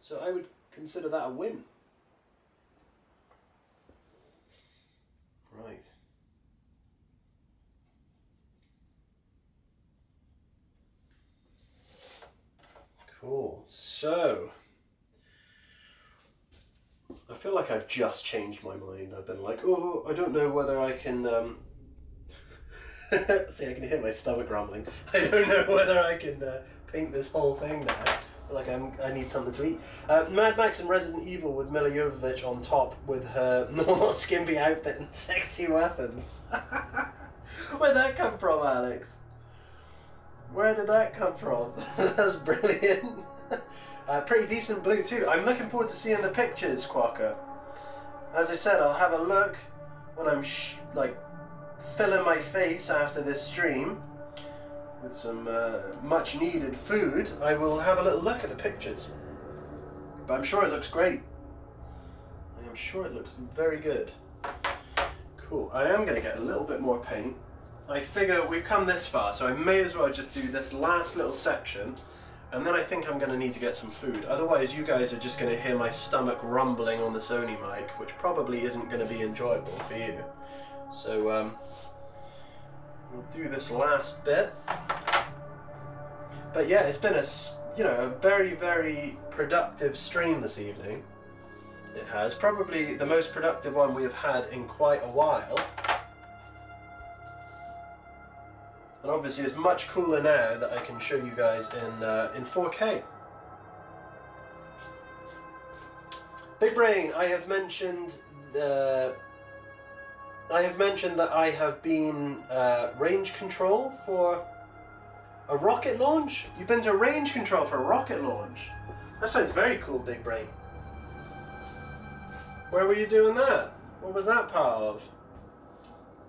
So I would consider that a win. Right. Cool. So, I feel like I've just changed my mind. I've been like, oh, I don't know whether I can, see, I can hear my stomach rumbling. I don't know whether I can paint this whole thing now. I feel like I need something to eat. Mad Max and Resident Evil with Mila Jovovich on top with her normal skimpy outfit and sexy weapons. Where'd that come from, Alex? Where did that come from? That's brilliant. Pretty decent blue too. I'm looking forward to seeing the pictures, Quacker. As I said, I'll have a look when I'm like filling my face after this stream with some much needed food. I will have a little look at the pictures. But I'm sure it looks great. I am sure it looks very good. Cool. I am going to get a little bit more paint. I figure we've come this far, so I may as well just do this last little section, and then I think I'm going to need to get some food. Otherwise, you guys are just going to hear my stomach rumbling on the Sony mic, which probably isn't going to be enjoyable for you. So, we'll do this last bit. But yeah, it's been a very, very productive stream this evening. It has. Probably the most productive one we have had in quite a while. And obviously it's much cooler now that I can show you guys in 4K. Big Brain, I have mentioned that I have been range control for a rocket launch. You've been to range control for a rocket launch. That sounds very cool, Big Brain. Where were you doing that? What was that part of?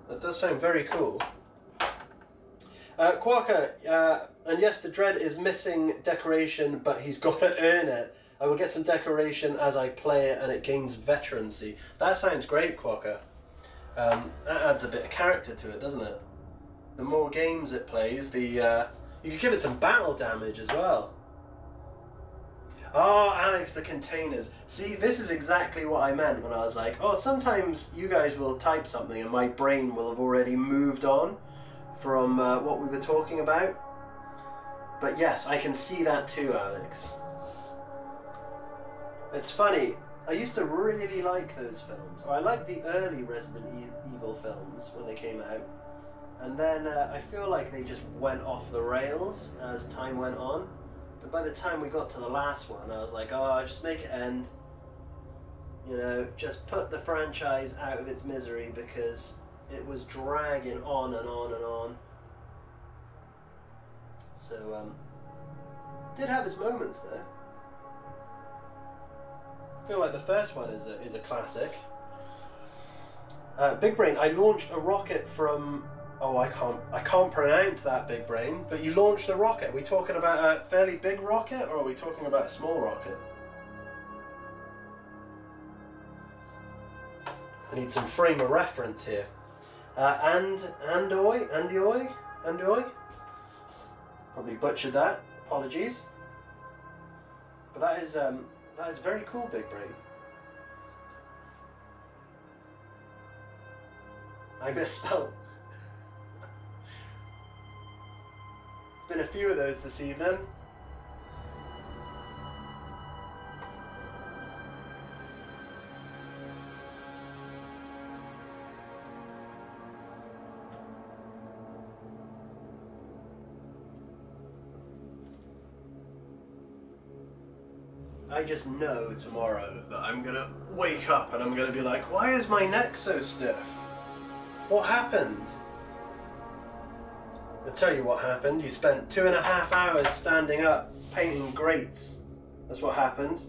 That does sound very cool. Quarker, and yes, the Dread is missing decoration, but he's got to earn it. I will get some decoration as I play it, and it gains veterancy. That sounds great, Quarker. That adds a bit of character to it, doesn't it? The more games it plays, the you could give it some battle damage as well. Oh, Alex, the containers. See, this is exactly what I meant when I was like, oh, sometimes you guys will type something and my brain will have already moved on from what we were talking about. But yes, I can see that too, Alex. It's funny, I used to really like those films, or I liked the early Resident Evil films when they came out, and then I feel like they just went off the rails as time went on. But by the time we got to the last one, I was like, oh, just make it end. You know, just put the franchise out of its misery, because it was dragging on and on and on. So, did have its moments though. I feel like the first one is a classic. Big Brain, I launched a rocket from... Oh, I can't pronounce that, Big Brain. But you launched a rocket. Are we talking about a fairly big rocket, or are we talking about a small rocket? I need some frame of reference here. Andoy? Probably butchered that. Apologies. But that is very cool, Big Brain. I misspelled. It's been a few of those this evening. I just know tomorrow that I'm gonna wake up and I'm gonna be like, why is my neck so stiff? What happened? I'll tell you what happened. You spent 2.5 hours standing up painting grates. That's what happened.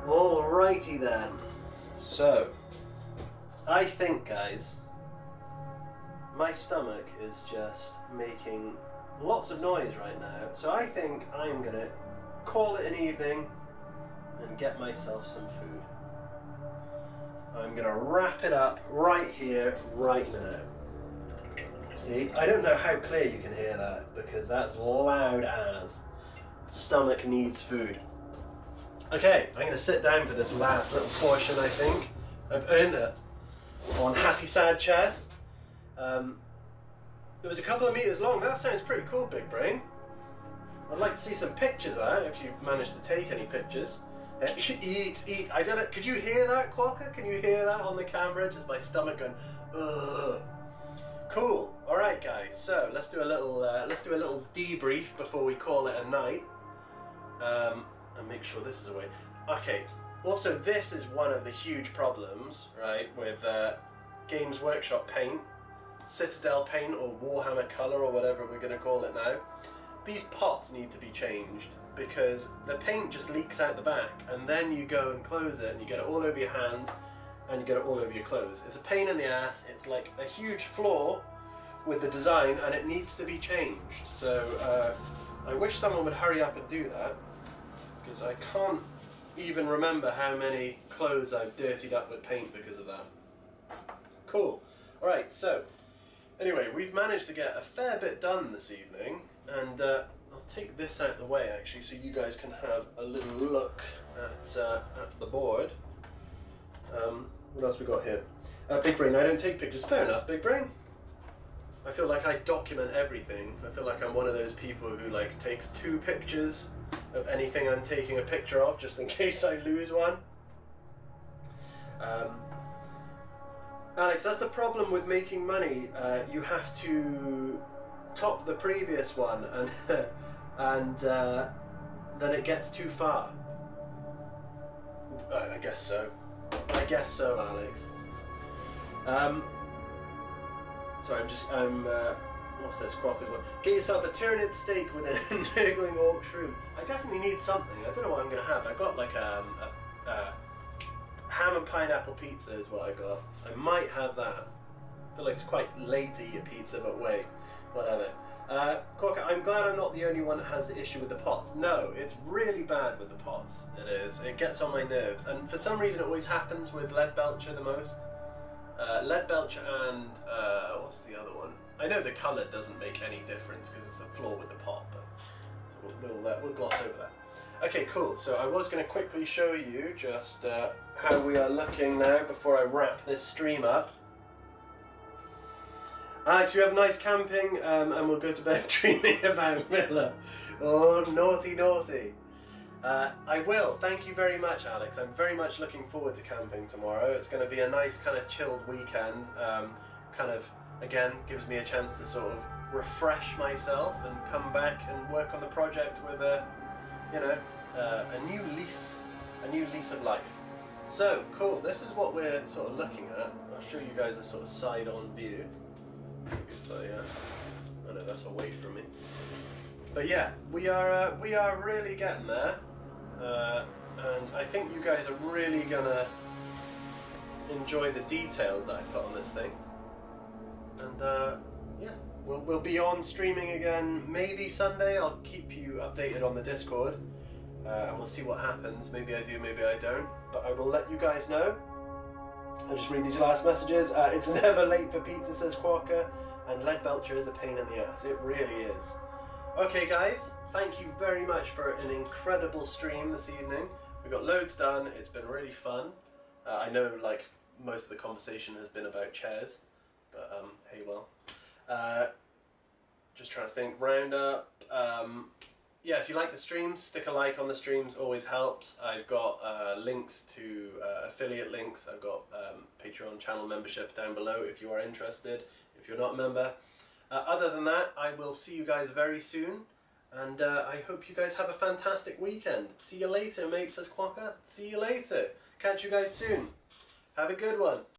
Alrighty then. So, I think, guys, my stomach is just making lots of noise right now. So I think I'm gonna call it an evening and get myself some food. I'm gonna wrap it up right here, right now. See, I don't know how clear you can hear that, because that's loud as. Stomach needs food. Okay, I'm going to sit down for this last little portion, I think. I've earned it on Happy Sad Chat. It was a couple of meters long. That sounds pretty cool, Big Brain. I'd like to see some pictures of that, if you managed to take any pictures. Eat. I did it. Could you hear that, Quokka? Can you hear that on the camera? Just my stomach going, ugh. Cool. All right, guys. So let's do a little debrief before we call it a night. And make sure this is away. Okay. Also, this is one of the huge problems, right, with Games Workshop paint, Citadel paint, or Warhammer Color, or whatever we're going to call it now. These pots need to be changed, because the paint just leaks out the back, and then you go and close it, and you get it all over your hands, and you get it all over your clothes. It's a pain in the ass. It's like a huge flaw with the design, and it needs to be changed. So I wish someone would hurry up and do that, because I can't even remember how many clothes I've dirtied up with paint because of that. Cool. Alright, so anyway, we've managed to get a fair bit done this evening, and I'll take this out of the way actually, so you guys can have a little look at the board. What else we got here? Big Brain, I don't take pictures. Fair enough, Big Brain. I feel like I document everything. I feel like I'm one of those people who like takes 2 pictures of anything I'm taking a picture of, just in case I lose one. Alex, that's the problem with making money. You have to top the previous one, and then it gets too far. I guess so. I guess so, Alex. Sorry, what's this? Quokka's one. Get yourself a Tyranid steak with an niggling orc shroom. I definitely need something. I don't know what I'm gonna have. I got like a ham and pineapple pizza is what I got. I might have that. I feel like it's quite late to eat a pizza, but wait, whatever. Quokka, I'm glad I'm not the only one that has the issue with the pots. No, it's really bad with the pots. It is. It gets on my nerves, and for some reason it always happens with Lead Belcher the most. Lead Belcher and what's the other one? I know the colour doesn't make any difference because it's a flaw with the pot, but so we'll gloss over that. Okay, cool. So I was going to quickly show you just how we are looking now before I wrap this stream up. Alex, you have nice camping, and we'll go to bed dreaming about Miller. Oh, naughty, naughty. I will. Thank you very much, Alex. I'm very much looking forward to camping tomorrow. It's going to be a nice kind of chilled weekend. Kind of, again, gives me a chance to sort of refresh myself and come back and work on the project with a new lease of life. So, cool. This is what we're sort of looking at. I'll show you guys a sort of side-on view. But yeah, I know that's away from me. But yeah, we are really getting there, and I think you guys are really gonna enjoy the details that I put on this thing. And yeah, we'll be on streaming again maybe Sunday. I'll keep you updated on the Discord, and we'll see what happens. Maybe I do, maybe I don't, but I will let you guys know. I'll just read these last messages. It's never late for pizza, says Quokka, and Lead Belcher is a pain in the ass. It really is. Okay guys, thank you very much for an incredible stream this evening. We got loads done, it's been really fun. I know like most of the conversation has been about chairs, but hey well. Just trying to think, round up. Yeah, if you like the streams, stick a like on the streams, always helps. I've got links to affiliate links. I've got Patreon channel membership down below if you are interested, if you're not a member. Other than that, I will see you guys very soon, and I hope you guys have a fantastic weekend. See you later, mate, says Quokka. See you later. Catch you guys soon. Have a good one.